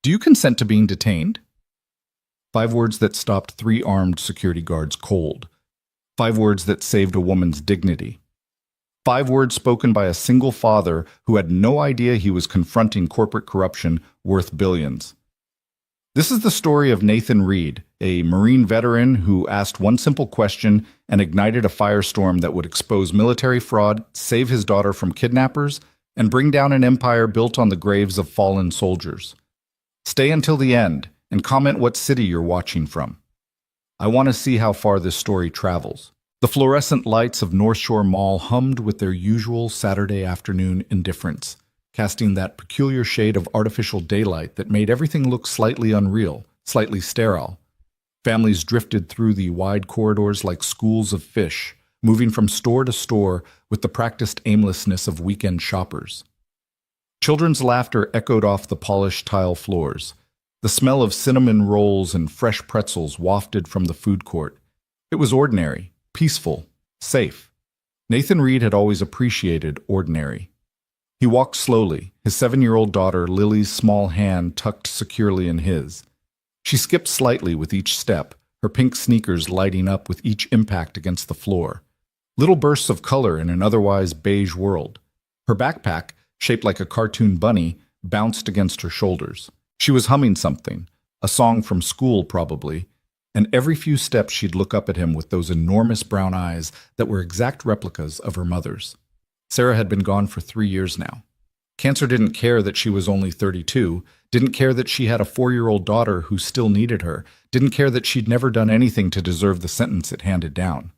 Do you consent to being detained? 5 words that stopped 3 armed security guards cold. 5 words that saved a woman's dignity. 5 words spoken by a single father who had no idea he was confronting corporate corruption worth billions. This is the story of Nathan Reed, a Marine veteran who asked one simple question and ignited a firestorm that would expose military fraud, save his daughter from kidnappers, and bring down an empire built on the graves of fallen soldiers. Stay until the end and comment what city you're watching from. I want to see how far this story travels. The fluorescent lights of North Shore Mall hummed with their usual Saturday afternoon indifference, casting that peculiar shade of artificial daylight that made everything look slightly unreal, slightly sterile. Families drifted through the wide corridors like schools of fish, moving from store to store with the practiced aimlessness of weekend shoppers. Children's laughter echoed off the polished tile floors. The smell of cinnamon rolls and fresh pretzels wafted from the food court. It was ordinary, peaceful, safe. Nathan Reed had always appreciated ordinary. He walked slowly, his 7-year-old daughter Lily's small hand tucked securely in his. She skipped slightly with each step, her pink sneakers lighting up with each impact against the floor. Little bursts of color in an otherwise beige world. Her backpack, shaped like a cartoon bunny, bounced against her shoulders. She was humming something, a song from school probably, and every few steps she'd look up at him with those enormous brown eyes that were exact replicas of her mother's. Sarah had been gone for 3 years now. Cancer didn't care that she was only 32, didn't care that she had a 4-year-old daughter who still needed her, didn't care that she'd never done anything to deserve the sentence it handed down.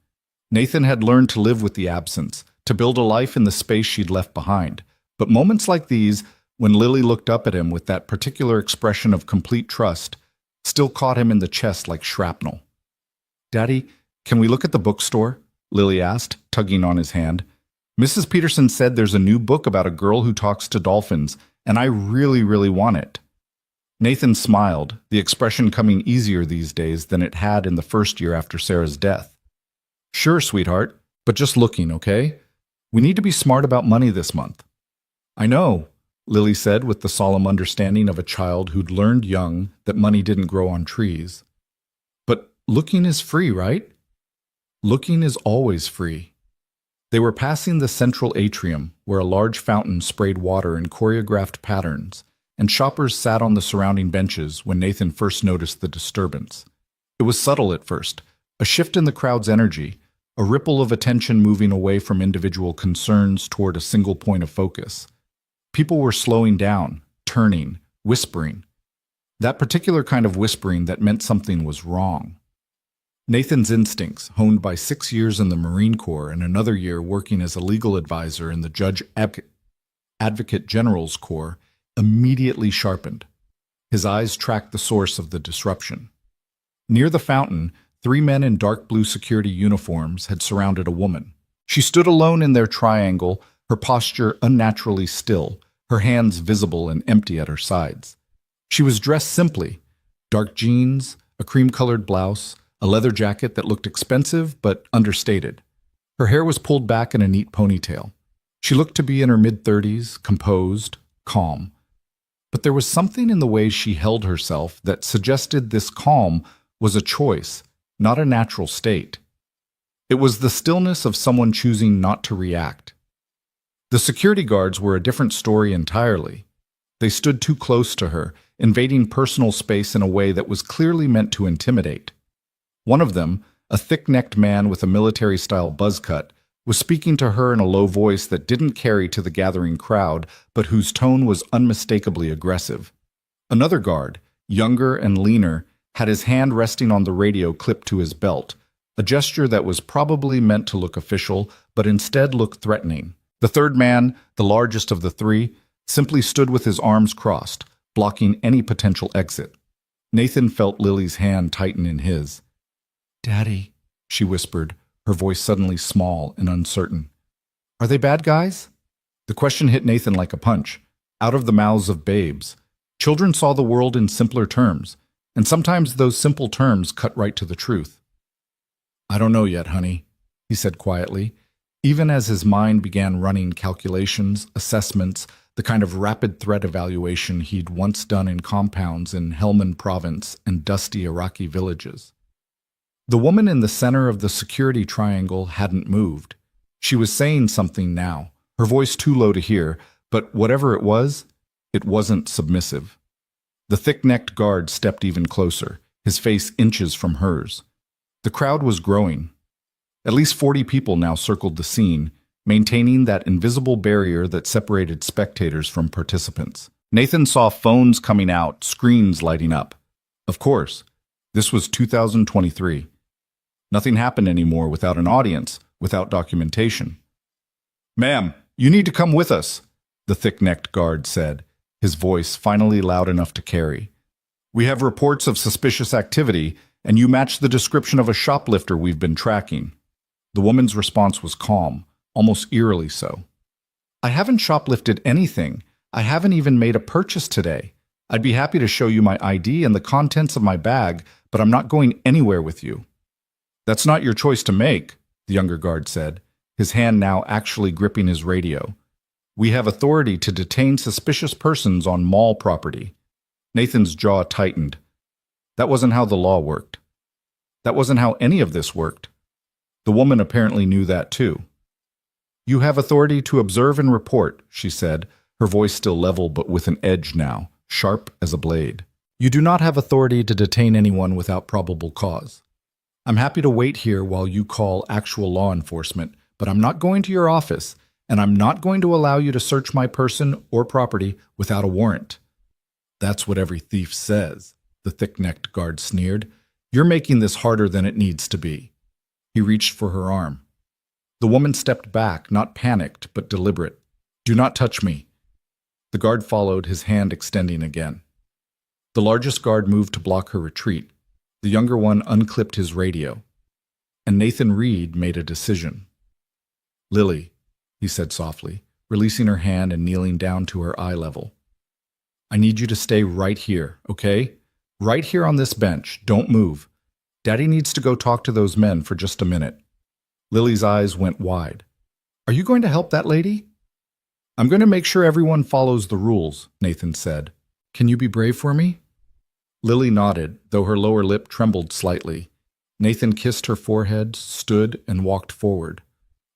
Nathan had learned to live with the absence, to build a life in the space she'd left behind. But moments like these, when Lily looked up at him with that particular expression of complete trust, still caught him in the chest like shrapnel. "Daddy, can we look at the bookstore?" Lily asked, tugging on his hand. "Mrs. Peterson said there's a new book about a girl who talks to dolphins, and I really want it." Nathan smiled, the expression coming easier these days than it had in the first year after Sarah's death. "Sure, sweetheart, but just looking, okay? We need to be smart about money this month." "I know," Lily said with the solemn understanding of a child who'd learned young that money didn't grow on trees. "But looking is free, right?" "Looking is always free." They were passing the central atrium, where a large fountain sprayed water in choreographed patterns, and shoppers sat on the surrounding benches when Nathan first noticed the disturbance. It was subtle at first, a shift in the crowd's energy, a ripple of attention moving away from individual concerns toward a single point of focus. People were slowing down, turning, whispering. That particular kind of whispering that meant something was wrong. Nathan's instincts, honed by 6 years in the Marine Corps and another year working as a legal advisor in the Judge Advocate General's Corps, immediately sharpened. His eyes tracked the source of the disruption. Near the fountain, 3 men in dark blue security uniforms had surrounded a woman. She stood alone in their triangle, her posture unnaturally still, her hands visible and empty at her sides. She was dressed simply: dark jeans, a cream-colored blouse, a leather jacket that looked expensive but understated. Her hair was pulled back in a neat ponytail. She looked to be in her mid-30s, composed, calm. But there was something in the way she held herself that suggested this calm was a choice, not a natural state. It was the stillness of someone choosing not to react. The security guards were a different story entirely. They stood too close to her, invading personal space in a way that was clearly meant to intimidate. One of them, a thick-necked man with a military-style buzz cut, was speaking to her in a low voice that didn't carry to the gathering crowd, but whose tone was unmistakably aggressive. Another guard, younger and leaner, had his hand resting on the radio clipped to his belt, a gesture that was probably meant to look official, but instead looked threatening. The third man, the largest of the 3, simply stood with his arms crossed, blocking any potential exit. Nathan felt Lily's hand tighten in his. "Daddy," she whispered, her voice suddenly small and uncertain. "Are they bad guys?" The question hit Nathan like a punch, out of the mouths of babes. Children saw the world in simpler terms, and sometimes those simple terms cut right to the truth. "I don't know yet, honey," he said quietly, even as his mind began running calculations, assessments, the kind of rapid threat evaluation he'd once done in compounds in Helmand Province and dusty Iraqi villages. The woman in the center of the security triangle hadn't moved. She was saying something now, her voice too low to hear, but whatever it wasn't submissive. The thick-necked guard stepped even closer, his face inches from hers. The crowd was growing. At least 40 people now circled the scene, maintaining that invisible barrier that separated spectators from participants. Nathan saw phones coming out, screens lighting up. Of course, this was 2023. Nothing happened anymore without an audience, without documentation. "Ma'am, you need to come with us," the thick-necked guard said, his voice finally loud enough to carry. "We have reports of suspicious activity, and you match the description of a shoplifter we've been tracking." The woman's response was calm, almost eerily so. "I haven't shoplifted anything. I haven't even made a purchase today. I'd be happy to show you my ID and the contents of my bag, but I'm not going anywhere with you." "That's not your choice to make," the younger guard said, his hand now actually gripping his radio. "We have authority to detain suspicious persons on mall property." Nathan's jaw tightened. That wasn't how the law worked. That wasn't how any of this worked. The woman apparently knew that too. "You have authority to observe and report," she said, her voice still level but with an edge now, sharp as a blade. "You do not have authority to detain anyone without probable cause. I'm happy to wait here while you call actual law enforcement, but I'm not going to your office, and I'm not going to allow you to search my person or property without a warrant." "That's what every thief says," the thick-necked guard sneered. "You're making this harder than it needs to be." He reached for her arm. The woman stepped back, not panicked, but deliberate. "Do not touch me." The guard followed, his hand extending again. The largest guard moved to block her retreat. The younger one unclipped his radio. And Nathan Reed made a decision. "Lily," he said softly, releasing her hand and kneeling down to her eye level. "I need you to stay right here, okay? Right here on this bench. Don't move. Daddy needs to go talk to those men for just a minute." Lily's eyes went wide. "Are you going to help that lady?" "I'm going to make sure everyone follows the rules," Nathan said. "Can you be brave for me?" Lily nodded, though her lower lip trembled slightly. Nathan kissed her forehead, stood, and walked forward.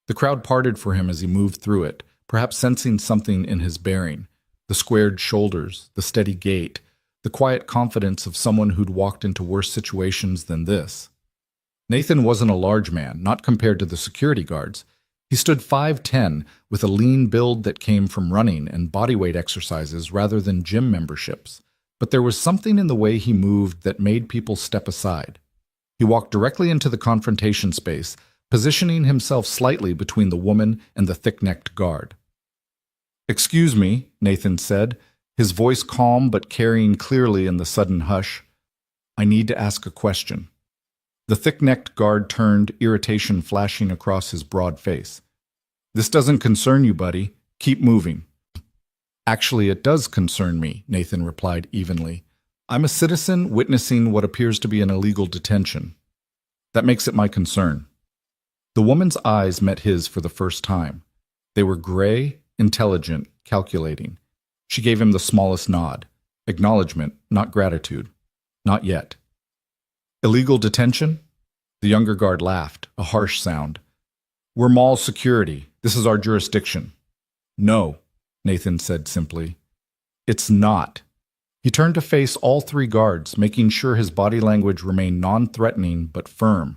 The crowd parted for him as he moved through it, perhaps sensing something in his bearing. The squared shoulders, the steady gait, the quiet confidence of someone who'd walked into worse situations than this. Nathan wasn't a large man, not compared to the security guards. He stood 5'10", with a lean build that came from running and bodyweight exercises rather than gym memberships. But there was something in the way he moved that made people step aside. He walked directly into the confrontation space, positioning himself slightly between the woman and the thick-necked guard. "Excuse me," Nathan said, his voice calm but carrying clearly in the sudden hush. "I need to ask a question." The thick-necked guard turned, irritation flashing across his broad face. "This doesn't concern you, buddy. Keep moving." "Actually, it does concern me," Nathan replied evenly. "I'm a citizen witnessing what appears to be an illegal detention. That makes it my concern." The woman's eyes met his for the first time. They were gray, intelligent, calculating. She gave him the smallest nod. Acknowledgement, not gratitude. Not yet. "Illegal detention?" The younger guard laughed, a harsh sound. "We're mall security. This is our jurisdiction." "No," Nathan said simply. "It's not." He turned to face all three guards, making sure his body language remained non-threatening but firm.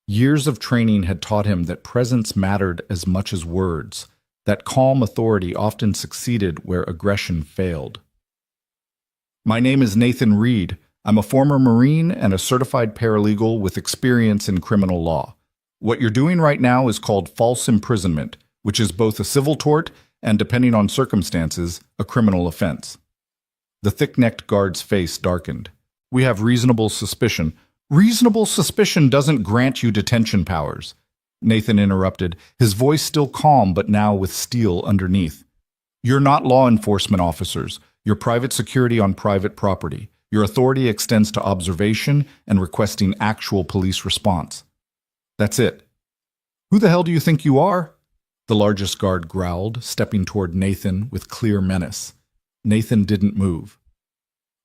Years of training had taught him that presence mattered as much as words, that calm authority often succeeded where aggression failed. "My name is Nathan Reed. I'm a former Marine and a certified paralegal with experience in criminal law. What you're doing right now is called false imprisonment, which is both a civil tort and, depending on circumstances, a criminal offense." The thick-necked guard's face darkened. "We have reasonable suspicion." "Reasonable suspicion doesn't grant you detention powers," Nathan interrupted, his voice still calm but now with steel underneath. "You're not law enforcement officers. You're private security on private property. Your authority extends to observation and requesting actual police response. That's it." "Who the hell do you think you are?" The largest guard growled, stepping toward Nathan with clear menace. Nathan didn't move.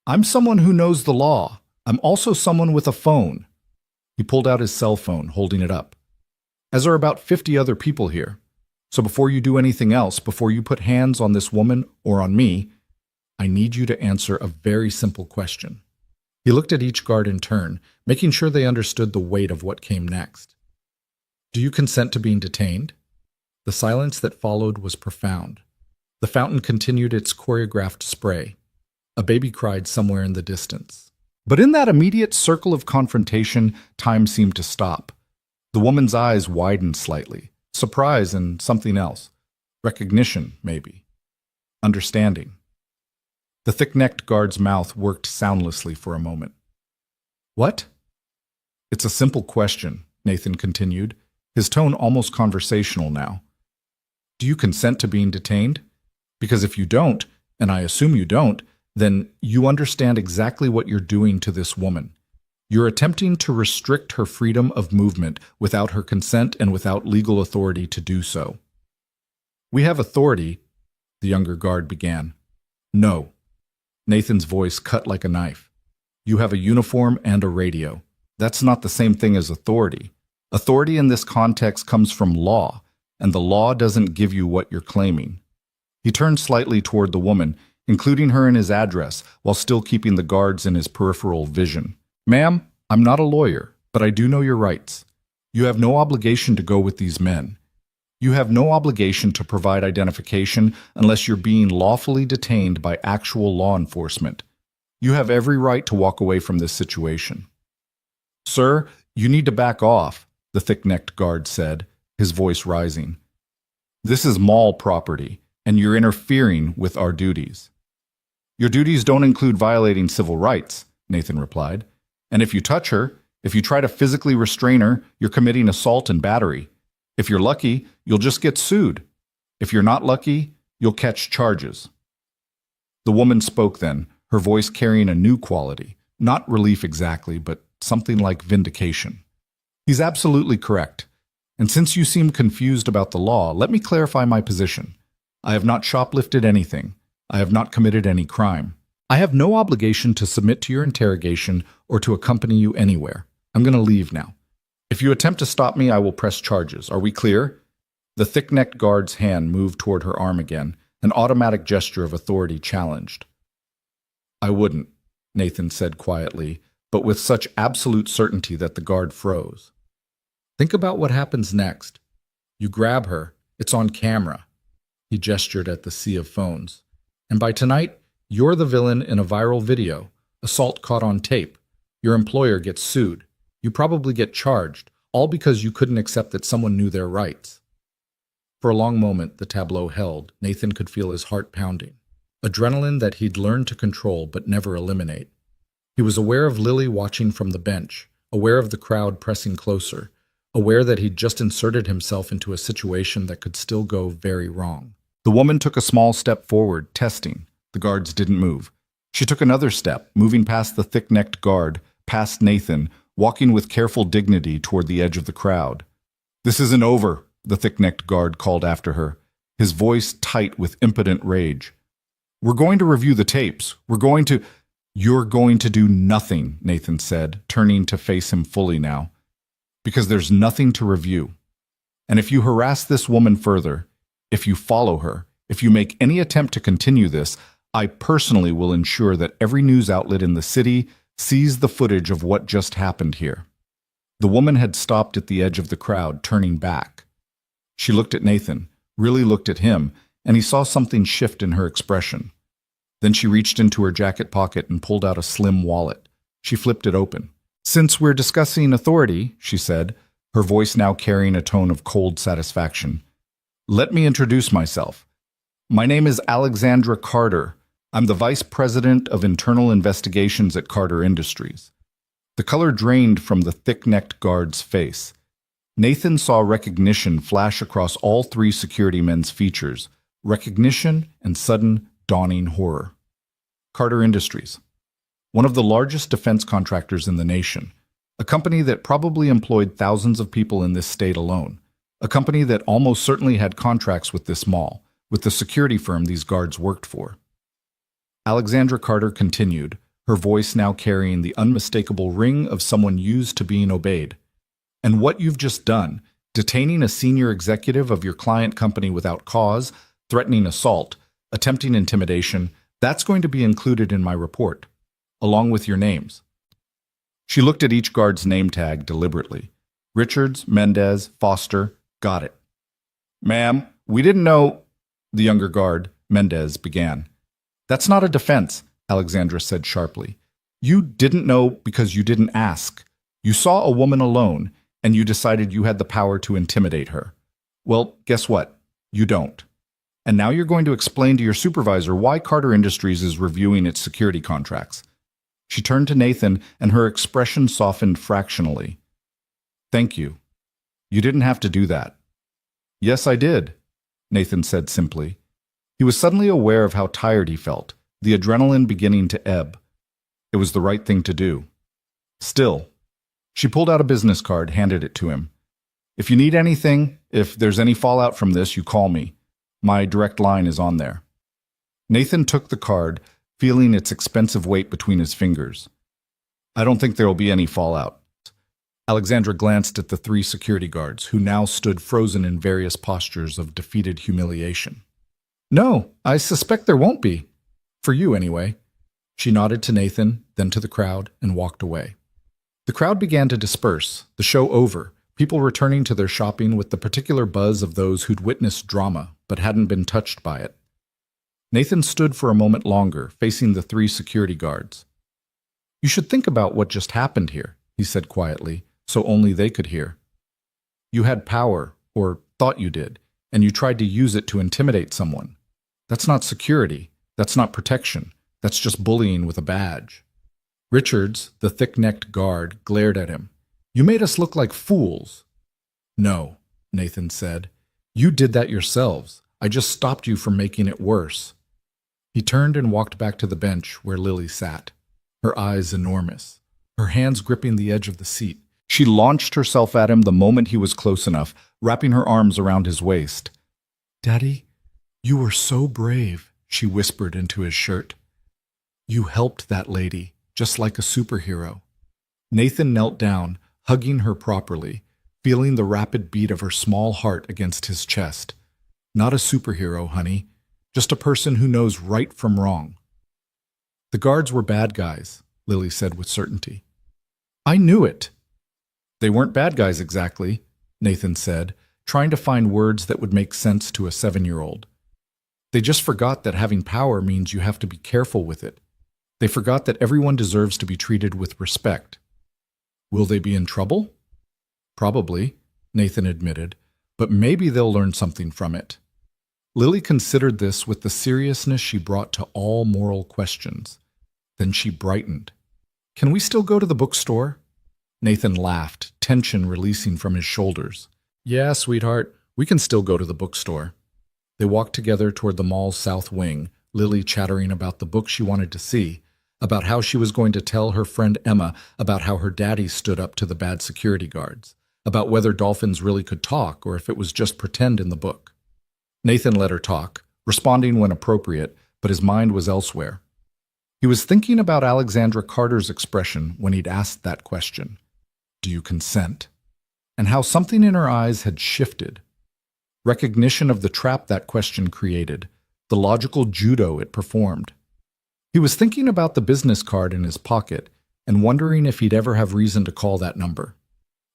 I'm someone who knows the law. I'm also someone with a phone. He pulled out his cell phone, holding it up. As are about 50 other people here. So before you do anything else, before you put hands on this woman or on me, I need you to answer a very simple question. He looked at each guard in turn, making sure they understood the weight of what came next. Do you consent to being detained? The silence that followed was profound. The fountain continued its choreographed spray. A baby cried somewhere in the distance. But in that immediate circle of confrontation, time seemed to stop. The woman's eyes widened slightly. Surprise and something else. Recognition, maybe. Understanding. The thick-necked guard's mouth worked soundlessly for a moment. What? It's a simple question, Nathan continued, his tone almost conversational now. Do you consent to being detained? Because if you don't, and I assume you don't, then you understand exactly what you're doing to this woman. You're attempting to restrict her freedom of movement without her consent and without legal authority to do so. We have authority, the younger guard began. No. Nathan's voice cut like a knife. You have a uniform and a radio. That's not the same thing as authority. Authority in this context comes from law, and the law doesn't give you what you're claiming. He turned slightly toward the woman, including her in his address, while still keeping the guards in his peripheral vision. Ma'am, I'm not a lawyer, but I do know your rights. You have no obligation to go with these men. You have no obligation to provide identification unless you're being lawfully detained by actual law enforcement. You have every right to walk away from this situation. Sir, you need to back off, the thick-necked guard said, his voice rising. This is mall property, and you're interfering with our duties. Your duties don't include violating civil rights, Nathan replied. And if you touch her, if you try to physically restrain her, you're committing assault and battery. If you're lucky, you'll just get sued. If you're not lucky, you'll catch charges. The woman spoke then, her voice carrying a new quality, not relief exactly, but something like vindication. He's absolutely correct. And since you seem confused about the law, let me clarify my position. I have not shoplifted anything. I have not committed any crime. I have no obligation to submit to your interrogation or to accompany you anywhere. I'm going to leave now. If you attempt to stop me, I will press charges. Are we clear? The thick-necked guard's hand moved toward her arm again, an automatic gesture of authority challenged. I wouldn't, Nathan said quietly, but with such absolute certainty that the guard froze. Think about what happens next. You grab her. It's on camera. He gestured at the sea of phones. And by tonight, you're the villain in a viral video, assault caught on tape. Your employer gets sued. You probably get charged, all because you couldn't accept that someone knew their rights. For a long moment, the tableau held. Nathan could feel his heart pounding. Adrenaline that he'd learned to control but never eliminate. He was aware of Lily watching from the bench, aware of the crowd pressing closer, aware that he'd just inserted himself into a situation that could still go very wrong. The woman took a small step forward, testing. The guards didn't move. She took another step, moving past the thick-necked guard, past Nathan, walking with careful dignity toward the edge of the crowd. This isn't over, the thick-necked guard called after her, his voice tight with impotent rage. We're going to review the tapes. You're going to do nothing, Nathan said, turning to face him fully now. Because there's nothing to review. And if you harass this woman further, if you follow her, if you make any attempt to continue this, I personally will ensure that every news outlet in the city sees the footage of what just happened here. The woman had stopped at the edge of the crowd, turning back. She looked at Nathan, really looked at him, and he saw something shift in her expression. Then she reached into her jacket pocket and pulled out a slim wallet. She flipped it open. Since we're discussing authority, she said, her voice now carrying a tone of cold satisfaction, let me introduce myself. My name is Alexandra Carter. I'm the Vice President of Internal Investigations at Carter Industries. The color drained from the thick-necked guard's face. Nathan saw recognition flash across all three security men's features, recognition and sudden, dawning horror. Carter Industries, one of the largest defense contractors in the nation, a company that probably employed thousands of people in this state alone, a company that almost certainly had contracts with this mall, with the security firm these guards worked for. Alexandra Carter continued, her voice now carrying the unmistakable ring of someone used to being obeyed. And what you've just done, detaining a senior executive of your client company without cause, threatening assault, attempting intimidation, that's going to be included in my report, along with your names. She looked at each guard's name tag deliberately. Richards, Mendez, Foster, got it. Ma'am, we didn't know, the younger guard, Mendez, began. That's not a defense, Alexandra said sharply. You didn't know because you didn't ask. You saw a woman alone, and you decided you had the power to intimidate her. Well, guess what? You don't. And now you're going to explain to your supervisor why Carter Industries is reviewing its security contracts. She turned to Nathan, and her expression softened fractionally. Thank you. You didn't have to do that. Yes, I did, Nathan said simply. He was suddenly aware of how tired he felt, the adrenaline beginning to ebb. It was the right thing to do. Still, she pulled out a business card, handed it to him. If you need anything, if there's any fallout from this, you call me. My direct line is on there. Nathan took the card, feeling its expensive weight between his fingers. I don't think there will be any fallout. Alexandra glanced at the 3 security guards, who now stood frozen in various postures of defeated humiliation. No, I suspect there won't be. For you, anyway. She nodded to Nathan, then to the crowd, and walked away. The crowd began to disperse, the show over, people returning to their shopping with the particular buzz of those who'd witnessed drama but hadn't been touched by it. Nathan stood for a moment longer, facing the 3 security guards. You should think about what just happened here, he said quietly, so only they could hear. You had power, or thought you did, and you tried to use it to intimidate someone. That's not security. That's not protection. That's just bullying with a badge. Richards, the thick-necked guard, glared at him. You made us look like fools. No, Nathan said. You did that yourselves. I just stopped you from making it worse. He turned and walked back to the bench where Lily sat, her eyes enormous, her hands gripping the edge of the seat. She launched herself at him the moment he was close enough, wrapping her arms around his waist. Daddy, you were so brave, she whispered into his shirt. You helped that lady, just like a superhero. Nathan knelt down, hugging her properly, feeling the rapid beat of her small heart against his chest. Not a superhero, honey, just a person who knows right from wrong. The guards were bad guys, Lily said with certainty. I knew it. They weren't bad guys exactly, Nathan said, trying to find words that would make sense to a 7-year-old. They just forgot that having power means you have to be careful with it. They forgot that everyone deserves to be treated with respect. Will they be in trouble? Probably, Nathan admitted, but maybe they'll learn something from it. Lily considered this with the seriousness she brought to all moral questions. Then she brightened. Can we still go to the bookstore? Nathan laughed, tension releasing from his shoulders. Yeah, sweetheart, we can still go to the bookstore. They walked together toward the mall's south wing, Lily chattering about the book she wanted to see, about how she was going to tell her friend Emma about how her daddy stood up to the bad security guards, about whether dolphins really could talk or if it was just pretend in the book. Nathan let her talk, responding when appropriate, but his mind was elsewhere. He was thinking about Alexandra Carter's expression when he'd asked that question. Do you consent? And how something in her eyes had shifted. Recognition of the trap that question created, the logical judo it performed. He was thinking about the business card in his pocket and wondering if he'd ever have reason to call that number.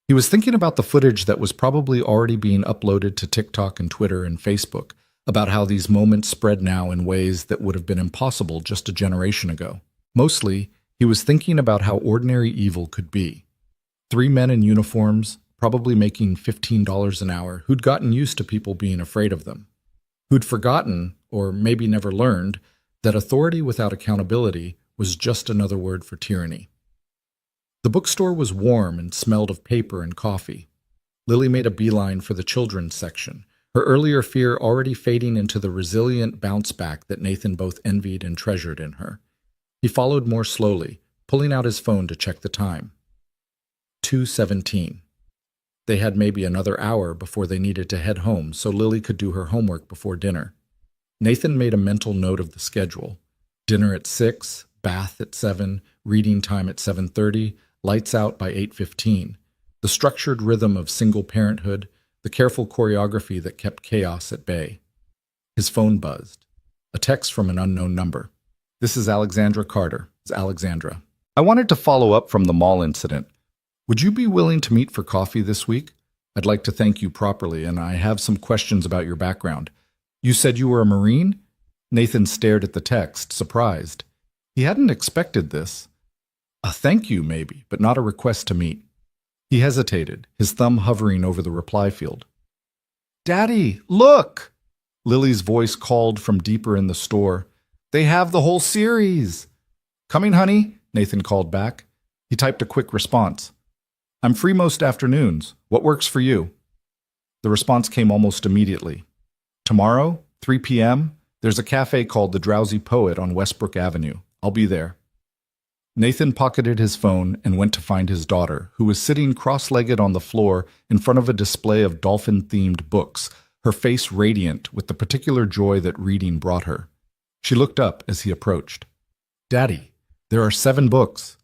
He was thinking about the footage that was probably already being uploaded to TikTok and Twitter and Facebook, about how these moments spread now in ways that would have been impossible just a generation ago. Mostly, he was thinking about how ordinary evil could be. 3 men in uniforms, probably making $15 an hour, who'd gotten used to people being afraid of them. Who'd forgotten, or maybe never learned, that authority without accountability was just another word for tyranny. The bookstore was warm and smelled of paper and coffee. Lily made a beeline for the children's section, her earlier fear already fading into the resilient bounce back that Nathan both envied and treasured in her. He followed more slowly, pulling out his phone to check the time. 2:17. They had maybe another hour before they needed to head home so Lily could do her homework before dinner. Nathan made a mental note of the schedule. Dinner at 6, bath at 7, reading time at 7:30, lights out by 8:15. The structured rhythm of single parenthood, the careful choreography that kept chaos at bay. His phone buzzed. A text from an unknown number. "This is Alexandra Carter." It's Alexandra. "I wanted to follow up from the mall incident. Would you be willing to meet for coffee this week? I'd like to thank you properly, and I have some questions about your background. You said you were a Marine?" Nathan stared at the text, surprised. He hadn't expected this. A thank you, maybe, but not a request to meet. He hesitated, his thumb hovering over the reply field. "Daddy, look!" Lily's voice called from deeper in the store. "They have the whole series." "Coming, honey," Nathan called back. He typed a quick response. "I'm free most afternoons. What works for you?" The response came almost immediately. "Tomorrow, 3 p.m., there's a cafe called The Drowsy Poet on Westbrook Avenue. I'll be there." Nathan pocketed his phone and went to find his daughter, who was sitting cross-legged on the floor in front of a display of dolphin-themed books, her face radiant with the particular joy that reading brought her. She looked up as he approached. "Daddy, there are 7 books.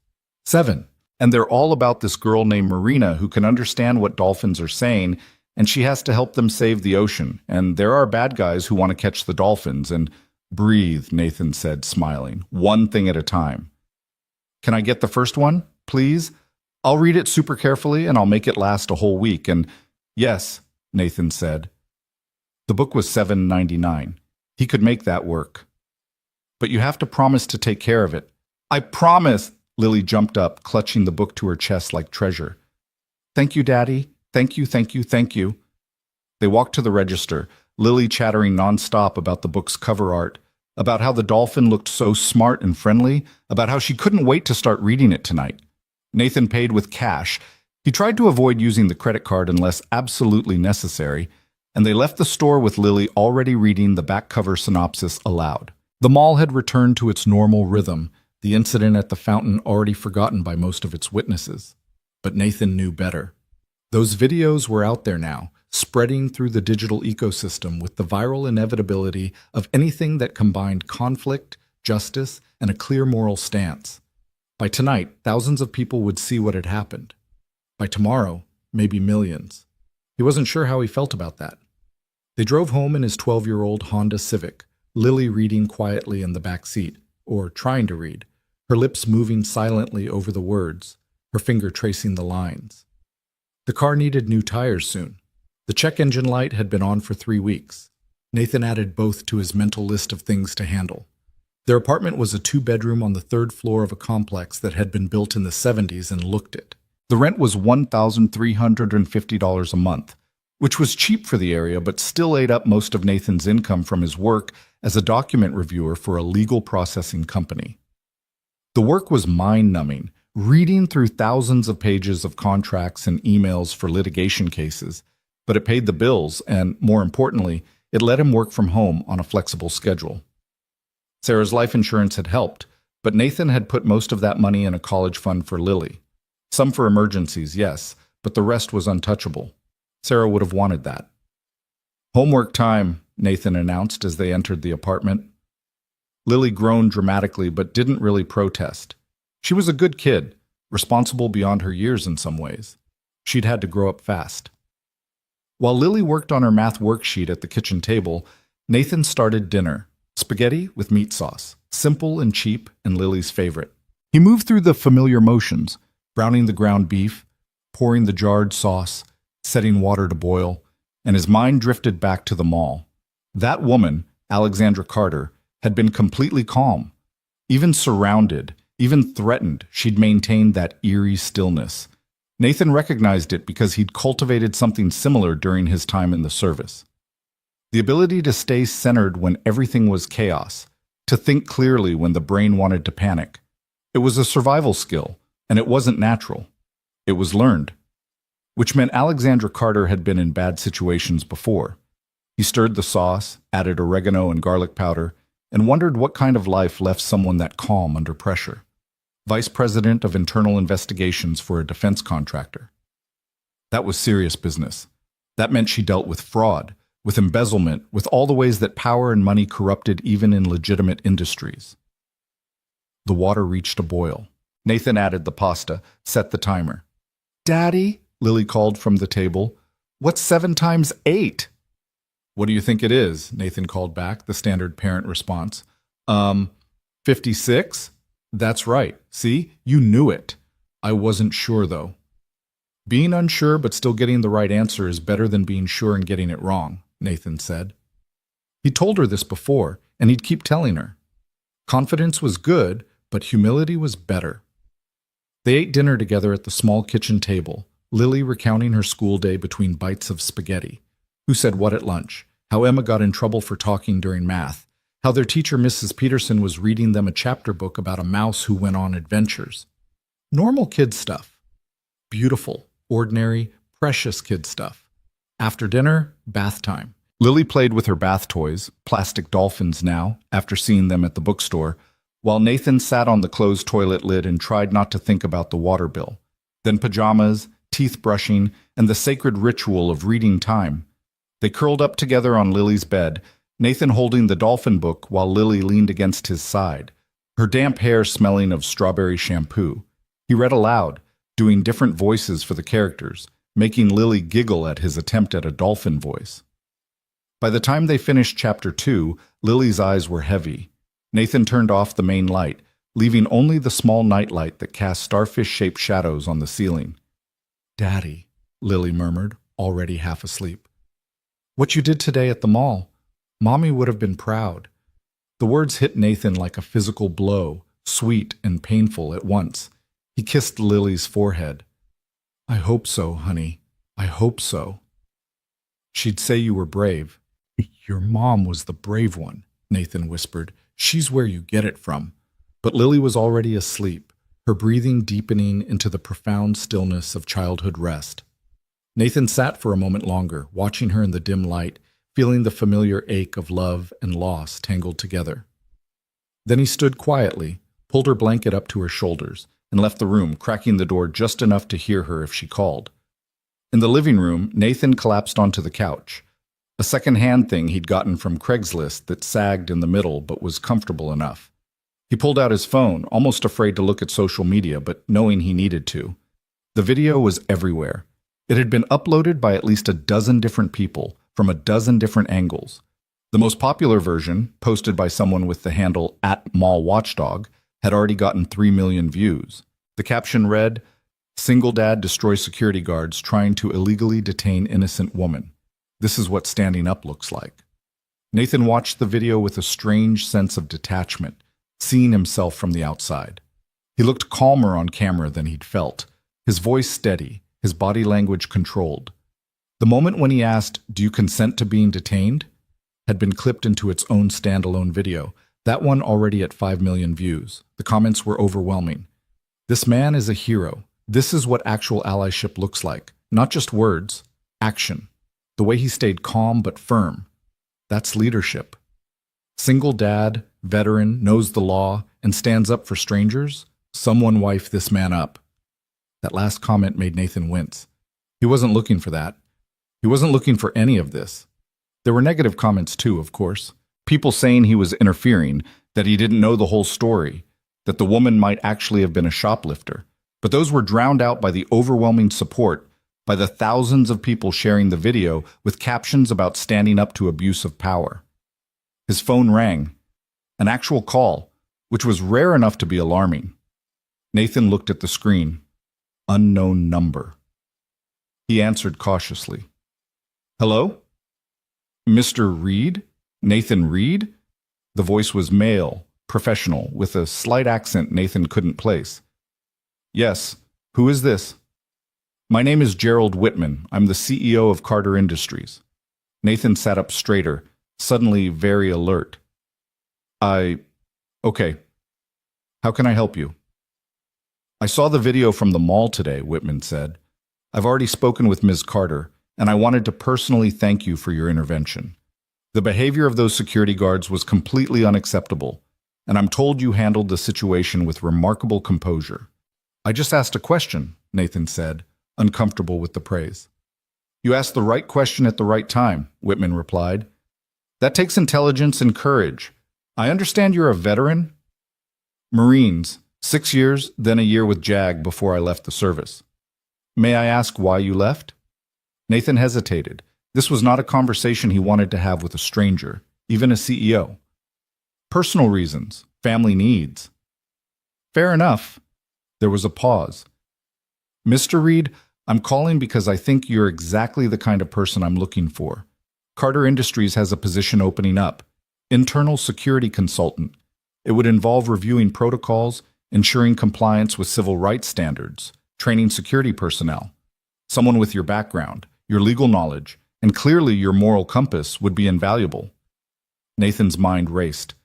7. And they're all about this girl named Marina who can understand what dolphins are saying, and she has to help them save the ocean. And there are bad guys who want to catch the dolphins and—" "Breathe," Nathan said, smiling. "One thing at a time." "Can I get the first one, please? I'll read it super carefully and I'll make it last a whole week." And "Yes," Nathan said. The book was $7.99. He could make that work. "But you have to promise to take care of it." "I promise!" Lily jumped up, clutching the book to her chest like treasure. "Thank you, Daddy. Thank you, thank you, thank you." They walked to the register, Lily chattering nonstop about the book's cover art, about how the dolphin looked so smart and friendly, about how she couldn't wait to start reading it tonight. Nathan paid with cash. He tried to avoid using the credit card unless absolutely necessary, and they left the store with Lily already reading the back cover synopsis aloud. The mall had returned to its normal rhythm, the incident at the fountain already forgotten by most of its witnesses. But Nathan knew better. Those videos were out there now, spreading through the digital ecosystem with the viral inevitability of anything that combined conflict, justice, and a clear moral stance. By tonight, thousands of people would see what had happened. By tomorrow, maybe millions. He wasn't sure how he felt about that. They drove home in his 12-year-old Honda Civic, Lily reading quietly in the back seat, or trying to read, her lips moving silently over the words, her finger tracing the lines. The car needed new tires soon. The check engine light had been on for 3 weeks. Nathan added both to his mental list of things to handle. Their apartment was a 2-bedroom on the 3rd floor of a complex that had been built in the 70s and looked it. The rent was $1,350 a month, which was cheap for the area but still ate up most of Nathan's income from his work as a document reviewer for a legal processing company. The work was mind-numbing, reading through thousands of pages of contracts and emails for litigation cases, but it paid the bills and, more importantly, it let him work from home on a flexible schedule. Sarah's life insurance had helped, but Nathan had put most of that money in a college fund for Lily. Some for emergencies, yes, but the rest was untouchable. Sarah would have wanted that. "Homework time," Nathan announced as they entered the apartment. Lily groaned dramatically but didn't really protest. She was a good kid, responsible beyond her years in some ways. She'd had to grow up fast. While Lily worked on her math worksheet at the kitchen table, Nathan started dinner, spaghetti with meat sauce, simple and cheap and Lily's favorite. He moved through the familiar motions, browning the ground beef, pouring the jarred sauce, setting water to boil, and his mind drifted back to the mall. That woman, Alexandra Carter, had been completely calm. Even surrounded, even threatened, she'd maintained that eerie stillness. Nathan recognized it because he'd cultivated something similar during his time in the service. The ability to stay centered when everything was chaos, to think clearly when the brain wanted to panic. It was a survival skill, and it wasn't natural. It was learned. Which meant Alexandra Carter had been in bad situations before. He stirred the sauce, added oregano and garlic powder, and wondered what kind of life left someone that calm under pressure. Vice President of Internal Investigations for a defense contractor. That was serious business. That meant she dealt with fraud, with embezzlement, with all the ways that power and money corrupted even in legitimate industries. The water reached a boil. Nathan added the pasta, set the timer. "Daddy," Lily called from the table, "what's 7 times 8? "What do you think it is?" Nathan called back, the standard parent response. 56? That's right. See, you knew it. I wasn't sure, though. Being unsure but still getting the right answer is better than being sure and getting it wrong, Nathan said. He told her this before, and he'd keep telling her. Confidence was good, but humility was better. They ate dinner together at the small kitchen table, Lily recounting her school day between bites of spaghetti. Who said what at lunch, how Emma got in trouble for talking during math, how their teacher Mrs. Peterson was reading them a chapter book about a mouse who went on adventures. Normal kid stuff. Beautiful, ordinary, precious kid stuff. After dinner, bath time. Lily played with her bath toys, plastic dolphins now, after seeing them at the bookstore, while Nathan sat on the closed toilet lid and tried not to think about the water bill. Then pajamas, teeth brushing, and the sacred ritual of reading time. They curled up together on Lily's bed, Nathan holding the dolphin book while Lily leaned against his side, her damp hair smelling of strawberry shampoo. He read aloud, doing different voices for the characters, making Lily giggle at his attempt at a dolphin voice. By the time they finished Chapter 2, Lily's eyes were heavy. Nathan turned off the main light, leaving only the small nightlight that cast starfish-shaped shadows on the ceiling. "Daddy," Lily murmured, already half asleep. "What you did today at the mall. Mommy would have been proud." The words hit Nathan like a physical blow, sweet and painful at once. He kissed Lily's forehead. "I hope so, honey. I hope so." "She'd say you were brave." "Your mom was the brave one," Nathan whispered. "She's where you get it from." But Lily was already asleep, her breathing deepening into the profound stillness of childhood rest. Nathan sat for a moment longer, watching her in the dim light, feeling the familiar ache of love and loss tangled together. Then he stood quietly, pulled her blanket up to her shoulders, and left the room, cracking the door just enough to hear her if she called. In the living room, Nathan collapsed onto the couch, a second-hand thing he'd gotten from Craigslist that sagged in the middle but was comfortable enough. He pulled out his phone, almost afraid to look at social media, but knowing he needed to. The video was everywhere. It had been uploaded by at least a dozen different people, from a dozen different angles. The most popular version, posted by someone with the handle @MallWatchdog, had already gotten 3 million views. The caption read, "Single dad destroys security guards trying to illegally detain innocent woman. This is what standing up looks like." Nathan watched the video with a strange sense of detachment, seeing himself from the outside. He looked calmer on camera than he'd felt, his voice steady, his body language controlled. The moment when he asked, "Do you consent to being detained?" had been clipped into its own standalone video, that one already at 5 million views. The comments were overwhelming. This man is a hero. This is what actual allyship looks like. Not just words, action. The way he stayed calm but firm. That's leadership. Single dad, veteran, knows the law, and stands up for strangers. Someone wife this man up. That last comment made Nathan wince. He wasn't looking for that. He wasn't looking for any of this. There were negative comments too, of course. People saying he was interfering, that he didn't know the whole story, that the woman might actually have been a shoplifter. But those were drowned out by the overwhelming support, by the thousands of people sharing the video with captions about standing up to abuse of power. His phone rang. An actual call, which was rare enough to be alarming. Nathan looked at the screen. Unknown number. He answered cautiously. "Hello? Mr. Reed? Nathan Reed?" The voice was male, professional, with a slight accent Nathan couldn't place. "Yes. Who is this?" "My name is Gerald Whitman. I'm the CEO of Carter Industries." Nathan sat up straighter, suddenly very alert. Okay. How can I help you?" "I saw the video from the mall today," Whitman said. "I've already spoken with Ms. Carter, and I wanted to personally thank you for your intervention. The behavior of those security guards was completely unacceptable, and I'm told you handled the situation with remarkable composure." "I just asked a question," Nathan said, uncomfortable with the praise. You asked the right question at the right time, Whitman replied. That takes intelligence and courage. I understand you're a veteran. Marines, 6 years, then a year with JAG before I left the service. May I ask why you left? Nathan hesitated. This was not a conversation he wanted to have with a stranger, even a CEO. Personal reasons, family needs. Fair enough. There was a pause. Mr. Reed, I'm calling because I think you're exactly the kind of person I'm looking for. Carter Industries has a position opening up. Internal security consultant. It would involve reviewing protocols, ensuring compliance with civil rights standards, training security personnel. Someone with your background, your legal knowledge, and clearly your moral compass would be invaluable. Nathan's mind raced.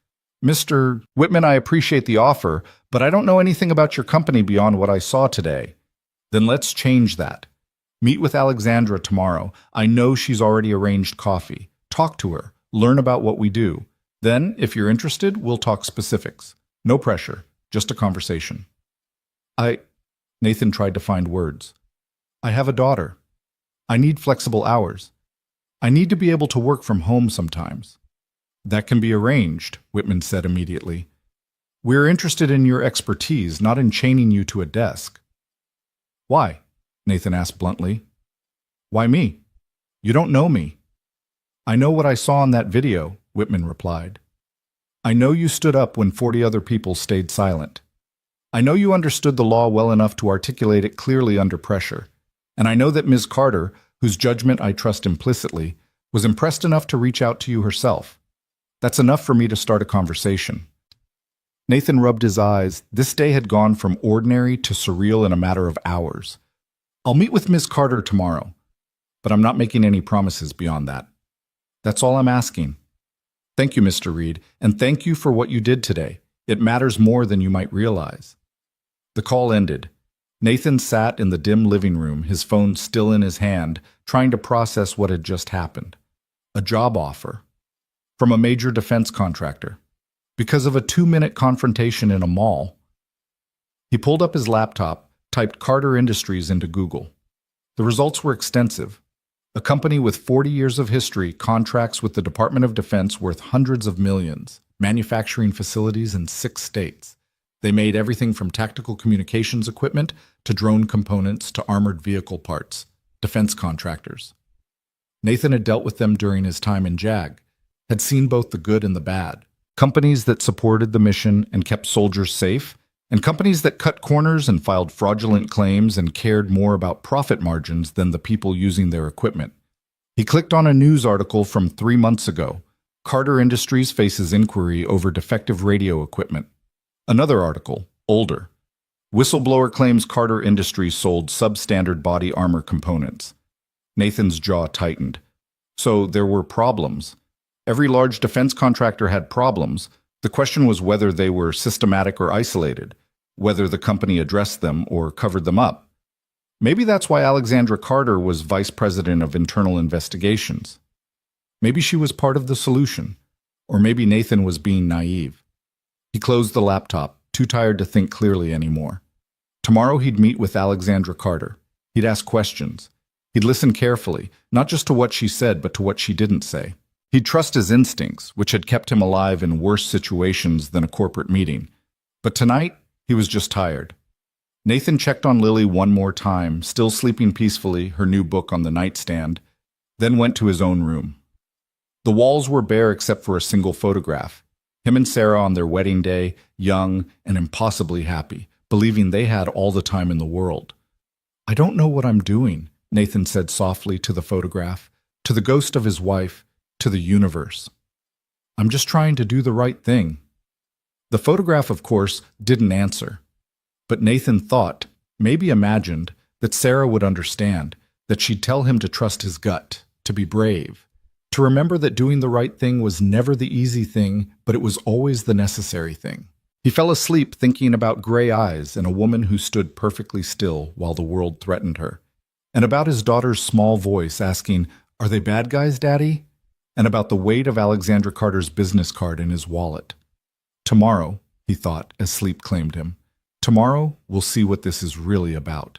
Mr. Whitman, I appreciate the offer, but I don't know anything about your company beyond what I saw today. Then let's change that. Meet with Alexandra tomorrow. I know she's already arranged coffee. Talk to her. Learn about what we do. Then, if you're interested, we'll talk specifics. No pressure. Just a conversation. Nathan tried to find words. I have a daughter. I need flexible hours. I need to be able to work from home sometimes. That can be arranged, Whitman said immediately. We're interested in your expertise, not in chaining you to a desk. Why? Nathan asked bluntly. Why me? You don't know me. I know what I saw in that video, Whitman replied. I know you stood up when 40 other people stayed silent. I know you understood the law well enough to articulate it clearly under pressure. And I know that Ms. Carter, whose judgment I trust implicitly, was impressed enough to reach out to you herself. That's enough for me to start a conversation. Nathan rubbed his eyes. This day had gone from ordinary to surreal in a matter of hours. I'll meet with Ms. Carter tomorrow, but I'm not making any promises beyond that. That's all I'm asking. Thank you, Mr. Reed, and thank you for what you did today. It matters more than you might realize. The call ended. Nathan sat in the dim living room, his phone still in his hand, trying to process what had just happened. A job offer. From a major defense contractor. Because of a 2-minute confrontation in a mall. He pulled up his laptop, typed Carter Industries into Google. The results were extensive. A company with 40 years of history contracts with the Department of Defense worth hundreds of millions, manufacturing facilities in 6 states. They made everything from tactical communications equipment to drone components to armored vehicle parts, defense contractors. Nathan had dealt with them during his time in JAG, had seen both the good and the bad. Companies that supported the mission and kept soldiers safe, and companies that cut corners and filed fraudulent claims and cared more about profit margins than the people using their equipment. He clicked on a news article from 3 months ago. Carter Industries faces inquiry over defective radio equipment. Another article, older. Whistleblower claims Carter Industries sold substandard body armor components. Nathan's jaw tightened. So there were problems. Every large defense contractor had problems. The question was whether they were systematic or isolated, whether the company addressed them or covered them up. Maybe that's why Alexandra Carter was vice president of internal investigations. Maybe she was part of the solution, or maybe Nathan was being naive. He closed the laptop, too tired to think clearly anymore. Tomorrow he'd meet with Alexandra Carter. He'd ask questions. He'd listen carefully, not just to what she said, but to what she didn't say. He'd trust his instincts, which had kept him alive in worse situations than a corporate meeting. But tonight, he was just tired. Nathan checked on Lily one more time, still sleeping peacefully, her new book on the nightstand, then went to his own room. The walls were bare except for a single photograph. Him and Sarah on their wedding day, young and impossibly happy, believing they had all the time in the world. I don't know what I'm doing, Nathan said softly to the photograph, to the ghost of his wife, to the universe. I'm just trying to do the right thing. The photograph, of course, didn't answer. But Nathan thought, maybe imagined, that Sarah would understand, that she'd tell him to trust his gut, to be brave, to remember that doing the right thing was never the easy thing, but it was always the necessary thing. He fell asleep thinking about gray eyes and a woman who stood perfectly still while the world threatened her, and about his daughter's small voice asking, "Are they bad guys, Daddy?" and about the weight of Alexandra Carter's business card in his wallet. Tomorrow, he thought as sleep claimed him, tomorrow we'll see what this is really about.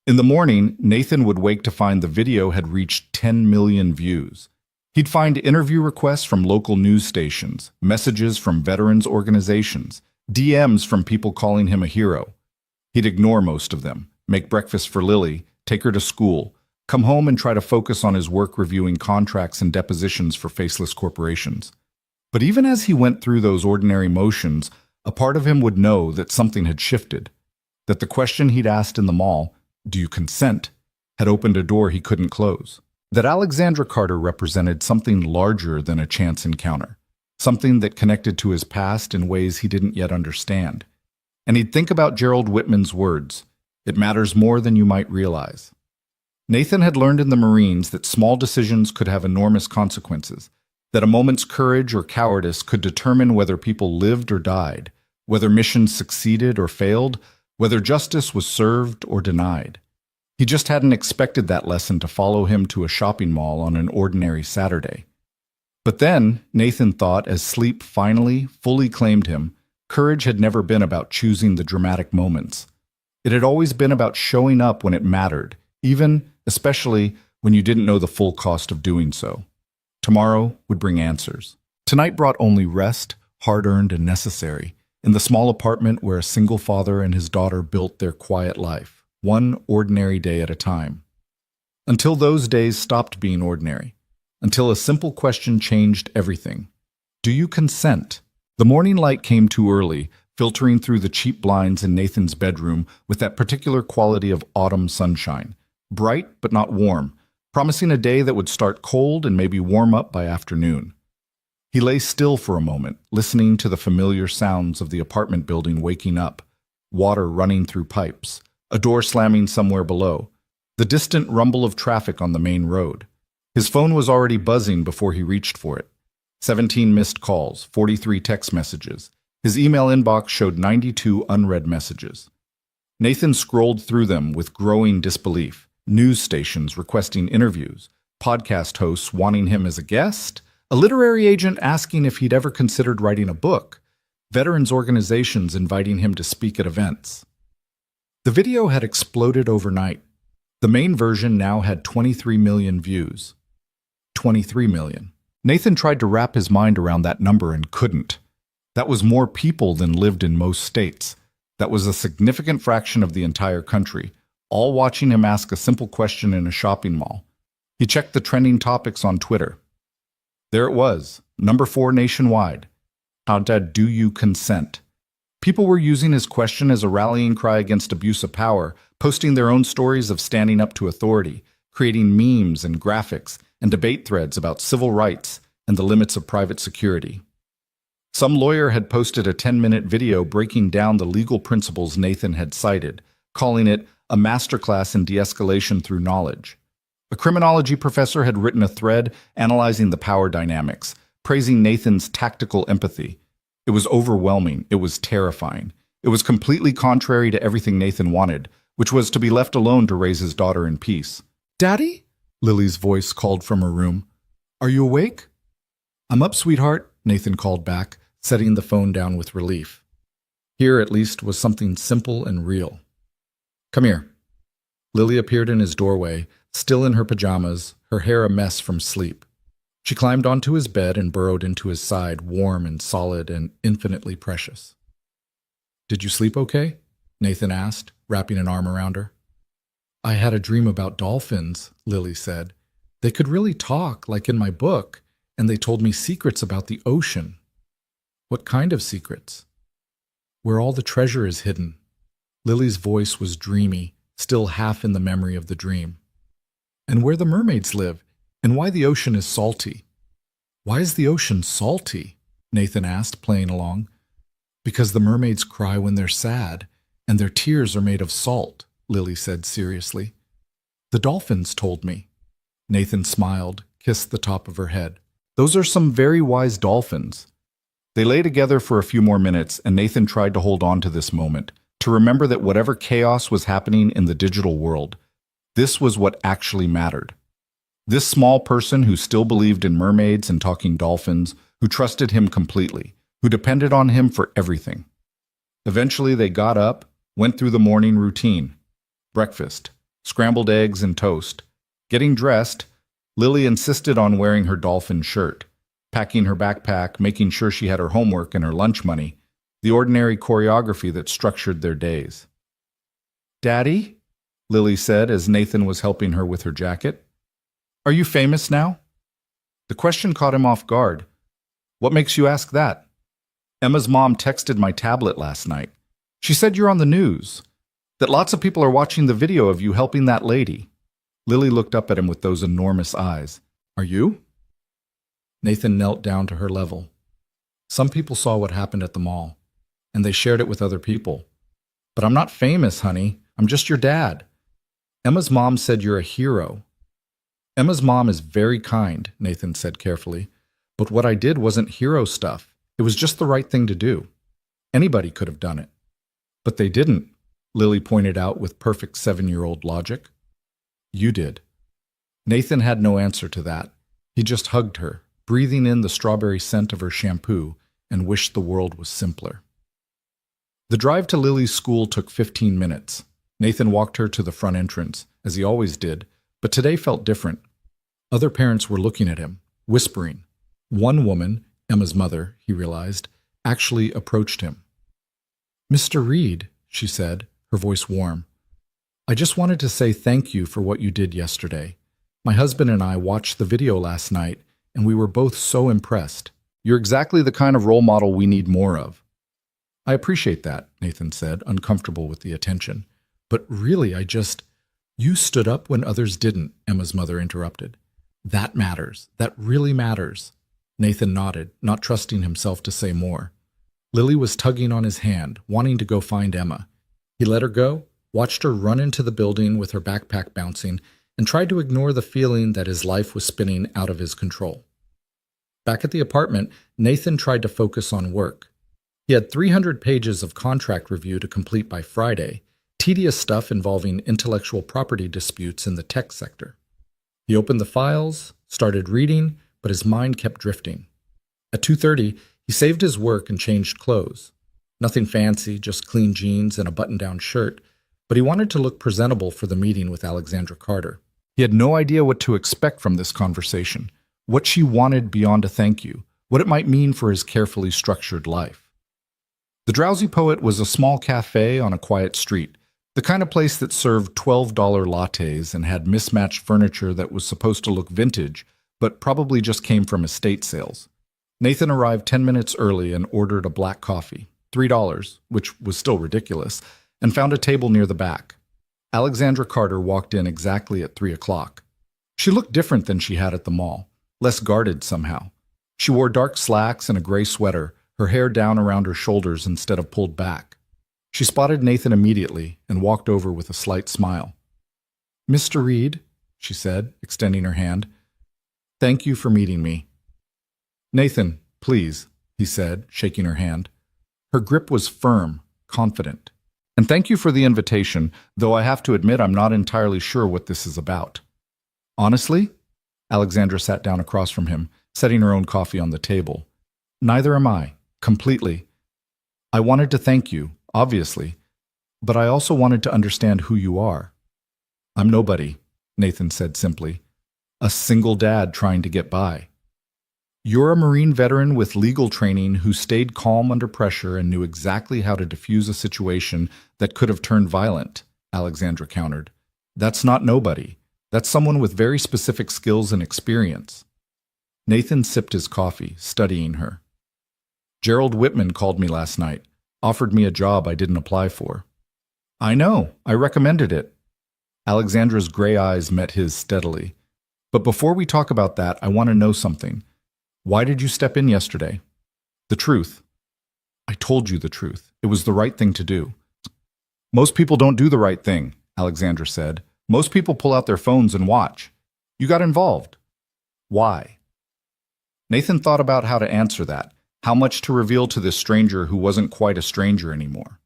In the morning, Nathan would wake to find the video had reached 10 million views. He'd find interview requests from local news stations, messages from veterans organizations, DMs from people calling him a hero. He'd ignore most of them, make breakfast for Lily, take her to school, come home and try to focus on his work reviewing contracts and depositions for faceless corporations. But even as he went through those ordinary motions, a part of him would know that something had shifted, that the question he'd asked in the mall, "Do you consent?" had opened a door he couldn't close. That Alexandra Carter represented something larger than a chance encounter, something that connected to his past in ways he didn't yet understand. And he'd think about Gerald Whitman's words, "It matters more than you might realize." Nathan had learned in the Marines that small decisions could have enormous consequences, that a moment's courage or cowardice could determine whether people lived or died, whether missions succeeded or failed, whether justice was served or denied. He just hadn't expected that lesson to follow him to a shopping mall on an ordinary Saturday. But then, Nathan thought, as sleep finally, fully claimed him, courage had never been about choosing the dramatic moments. It had always been about showing up when it mattered, even, especially, when you didn't know the full cost of doing so. Tomorrow would bring answers. Tonight brought only rest, hard-earned and necessary, in the small apartment where a single father and his daughter built their quiet life, one ordinary day at a time. Until those days stopped being ordinary, until a simple question changed everything. Do you consent? The morning light came too early, filtering through the cheap blinds in Nathan's bedroom with that particular quality of autumn sunshine, bright but not warm, promising a day that would start cold and maybe warm up by afternoon. He lay still for a moment, listening to the familiar sounds of the apartment building waking up, water running through pipes, a door slamming somewhere below, the distant rumble of traffic on the main road. His phone was already buzzing before he reached for it. 17 missed calls, 43 text messages. His email inbox showed 92 unread messages. Nathan scrolled through them with growing disbelief. News stations requesting interviews, podcast hosts wanting him as a guest, a literary agent asking if he'd ever considered writing a book, veterans organizations inviting him to speak at events. The video had exploded overnight. The main version now had 23 million views. 23 million. Nathan tried to wrap his mind around that number and couldn't. That was more people than lived in most states. That was a significant fraction of the entire country, all watching him ask a simple question in a shopping mall. He checked the trending topics on Twitter. There it was, number 4 nationwide. How do you consent? People were using his question as a rallying cry against abuse of power, posting their own stories of standing up to authority, creating memes and graphics and debate threads about civil rights and the limits of private security. Some lawyer had posted a 10-minute video breaking down the legal principles Nathan had cited, calling it a masterclass in de-escalation through knowledge. A criminology professor had written a thread analyzing the power dynamics, praising Nathan's tactical empathy. It was overwhelming. It was terrifying. It was completely contrary to everything Nathan wanted, which was to be left alone to raise his daughter in peace. "Daddy?" Lily's voice called from her room. "Are you awake?" "I'm up, sweetheart," Nathan called back, setting the phone down with relief. Here, at least, was something simple and real. "Come here." Lily appeared in his doorway, still in her pajamas, her hair a mess from sleep. She climbed onto his bed and burrowed into his side, warm and solid and infinitely precious. "Did you sleep okay?" Nathan asked, wrapping an arm around her. "I had a dream about dolphins," Lily said. "They could really talk, like in my book, and they told me secrets about the ocean." "What kind of secrets?" "Where all the treasure is hidden." Lily's voice was dreamy, still half in the memory of the dream. "And where the mermaids live, and why the ocean is salty." "Why is the ocean salty?" Nathan asked, playing along. "Because the mermaids cry when they're sad, and their tears are made of salt," Lily said seriously. "The dolphins told me." Nathan smiled, kissed the top of her head. "Those are some very wise dolphins." They lay together for a few more minutes, and Nathan tried to hold on to this moment, to remember that whatever chaos was happening in the digital world, this was what actually mattered. This small person who still believed in mermaids and talking dolphins, who trusted him completely, who depended on him for everything. Eventually they got up, went through the morning routine. Breakfast, scrambled eggs and toast. Getting dressed, Lily insisted on wearing her dolphin shirt, packing her backpack, making sure she had her homework and her lunch money, the ordinary choreography that structured their days. "Daddy?" Lily said as Nathan was helping her with her jacket. "Are you famous now?" The question caught him off guard. "What makes you ask that?" "Emma's mom texted my tablet last night. She said you're on the news, that lots of people are watching the video of you helping that lady." Lily looked up at him with those enormous eyes. "Are you?" Nathan knelt down to her level. "Some people saw what happened at the mall, and they shared it with other people. But I'm not famous, honey. I'm just your dad. Emma's mom said you're a hero." "Emma's mom is very kind," Nathan said carefully. "But what I did wasn't hero stuff. It was just the right thing to do. Anybody could have done it." "But they didn't," Lily pointed out with perfect 7-year-old logic. "You did." Nathan had no answer to that. He just hugged her, breathing in the strawberry scent of her shampoo, and wished the world was simpler. The drive to Lily's school took 15 minutes. Nathan walked her to the front entrance, as he always did, but today felt different. Other parents were looking at him, whispering. One woman, Emma's mother, he realized, actually approached him. "Mr. Reed," she said, her voice warm, "I just wanted to say thank you for what you did yesterday. My husband and I watched the video last night, and we were both so impressed. You're exactly the kind of role model we need more of." "I appreciate that," Nathan said, uncomfortable with the attention. "But really, You stood up when others didn't," Emma's mother interrupted. "That matters. That really matters." Nathan nodded, not trusting himself to say more. Lily was tugging on his hand, wanting to go find Emma. He let her go, watched her run into the building with her backpack bouncing, and tried to ignore the feeling that his life was spinning out of his control. Back at the apartment, Nathan tried to focus on work. He had 300 pages of contract review to complete by Friday, tedious stuff involving intellectual property disputes in the tech sector. He opened the files, started reading, but his mind kept drifting. At 2:30, he saved his work and changed clothes. Nothing fancy, just clean jeans and a button-down shirt, but he wanted to look presentable for the meeting with Alexandra Carter. He had no idea what to expect from this conversation, what she wanted beyond a thank you, what it might mean for his carefully structured life. The Drowsy Poet was a small cafe on a quiet street, the kind of place that served $12 lattes and had mismatched furniture that was supposed to look vintage, but probably just came from estate sales. Nathan arrived 10 minutes early and ordered a black coffee, $3, which was still ridiculous, and found a table near the back. Alexandra Carter walked in exactly at 3 o'clock. She looked different than she had at the mall, less guarded somehow. She wore dark slacks and a gray sweater, her hair down around her shoulders instead of pulled back. She spotted Nathan immediately and walked over with a slight smile. "Mr. Reed," she said, extending her hand, "thank you for meeting me." "Nathan, please," he said, shaking her hand. Her grip was firm, confident. "And thank you for the invitation, though I have to admit I'm not entirely sure what this is about." "Honestly?" Alexandra sat down across from him, setting her own coffee on the table. "Neither am I, completely. I wanted to thank you, obviously, but I also wanted to understand who you are." "I'm nobody," Nathan said simply. "A single dad trying to get by." "You're a Marine veteran with legal training who stayed calm under pressure and knew exactly how to defuse a situation that could have turned violent," Alexandra countered. "That's not nobody. That's someone with very specific skills and experience." Nathan sipped his coffee, studying her. "Gerald Whitman called me last night, offered me a job I didn't apply for." "I know. I recommended it." Alexandra's gray eyes met his steadily. "But before we talk about that, I want to know something. Why did you step in yesterday?" "The truth." "I told you the truth. It was the right thing to do." "Most people don't do the right thing," Alexandra said. "Most people pull out their phones and watch. You got involved. Why?" Nathan thought about how to answer that, how much to reveal to this stranger who wasn't quite a stranger anymore.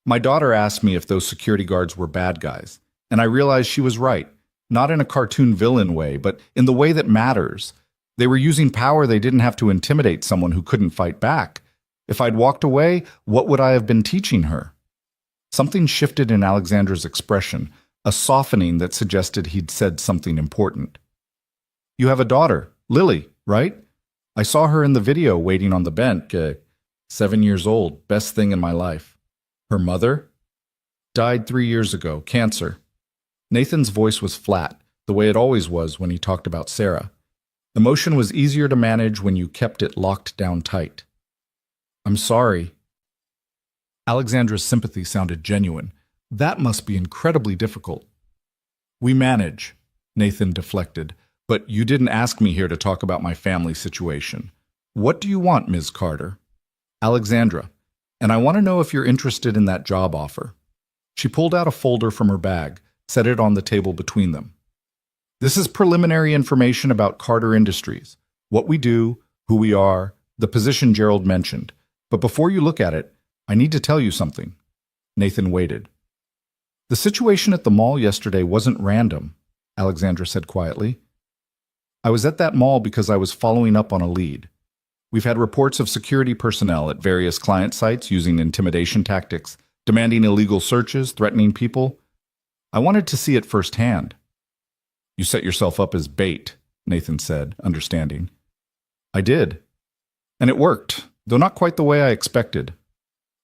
"My daughter asked me if those security guards were bad guys, and I realized she was right, not in a cartoon villain way, but in the way that matters. They were using power they didn't have to intimidate someone who couldn't fight back. If I'd walked away, what would I have been teaching her?" Something shifted in Alexandra's expression, a softening that suggested he'd said something important. You have a daughter, Lily, right? I saw her in the video waiting on the bench. 7 years old, best thing in my life. Her mother? Died 3 years ago, cancer. Nathan's voice was flat, the way it always was when he talked about Sarah. Emotion was easier to manage when you kept it locked down tight. I'm sorry. Alexandra's sympathy sounded genuine. That must be incredibly difficult. We manage, Nathan deflected, but you didn't ask me here to talk about my family situation. What do you want, Ms. Carter? Alexandra, and I want to know if you're interested in that job offer. She pulled out a folder from her bag, set it on the table between them. This is preliminary information about Carter Industries, what we do, who we are, the position Gerald mentioned. But before you look at it, I need to tell you something. Nathan waited. The situation at the mall yesterday wasn't random, Alexandra said quietly. I was at that mall because I was following up on a lead. We've had reports of security personnel at various client sites using intimidation tactics, demanding illegal searches, threatening people. I wanted to see it firsthand. You set yourself up as bait, Nathan said, understanding. I did. And it worked, though not quite the way I expected.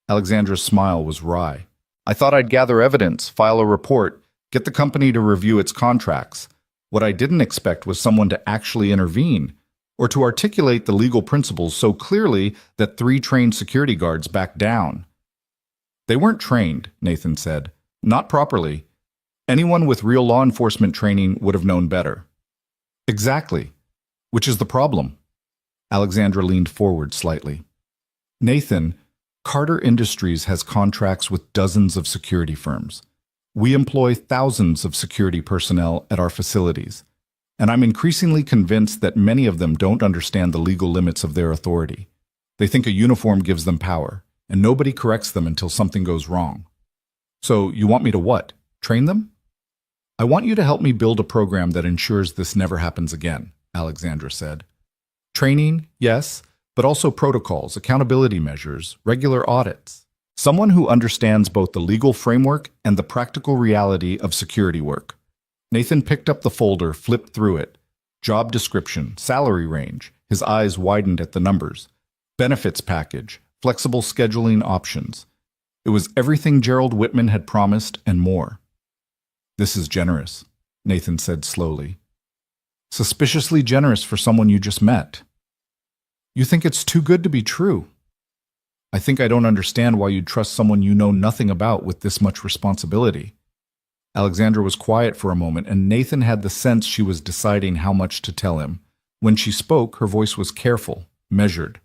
Alexandra's smile was wry. I thought I'd gather evidence, file a report, get the company to review its contracts. What I didn't expect was someone to actually intervene, or to articulate the legal principles so clearly that 3 trained security guards backed down. They weren't trained, Nathan said. Not properly. Anyone with real law enforcement training would have known better. Exactly. Which is the problem. Alexandra leaned forward slightly. Nathan, Carter Industries has contracts with dozens of security firms. We employ thousands of security personnel at our facilities, and I'm increasingly convinced that many of them don't understand the legal limits of their authority. They think a uniform gives them power, and nobody corrects them until something goes wrong. So you want me to what? Train them? I want you to help me build a program that ensures this never happens again, Alexandra said. Training, yes, but also protocols, accountability measures, regular audits. Someone who understands both the legal framework and the practical reality of security work. Nathan picked up the folder, flipped through it. Job description, salary range. His eyes widened at the numbers. Benefits package, flexible scheduling options. It was everything Gerald Whitman had promised and more. This is generous, Nathan said slowly. Suspiciously generous for someone you just met. You think it's too good to be true. I think I don't understand why you'd trust someone you know nothing about with this much responsibility. Alexandra was quiet for a moment, and Nathan had the sense she was deciding how much to tell him. When she spoke, her voice was careful, measured.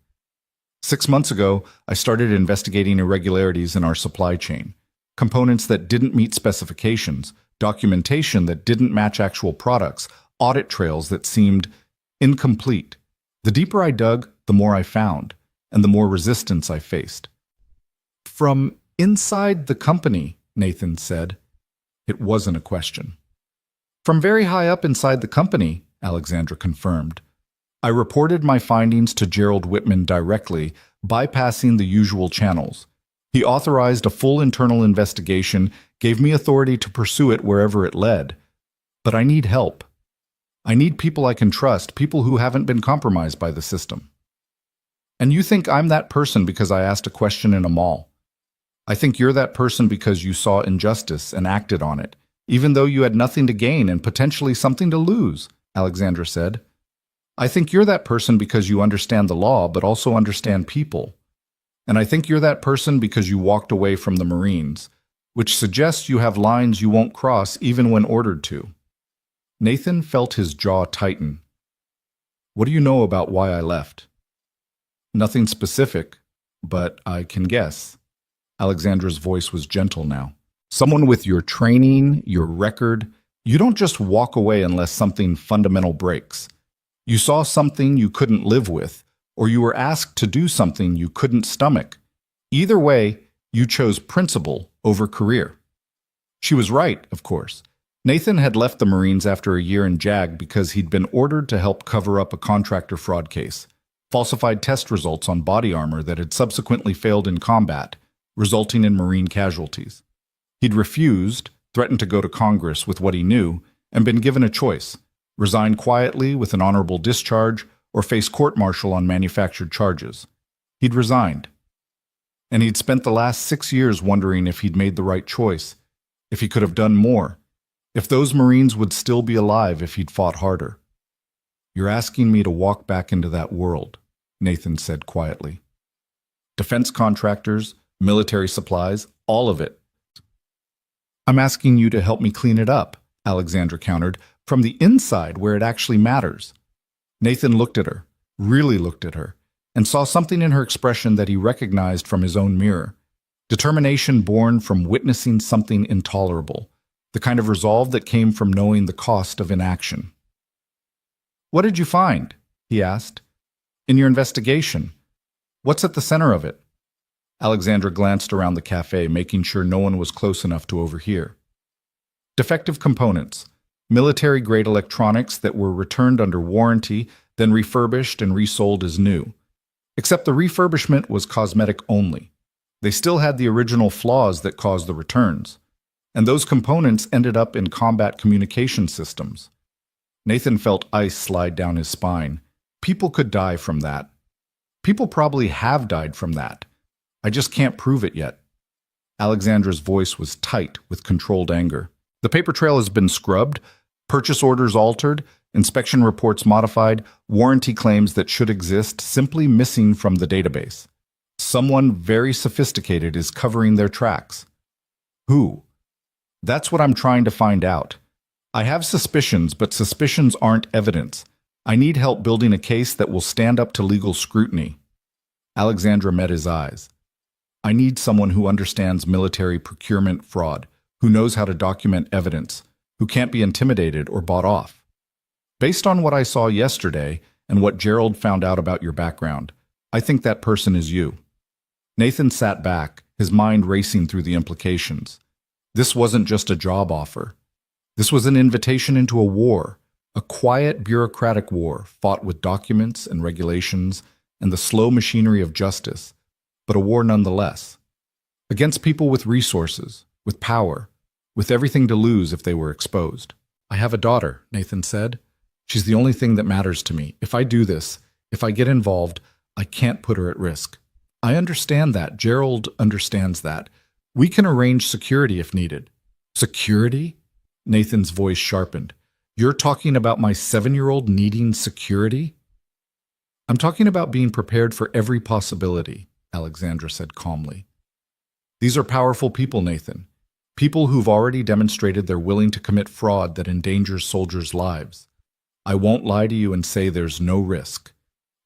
6 months ago, I started investigating irregularities in our supply chain. Components that didn't meet specifications, documentation that didn't match actual products, audit trails that seemed incomplete. The deeper I dug, the more I found, and the more resistance I faced. From inside the company, Nathan said. It wasn't a question. From very high up inside the company, Alexandra confirmed. I reported my findings to Gerald Whitman directly, bypassing the usual channels. He authorized a full internal investigation, gave me authority to pursue it wherever it led. But I need help. I need people I can trust, people who haven't been compromised by the system. And you think I'm that person because I asked a question in a mall. I think you're that person because you saw injustice and acted on it, even though you had nothing to gain and potentially something to lose, Alexandra said. I think you're that person because you understand the law but also understand people. And I think you're that person because you walked away from the Marines, which suggests you have lines you won't cross even when ordered to. Nathan felt his jaw tighten. What do you know about why I left? Nothing specific, but I can guess. Alexandra's voice was gentle now. Someone with your training, your record, you don't just walk away unless something fundamental breaks. You saw something you couldn't live with, or you were asked to do something you couldn't stomach. Either way, you chose principle over career. She was right, of course. Nathan had left the Marines after a year in JAG because he'd been ordered to help cover up a contractor fraud case, falsified test results on body armor that had subsequently failed in combat, resulting in Marine casualties. He'd refused, threatened to go to Congress with what he knew, and been given a choice: resign quietly with an honorable discharge or face court-martial on manufactured charges. He'd resigned. And he'd spent the last 6 years wondering if he'd made the right choice, if he could have done more, if those Marines would still be alive if he'd fought harder. "You're asking me to walk back into that world," Nathan said quietly. "Defense contractors, military supplies, all of it." "I'm asking you to help me clean it up," Alexandra countered, "from the inside where it actually matters." Nathan looked at her, really looked at her, and saw something in her expression that he recognized from his own mirror. Determination born from witnessing something intolerable, the kind of resolve that came from knowing the cost of inaction. "What did you find?" he asked. "In your investigation? What's at the center of it?" Alexandra glanced around the cafe, making sure no one was close enough to overhear. "Defective components, military-grade electronics that were returned under warranty, then refurbished and resold as new. Except the refurbishment was cosmetic only. They still had the original flaws that caused the returns. And those components ended up in combat communication systems." Nathan felt ice slide down his spine. People could die from that. People probably have died from that. I just can't prove it yet. Alexandra's voice was tight with controlled anger. "The paper trail has been scrubbed, purchase orders altered, inspection reports modified, warranty claims that should exist simply missing from the database. Someone very sophisticated is covering their tracks." "Who?" "That's what I'm trying to find out. I have suspicions, but suspicions aren't evidence. I need help building a case that will stand up to legal scrutiny." Alexandra met his eyes. "I need someone who understands military procurement fraud, who knows how to document evidence, who can't be intimidated or bought off. Based on what I saw yesterday and what Gerald found out about your background, I think that person is you." Nathan sat back, his mind racing through the implications. This wasn't just a job offer. This was an invitation into a war, a quiet bureaucratic war fought with documents and regulations and the slow machinery of justice, but a war nonetheless. Against people with resources, with power, with everything to lose if they were exposed. "I have a daughter," Nathan said. "She's the only thing that matters to me. If I do this, if I get involved, I can't put her at risk." "I understand that. Gerald understands that. We can arrange security if needed." "Security?" Nathan's voice sharpened. "You're talking about my 7-year-old needing security?" "I'm talking about being prepared for every possibility," Alexandra said calmly. "These are powerful people, Nathan. People who've already demonstrated they're willing to commit fraud that endangers soldiers' lives. I won't lie to you and say there's no risk,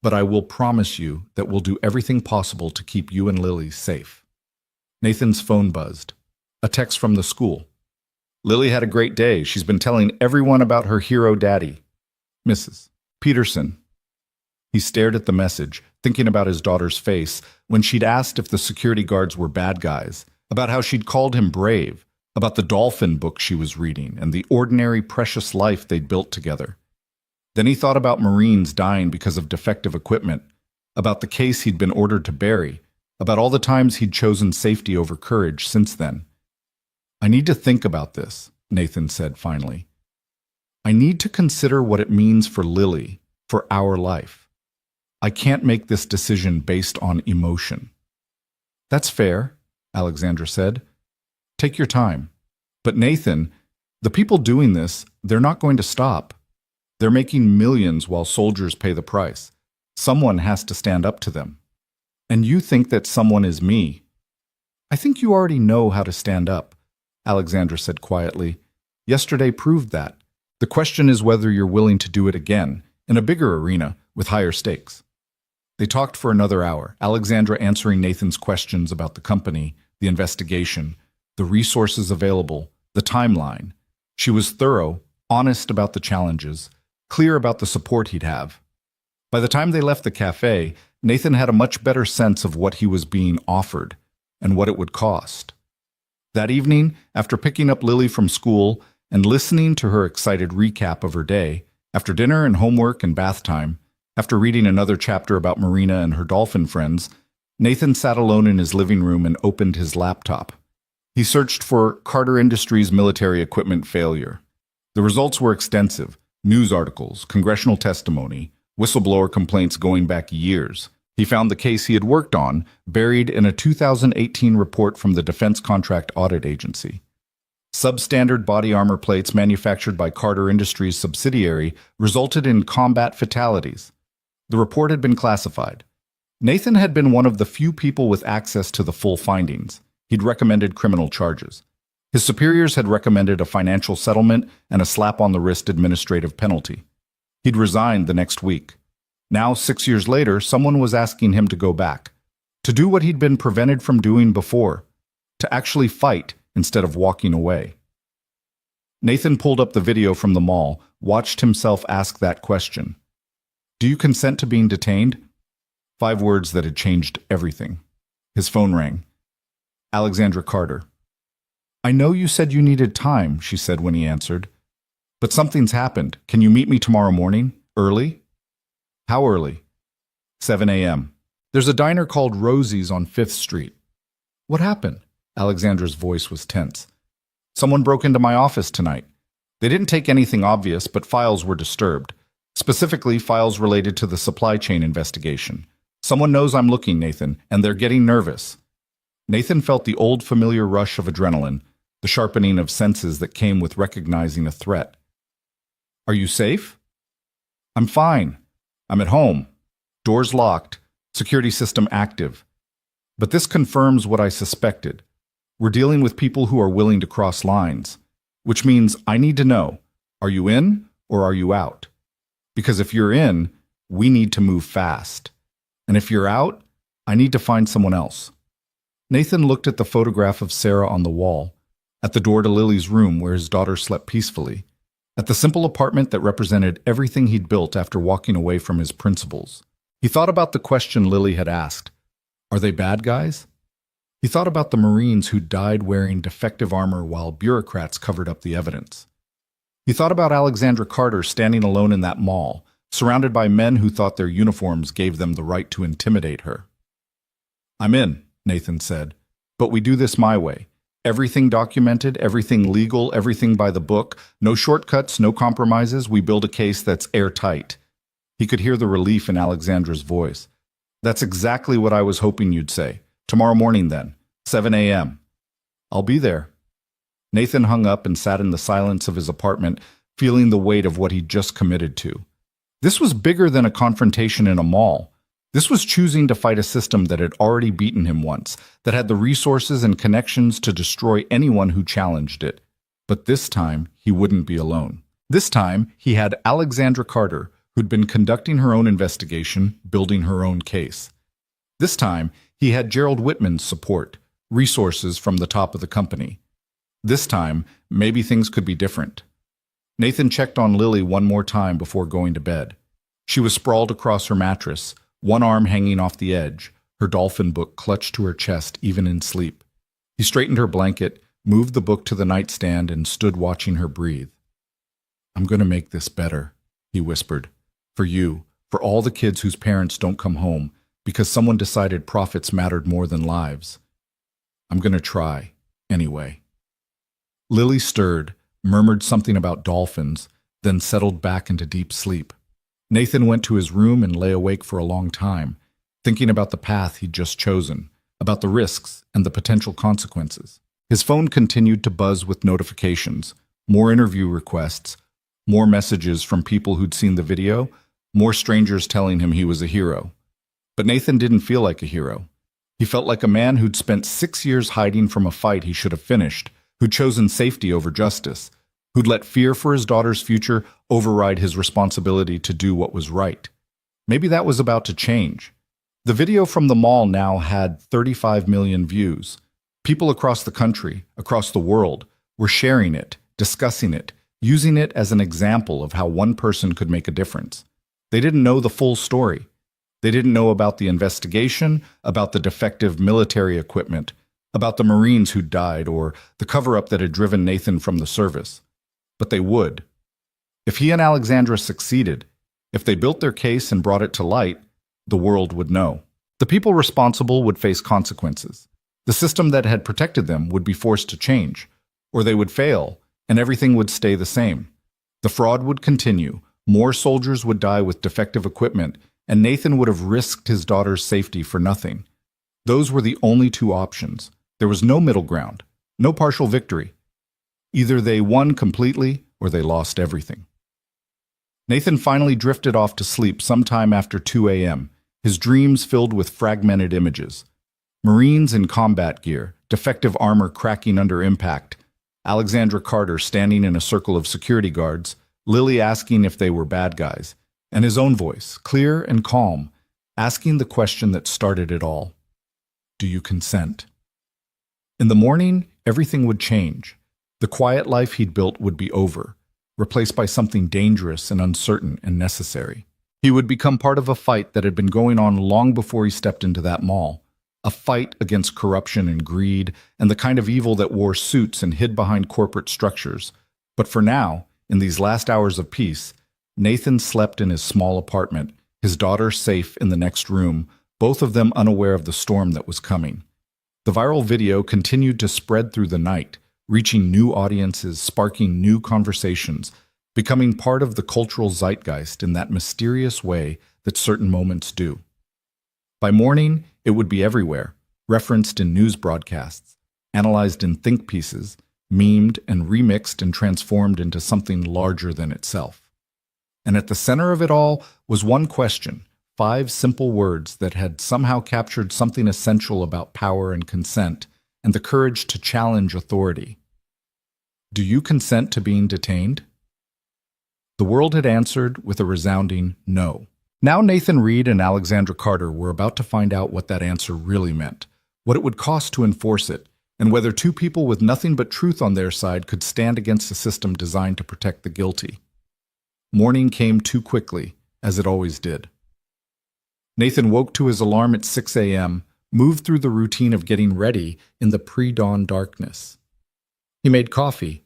but I will promise you that we'll do everything possible to keep you and Lily safe." Nathan's phone buzzed. A text from the school. "Lily had a great day. She's been telling everyone about her hero daddy, Mrs. Peterson." He stared at the message, thinking about his daughter's face when she'd asked if the security guards were bad guys, about how she'd called him brave, about the dolphin book she was reading and the ordinary, precious life they'd built together. Then he thought about Marines dying because of defective equipment, about the case he'd been ordered to bury, about all the times he'd chosen safety over courage since then. "I need to think about this," Nathan said finally. "I need to consider what it means for Lily, for our life. I can't make this decision based on emotion." "That's fair," Alexandra said. "Take your time." "But Nathan, the people doing this, they're not going to stop. They're making millions while soldiers pay the price. Someone has to stand up to them. And you think that someone is me." "I think you already know how to stand up," Alexandra said quietly. "Yesterday proved that. The question is whether you're willing to do it again, in a bigger arena, with higher stakes." They talked for another hour, Alexandra answering Nathan's questions about the company, the investigation, the resources available, the timeline. She was thorough, honest about the challenges, clear about the support he'd have. By the time they left the cafe, Nathan had a much better sense of what he was being offered and what it would cost. That evening, after picking up Lily from school and listening to her excited recap of her day, after dinner and homework and bath time, after reading another chapter about Marina and her dolphin friends, Nathan sat alone in his living room and opened his laptop. He searched for Carter Industries military equipment failure. The results were extensive: news articles, congressional testimony, whistleblower complaints going back years. He found the case he had worked on buried in a 2018 report from the Defense Contract Audit Agency. Substandard body armor plates manufactured by Carter Industries' subsidiary resulted in combat fatalities. The report had been classified. Nathan had been one of the few people with access to the full findings. He'd recommended criminal charges. His superiors had recommended a financial settlement and a slap-on-the-wrist administrative penalty. He'd resigned the next week. Now, 6 years later, someone was asking him to go back, to do what he'd been prevented from doing before, to actually fight instead of walking away. Nathan pulled up the video from the mall, watched himself ask that question. "Do you consent to being detained?" 5 words that had changed everything. His phone rang. Alexandra Carter. "I know you said you needed time," she said when he answered. "But something's happened. Can you meet me tomorrow morning? Early?" "How early?" 7 a.m. "There's a diner called Rosie's on 5th Street. "What happened?" Alexandra's voice was tense. "Someone broke into my office tonight. They didn't take anything obvious, but files were disturbed. Specifically, files related to the supply chain investigation. Someone knows I'm looking, Nathan, and they're getting nervous." Nathan felt the old familiar rush of adrenaline, the sharpening of senses that came with recognizing a threat. "Are you safe?" "I'm fine. I'm at home. Doors locked. Security system active. But this confirms what I suspected. We're dealing with people who are willing to cross lines, which means I need to know, are you in or are you out? Because if you're in, we need to move fast. And if you're out, I need to find someone else." Nathan looked at the photograph of Sarah on the wall, at the door to Lily's room where his daughter slept peacefully, at the simple apartment that represented everything he'd built after walking away from his principles. He thought about the question Lily had asked. Are they bad guys? He thought about the Marines who died wearing defective armor while bureaucrats covered up the evidence. He thought about Alexandra Carter standing alone in that mall, surrounded by men who thought their uniforms gave them the right to intimidate her. "I'm in," Nathan said, "but we do this my way. Everything documented, everything legal, everything by the book. No shortcuts, no compromises. We build a case that's airtight." He could hear the relief in Alexandra's voice. "That's exactly what I was hoping you'd say. Tomorrow morning then, 7 a.m. "I'll be there." Nathan hung up and sat in the silence of his apartment, feeling the weight of what he'd just committed to. This was bigger than a confrontation in a mall. This was choosing to fight a system that had already beaten him once, that had the resources and connections to destroy anyone who challenged it. But this time, he wouldn't be alone. This time, he had Alexandra Carter, who'd been conducting her own investigation, building her own case. This time, he had Gerald Whitman's support, resources from the top of the company. This time, maybe things could be different. Nathan checked on Lily one more time before going to bed. She was sprawled across her mattress, one arm hanging off the edge, her dolphin book clutched to her chest even in sleep. He straightened her blanket, moved the book to the nightstand, and stood watching her breathe. "I'm going to make this better," he whispered. "For you, for all the kids whose parents don't come home, because someone decided profits mattered more than lives. I'm going to try, anyway." Lily stirred, murmured something about dolphins, then settled back into deep sleep. Nathan went to his room and lay awake for a long time, thinking about the path he'd just chosen, about the risks and the potential consequences. His phone continued to buzz with notifications, more interview requests, more messages from people who'd seen the video, more strangers telling him he was a hero. But Nathan didn't feel like a hero. He felt like a man who'd spent 6 years hiding from a fight he should have finished, who'd chosen safety over justice, who'd let fear for his daughter's future override his responsibility to do what was right. Maybe that was about to change. The video from the mall now had 35 million views. People across the country, across the world, were sharing it, discussing it, using it as an example of how one person could make a difference. They didn't know the full story. They didn't know about the investigation, about the defective military equipment, about the Marines who died, or the cover-up that had driven Nathan from the service. But they would. If he and Alexandra succeeded, if they built their case and brought it to light, the world would know. The people responsible would face consequences. The system that had protected them would be forced to change, or they would fail, and everything would stay the same. The fraud would continue, more soldiers would die with defective equipment, and Nathan would have risked his daughter's safety for nothing. Those were the only two options. There was no middle ground, no partial victory. Either they won completely, or they lost everything. Nathan finally drifted off to sleep sometime after 2 a.m., his dreams filled with fragmented images. Marines in combat gear, defective armor cracking under impact, Alexandra Carter standing in a circle of security guards, Lily asking if they were bad guys, and his own voice, clear and calm, asking the question that started it all. Do you consent? In the morning, everything would change. The quiet life he'd built would be over, replaced by something dangerous and uncertain and necessary. He would become part of a fight that had been going on long before he stepped into that mall. A fight against corruption and greed and the kind of evil that wore suits and hid behind corporate structures. But for now, in these last hours of peace, Nathan slept in his small apartment, his daughter safe in the next room, both of them unaware of the storm that was coming. The viral video continued to spread through the night, reaching new audiences, sparking new conversations, becoming part of the cultural zeitgeist in that mysterious way that certain moments do. By morning, it would be everywhere, referenced in news broadcasts, analyzed in think pieces, memed and remixed and transformed into something larger than itself. And at the center of it all was one question, 5 simple words that had somehow captured something essential about power and consent and the courage to challenge authority. Do you consent to being detained? The world had answered with a resounding no. Now Nathan Reed and Alexandra Carter were about to find out what that answer really meant, what it would cost to enforce it, and whether two people with nothing but truth on their side could stand against a system designed to protect the guilty. Morning came too quickly, as it always did. Nathan woke to his alarm at 6 a.m., moved through the routine of getting ready in the pre-dawn darkness. He made coffee,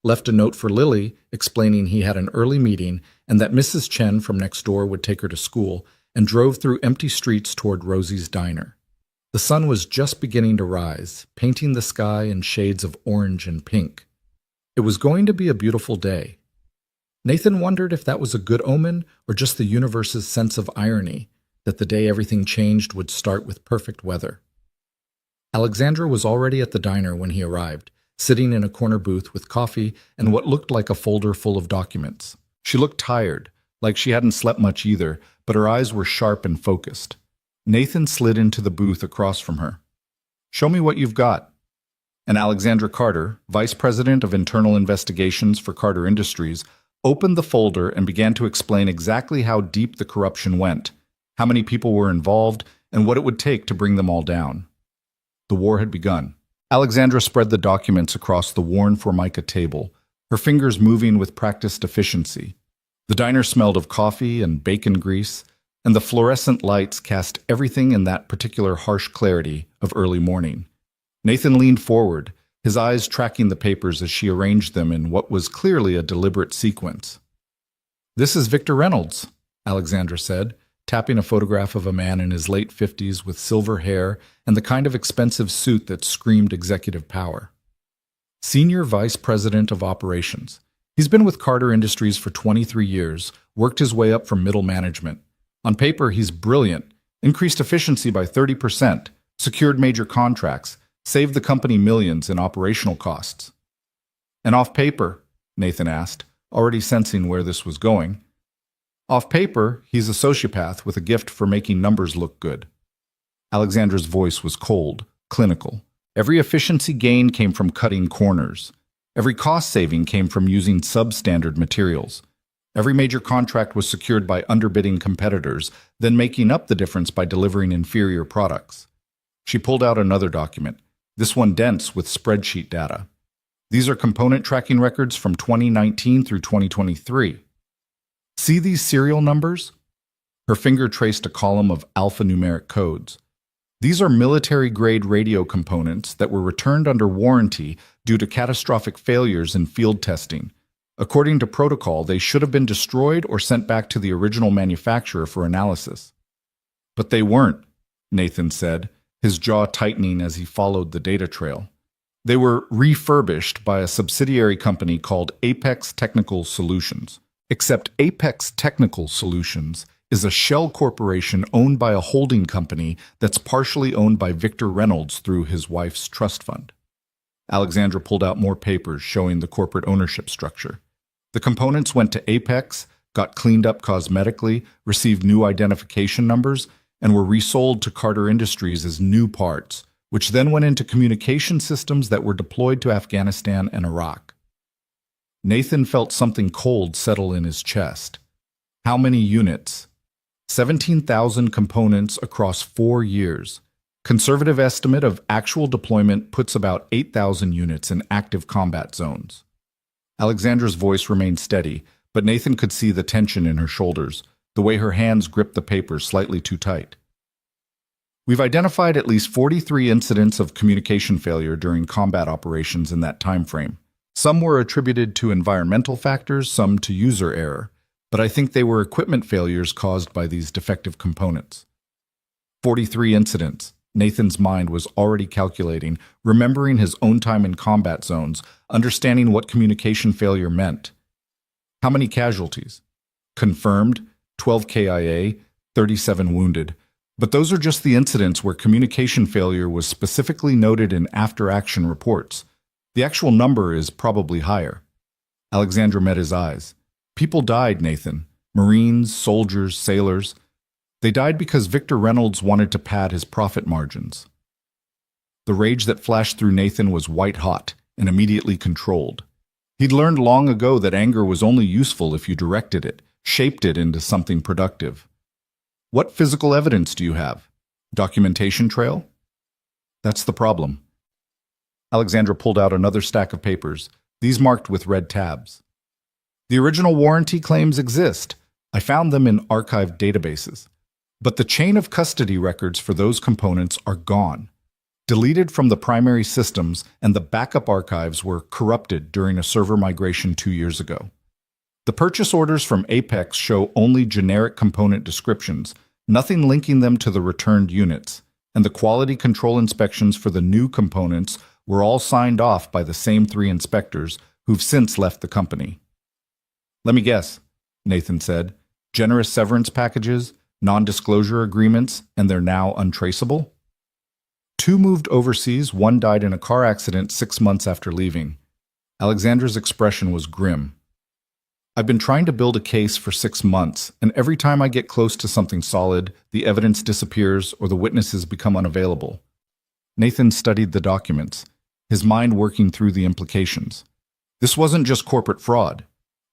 left a note for Lily explaining he had an early meeting and that Mrs. Chen from next door would take her to school, and drove through empty streets toward Rosie's diner. The sun was just beginning to rise, painting the sky in shades of orange and pink. It was going to be a beautiful day. Nathan wondered if that was a good omen or just the universe's sense of irony, that the day everything changed would start with perfect weather. Alexandra was already at the diner when he arrived, sitting in a corner booth with coffee and what looked like a folder full of documents. She looked tired, like she hadn't slept much either, but her eyes were sharp and focused. Nathan slid into the booth across from her. "Show me what you've got." And Alexandra Carter, Vice President of Internal Investigations for Carter Industries, opened the folder and began to explain exactly how deep the corruption went, how many people were involved, and what it would take to bring them all down. The war had begun. Alexandra spread the documents across the worn Formica table, her fingers moving with practiced efficiency. The diner smelled of coffee and bacon grease, and the fluorescent lights cast everything in that particular harsh clarity of early morning. Nathan leaned forward, his eyes tracking the papers as she arranged them in what was clearly a deliberate sequence. "This is Victor Reynolds," Alexandra said, tapping a photograph of a man in his late 50s with silver hair and the kind of expensive suit that screamed executive power. Senior Vice President of Operations. He's been with Carter Industries for 23 years, worked his way up from middle management. On paper, he's brilliant, increased efficiency by 30%, secured major contracts, saved the company millions in operational costs. "And off paper?" Nathan asked, already sensing where this was going. "Off paper, he's a sociopath with a gift for making numbers look good." Alexandra's voice was cold, clinical. Every efficiency gain came from cutting corners. Every cost saving came from using substandard materials. Every major contract was secured by underbidding competitors, then making up the difference by delivering inferior products. She pulled out another document, this one dense with spreadsheet data. "These are component tracking records from 2019 through 2023. See these serial numbers?" Her finger traced a column of alphanumeric codes. "These are military-grade radio components that were returned under warranty due to catastrophic failures in field testing. According to protocol, they should have been destroyed or sent back to the original manufacturer for analysis." "But they weren't," Nathan said, his jaw tightening as he followed the data trail. They were refurbished by a subsidiary company called Apex Technical Solutions. Except Apex Technical Solutions is a shell corporation owned by a holding company that's partially owned by Victor Reynolds through his wife's trust fund. Alexandra pulled out more papers showing the corporate ownership structure. The components went to Apex, got cleaned up cosmetically, received new identification numbers, and were resold to Carter Industries as new parts, which then went into communication systems that were deployed to Afghanistan and Iraq. Nathan felt something cold settle in his chest. How many units? 17,000 components across 4 years. Conservative estimate of actual deployment puts about 8,000 units in active combat zones. Alexandra's voice remained steady, but Nathan could see the tension in her shoulders, the way her hands gripped the papers slightly too tight. We've identified at least 43 incidents of communication failure during combat operations in that time frame. Some were attributed to environmental factors, some to user error, but I think they were equipment failures caused by these defective components. 43 incidents. Nathan's mind was already calculating, remembering his own time in combat zones, understanding what communication failure meant. How many casualties? Confirmed, 12 KIA, 37 wounded. But those are just the incidents where communication failure was specifically noted in after-action reports. The actual number is probably higher. Alexandra met his eyes. People died, Nathan. Marines, soldiers, sailors. They died because Victor Reynolds wanted to pad his profit margins. The rage that flashed through Nathan was white-hot and immediately controlled. He'd learned long ago that anger was only useful if you directed it, shaped it into something productive. What physical evidence do you have? Documentation trail? That's the problem. Alexandra pulled out another stack of papers, these marked with red tabs. The original warranty claims exist. I found them in archived databases. But the chain of custody records for those components are gone, deleted from the primary systems, and the backup archives were corrupted during a server migration 2 years ago. The purchase orders from Apex show only generic component descriptions, nothing linking them to the returned units, and the quality control inspections for the new components were all signed off by the same 3 inspectors who've since left the company. Let me guess, Nathan said. Generous severance packages, non-disclosure agreements, and they're now untraceable? 2 moved overseas, 1 died in a car accident 6 months after leaving. Alexandra's expression was grim. I've been trying to build a case for 6 months, and every time I get close to something solid, the evidence disappears or the witnesses become unavailable. Nathan studied the documents, his mind working through the implications. This wasn't just corporate fraud.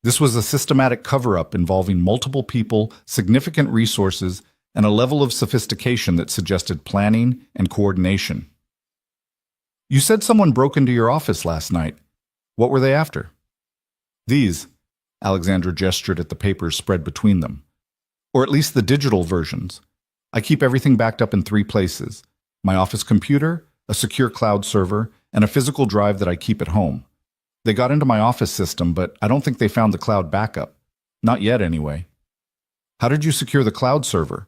This was a systematic cover-up involving multiple people, significant resources, and a level of sophistication that suggested planning and coordination. You said someone broke into your office last night. What were they after? These. Alexandra gestured at the papers spread between them. Or at least the digital versions. I keep everything backed up in 3 places. My office computer, a secure cloud server, and a physical drive that I keep at home. They got into my office system, but I don't think they found the cloud backup. Not yet, anyway. How did you secure the cloud server?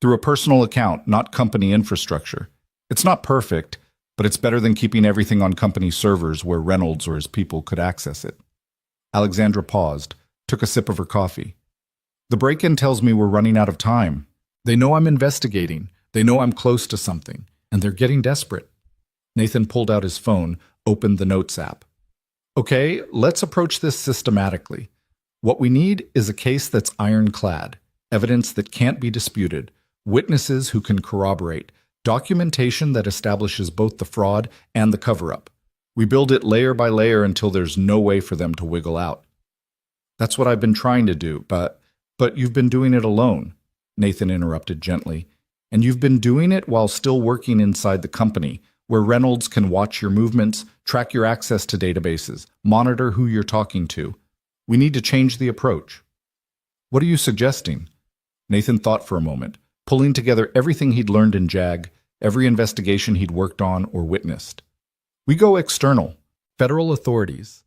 Through a personal account, not company infrastructure. It's not perfect, but it's better than keeping everything on company servers where Reynolds or his people could access it. Alexandra paused, took a sip of her coffee. The break-in tells me we're running out of time. They know I'm investigating. They know I'm close to something, and they're getting desperate. Nathan pulled out his phone, opened the Notes app. Okay, let's approach this systematically. What we need is a case that's ironclad, evidence that can't be disputed, witnesses who can corroborate, documentation that establishes both the fraud and the cover-up. We build it layer by layer until there's no way for them to wiggle out. That's what I've been trying to do, but you've been doing it alone, Nathan interrupted gently. And you've been doing it while still working inside the company, where Reynolds can watch your movements, track your access to databases, monitor who you're talking to. We need to change the approach. What are you suggesting? Nathan thought for a moment, pulling together everything he'd learned in JAG, every investigation he'd worked on or witnessed. We go external, federal authorities,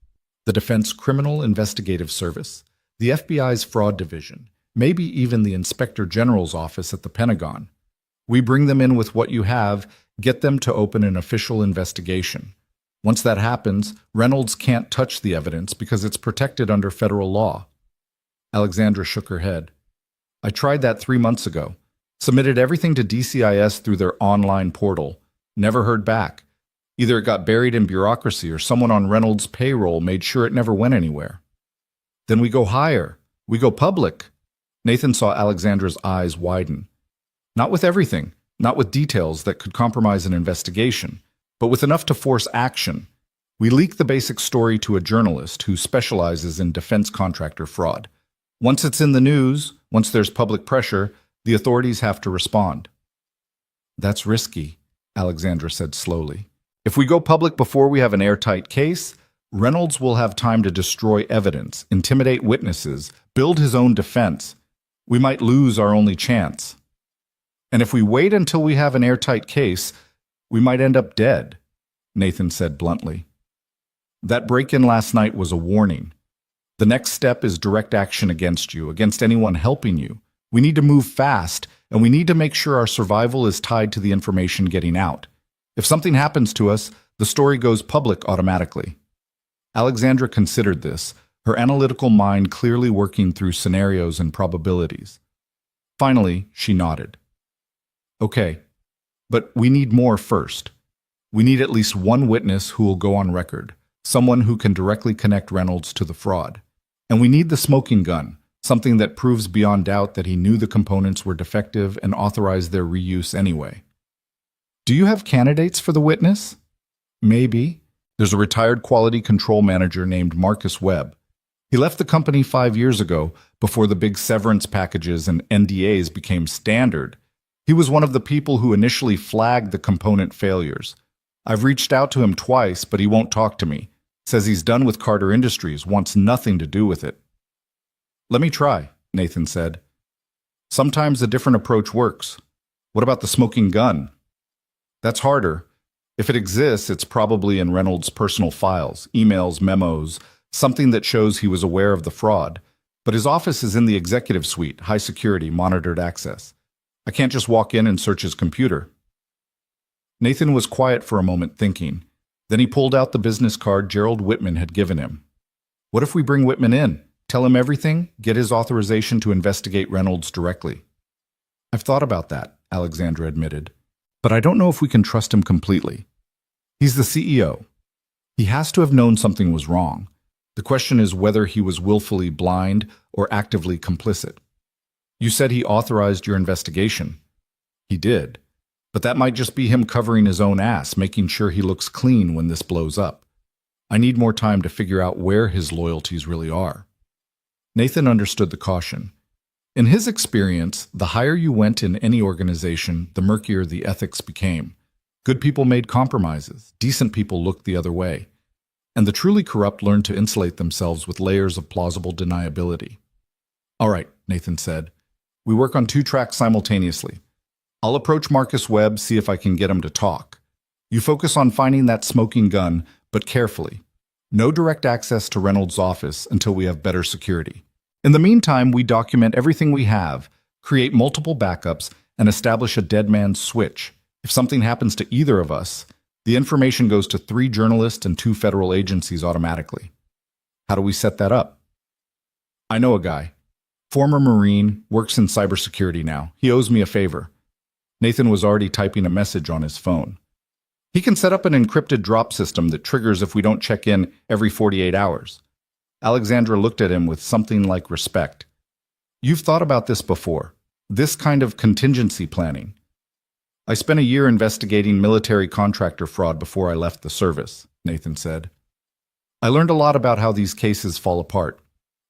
the Defense Criminal Investigative Service, the FBI's Fraud Division, maybe even the Inspector General's office at the Pentagon. We bring them in with what you have, get them to open an official investigation. Once that happens, Reynolds can't touch the evidence because it's protected under federal law. Alexandra shook her head. I tried that 3 months ago. Submitted everything to DCIS through their online portal. Never heard back. Either it got buried in bureaucracy or someone on Reynolds' payroll made sure it never went anywhere. Then we go higher. We go public. Nathan saw Alexandra's eyes widen. Not with everything, not with details that could compromise an investigation, but with enough to force action. We leak the basic story to a journalist who specializes in defense contractor fraud. Once it's in the news, once there's public pressure, the authorities have to respond. That's risky, Alexandra said slowly. If we go public before we have an airtight case, Reynolds will have time to destroy evidence, intimidate witnesses, build his own defense. We might lose our only chance. And if we wait until we have an airtight case, we might end up dead, Nathan said bluntly. That break-in last night was a warning. The next step is direct action against you, against anyone helping you. We need to move fast, and we need to make sure our survival is tied to the information getting out. If something happens to us, the story goes public automatically. Alexandra considered this, her analytical mind clearly working through scenarios and probabilities. Finally, she nodded. Okay, but we need more first. We need at least one witness who will go on record, someone who can directly connect Reynolds to the fraud. And we need the smoking gun, something that proves beyond doubt that he knew the components were defective and authorized their reuse anyway. Do you have candidates for the witness? Maybe. There's a retired quality control manager named Marcus Webb. He left the company 5 years ago, before the big severance packages and NDAs became standard. He was one of the people who initially flagged the component failures. I've reached out to him twice, but he won't talk to me. Says he's done with Carter Industries, wants nothing to do with it. Let me try, Nathan said. Sometimes a different approach works. What about the smoking gun? That's harder. If it exists, it's probably in Reynolds' personal files, emails, memos, something that shows he was aware of the fraud. But his office is in the executive suite, high security, monitored access. I can't just walk in and search his computer. Nathan was quiet for a moment, thinking. Then he pulled out the business card Gerald Whitman had given him. What if we bring Whitman in, tell him everything, get his authorization to investigate Reynolds directly? I've thought about that, Alexandra admitted. But I don't know if we can trust him completely. He's the CEO. He has to have known something was wrong. The question is whether he was willfully blind or actively complicit. You said he authorized your investigation. He did. But that might just be him covering his own ass, making sure he looks clean when this blows up. I need more time to figure out where his loyalties really are. Nathan understood the caution. In his experience, the higher you went in any organization, the murkier the ethics became. Good people made compromises, decent people looked the other way. And the truly corrupt learned to insulate themselves with layers of plausible deniability. All right, Nathan said. We work on 2 tracks simultaneously. I'll approach Marcus Webb, see if I can get him to talk. You focus on finding that smoking gun, but carefully. No direct access to Reynolds' office until we have better security. In the meantime, we document everything we have, create multiple backups, and establish a dead man's switch. If something happens to either of us, the information goes to 3 journalists and 2 federal agencies automatically. How do we set that up? I know a guy. Former Marine, works in cybersecurity now. He owes me a favor. Nathan was already typing a message on his phone. He can set up an encrypted drop system that triggers if we don't check in every 48 hours. Alexandra looked at him with something like respect. You've thought about this before. This kind of contingency planning. I spent a year investigating military contractor fraud before I left the service, Nathan said. I learned a lot about how these cases fall apart,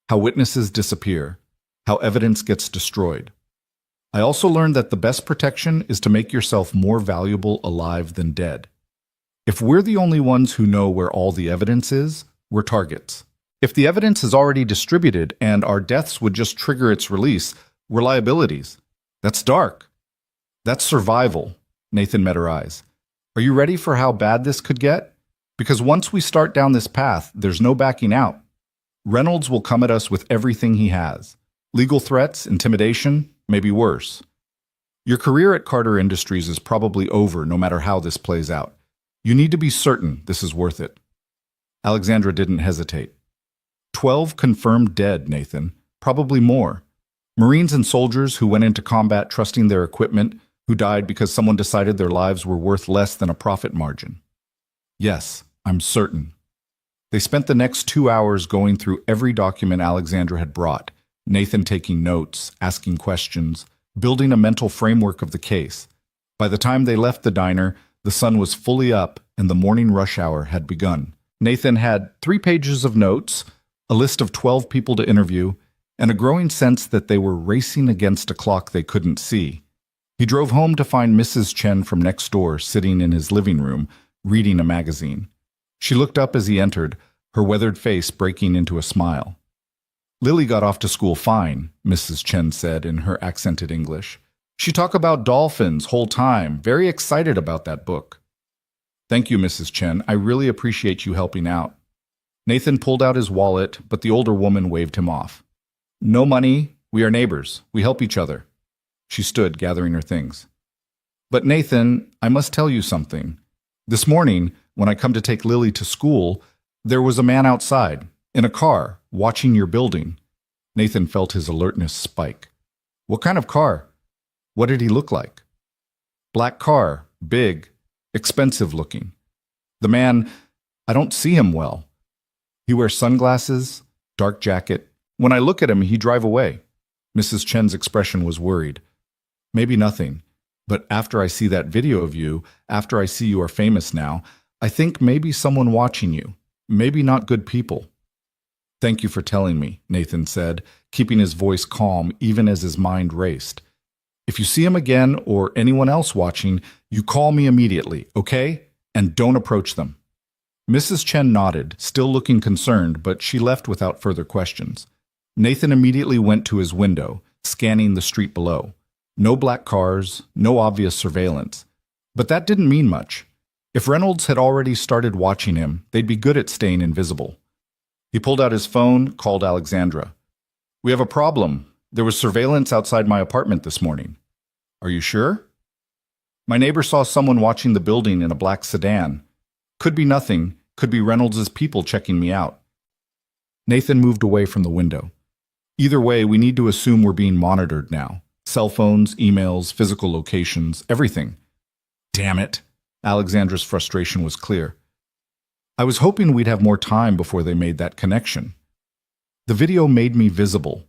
how witnesses disappear, how evidence gets destroyed. I also learned that the best protection is to make yourself more valuable alive than dead. If we're the only ones who know where all the evidence is, we're targets. If the evidence is already distributed and our deaths would just trigger its release, we're liabilities. That's dark. That's survival. Nathan met her eyes. Are you ready for how bad this could get? Because once we start down this path, there's no backing out. Reynolds will come at us with everything he has. Legal threats, intimidation, maybe worse. Your career at Carter Industries is probably over no matter how this plays out. You need to be certain this is worth it. Alexandra didn't hesitate. 12 confirmed dead, Nathan. Probably more. Marines and soldiers who went into combat trusting their equipment, who died because someone decided their lives were worth less than a profit margin. Yes, I'm certain. They spent the next 2 hours going through every document Alexandra had brought, Nathan taking notes, asking questions, building a mental framework of the case. By the time they left the diner, the sun was fully up and the morning rush hour had begun. Nathan had 3 pages of notes, a list of 12 people to interview, and a growing sense that they were racing against a clock they couldn't see. He drove home to find Mrs. Chen from next door sitting in his living room, reading a magazine. She looked up as he entered, her weathered face breaking into a smile. Lily got off to school fine, Mrs. Chen said in her accented English. She talked about dolphins whole time, very excited about that book. Thank you, Mrs. Chen. I really appreciate you helping out. Nathan pulled out his wallet, but the older woman waved him off. No money. We are neighbors. We help each other. She stood, gathering her things. But Nathan, I must tell you something. This morning, when I come to take Lily to school, there was a man outside, in a car, watching your building. Nathan felt his alertness spike. What kind of car? What did he look like? Black car, big, expensive looking. The man, I don't see him well. He wears sunglasses, dark jacket. When I look at him, he drive away. Mrs. Chen's expression was worried. Maybe nothing, but after I see that video of you, after I see you are famous now, I think maybe someone watching you, maybe not good people. Thank you for telling me, Nathan said, keeping his voice calm even as his mind raced. If you see him again or anyone else watching, you call me immediately, okay? And don't approach them. Mrs. Chen nodded, still looking concerned, but she left without further questions. Nathan immediately went to his window, scanning the street below. No black cars, no obvious surveillance. But that didn't mean much. If Reynolds had already started watching him, they'd be good at staying invisible. He pulled out his phone, called Alexandra. We have a problem. There was surveillance outside my apartment this morning. Are you sure? My neighbor saw someone watching the building in a black sedan. Could be nothing, could be Reynolds' people checking me out. Nathan moved away from the window. Either way, we need to assume we're being monitored now. Cell phones, emails, physical locations, everything. Damn it. Alexandra's frustration was clear. I was hoping we'd have more time before they made that connection. The video made me visible.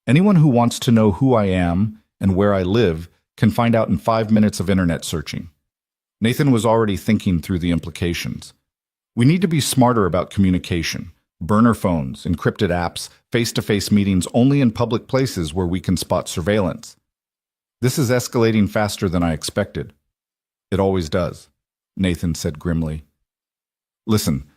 Anyone who wants to know who I am and where I live can find out in 5 minutes of internet searching. Nathan was already thinking through the implications. We need to be smarter about communication. Burner phones, encrypted apps, face-to-face meetings only in public places where we can spot surveillance. This is escalating faster than I expected. It always does, Nathan said grimly. Listen,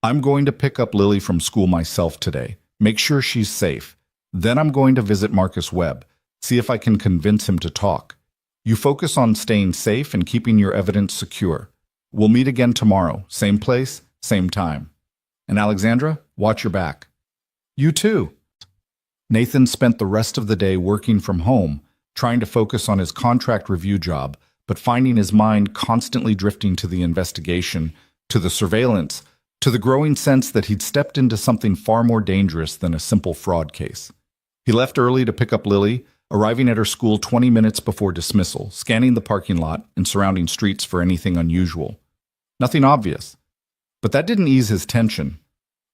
I'm going to pick up Lily from school myself today. Make sure she's safe. Then I'm going to visit Marcus Webb, see if I can convince him to talk. You focus on staying safe and keeping your evidence secure. We'll meet again tomorrow, same place, same time. And Alexandra, watch your back. You too. Nathan spent the rest of the day working from home, trying to focus on his contract review job, but finding his mind constantly drifting to the investigation, to the surveillance, to the growing sense that he'd stepped into something far more dangerous than a simple fraud case. He left early to pick up Lily, arriving at her school 20 minutes before dismissal, scanning the parking lot and surrounding streets for anything unusual. Nothing obvious. But that didn't ease his tension.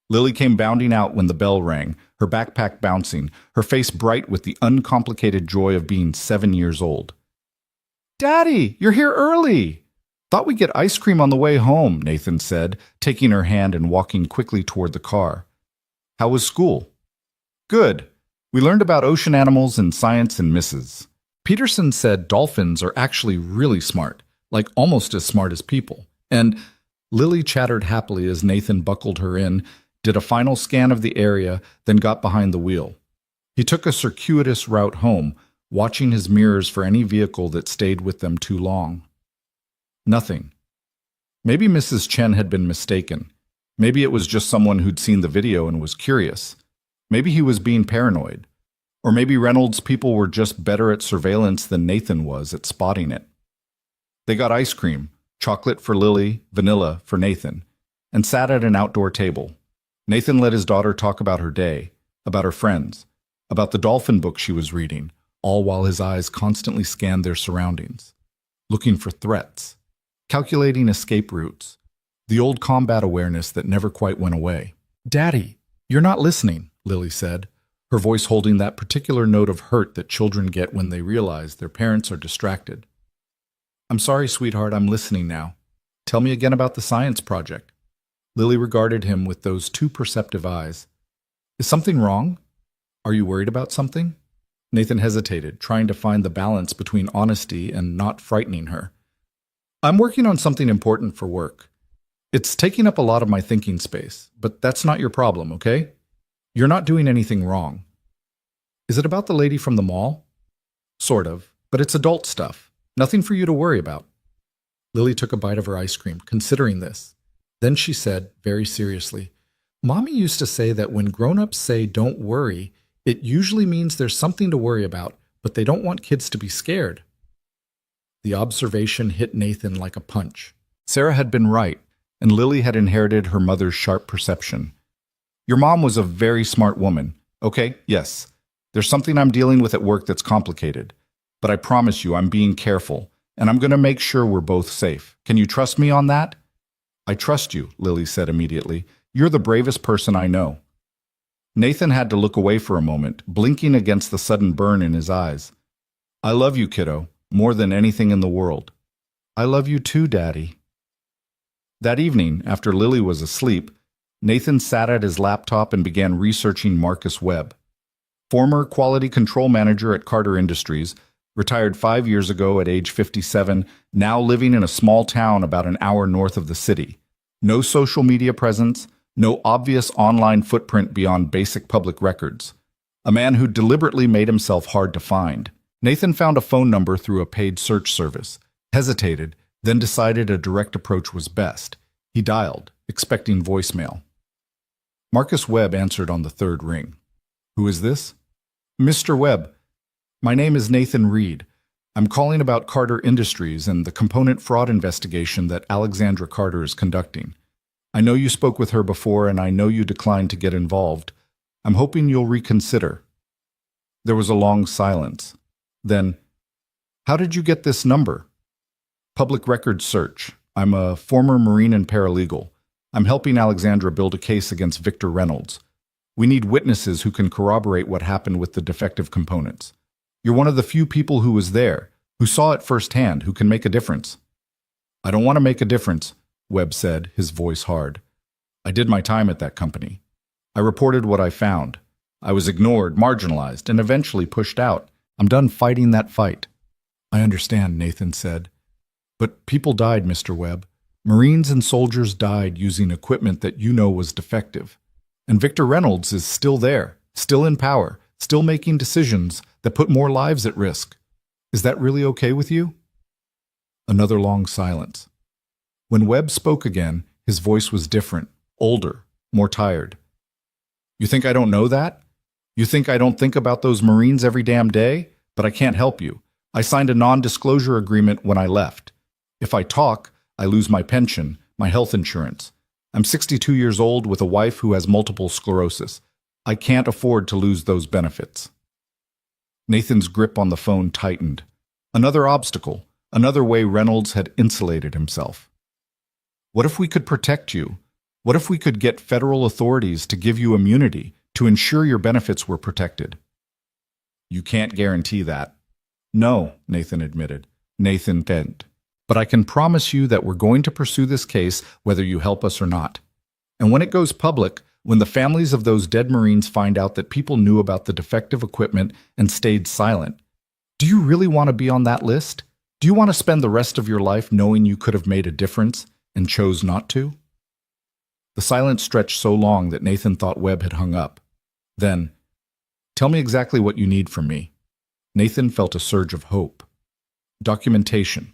Lily came bounding out when the bell rang, her backpack bouncing, her face bright with the uncomplicated joy of being 7 years old. Daddy, you're here early! Thought we'd get ice cream on the way home, Nathan said, taking her hand and walking quickly toward the car. How was school? Good. We learned about ocean animals and science and misses. Peterson said dolphins are actually really smart, like almost as smart as people. And Lily chattered happily as Nathan buckled her in, did a final scan of the area, then got behind the wheel. He took a circuitous route home, watching his mirrors for any vehicle that stayed with them too long. Nothing. Maybe Mrs. Chen had been mistaken. Maybe it was just someone who'd seen the video and was curious. Maybe he was being paranoid. Or maybe Reynolds' people were just better at surveillance than Nathan was at spotting it. They got ice cream, chocolate for Lily, vanilla for Nathan, and sat at an outdoor table. Nathan let his daughter talk about her day, about her friends, about the dolphin book she was reading, all while his eyes constantly scanned their surroundings, looking for threats, calculating escape routes, the old combat awareness that never quite went away. "Daddy, you're not listening," Lily said, her voice holding that particular note of hurt that children get when they realize their parents are distracted. "I'm sorry, sweetheart, I'm listening now. Tell me again about the science project." Lily regarded him with those too perceptive eyes. "Is something wrong? Are you worried about something?" Nathan hesitated, trying to find the balance between honesty and not frightening her. "I'm working on something important for work. It's taking up a lot of my thinking space, but that's not your problem, okay? You're not doing anything wrong." "Is it about the lady from the mall?" "Sort of, but it's adult stuff. Nothing for you to worry about." Lily took a bite of her ice cream, considering this. Then she said, very seriously, "Mommy used to say that when grown-ups say don't worry, it usually means there's something to worry about, but they don't want kids to be scared." The observation hit Nathan like a punch. Sarah had been right, and Lily had inherited her mother's sharp perception. "Your mom was a very smart woman. Okay, yes. There's something I'm dealing with at work that's complicated. But I promise you I'm being careful, and I'm going to make sure we're both safe. Can you trust me on that?" "I trust you," Lily said immediately. "You're the bravest person I know." Nathan had to look away for a moment, blinking against the sudden burn in his eyes. "I love you, kiddo, more than anything in the world." "I love you too, Daddy." That evening, after Lily was asleep, Nathan sat at his laptop and began researching Marcus Webb. Former quality control manager at Carter Industries, retired 5 years ago at age 57, now living in a small town about an hour north of the city. No social media presence, no obvious online footprint beyond basic public records. A man who deliberately made himself hard to find. Nathan found a phone number through a paid search service, hesitated, then decided a direct approach was best. He dialed, expecting voicemail. Marcus Webb answered on the third ring. "Who is this?" "Mr. Webb, my name is Nathan Reed. I'm calling about Carter Industries and the component fraud investigation that Alexandra Carter is conducting. I know you spoke with her before, and I know you declined to get involved. I'm hoping you'll reconsider." There was a long silence. Then, "How did you get this number?" "Public records search. I'm a former Marine and paralegal. I'm helping Alexandra build a case against Victor Reynolds. We need witnesses who can corroborate what happened with the defective components. You're one of the few people who was there, who saw it firsthand, who can make a difference." "I don't want to make a difference," Webb said, his voice hard. "I did my time at that company. I reported what I found. I was ignored, marginalized, and eventually pushed out. I'm done fighting that fight." "I understand," Nathan said. "But people died, Mr. Webb. Marines and soldiers died using equipment that you know was defective. And Victor Reynolds is still there, still in power, still making decisions that put more lives at risk. Is that really okay with you?" Another long silence. When Webb spoke again, his voice was different, older, more tired. "You think I don't know that? You think I don't think about those Marines every damn day? But I can't help you. I signed a non-disclosure agreement when I left. If I talk, I lose my pension, my health insurance. I'm 62 years old with a wife who has multiple sclerosis. I can't afford to lose those benefits." Nathan's grip on the phone tightened. Another obstacle, another way Reynolds had insulated himself. "What if we could protect you? What if we could get federal authorities to give you immunity, to ensure your benefits were protected?" "You can't guarantee that." "No," Nathan admitted. Nathan bent. "But I can promise you that we're going to pursue this case whether you help us or not. And when it goes public, when the families of those dead Marines find out that people knew about the defective equipment and stayed silent, do you really want to be on that list? Do you want to spend the rest of your life knowing you could have made a difference and chose not to?" The silence stretched so long that Nathan thought Webb had hung up. Then, "Tell me exactly what you need from me." Nathan felt a surge of hope. "Documentation.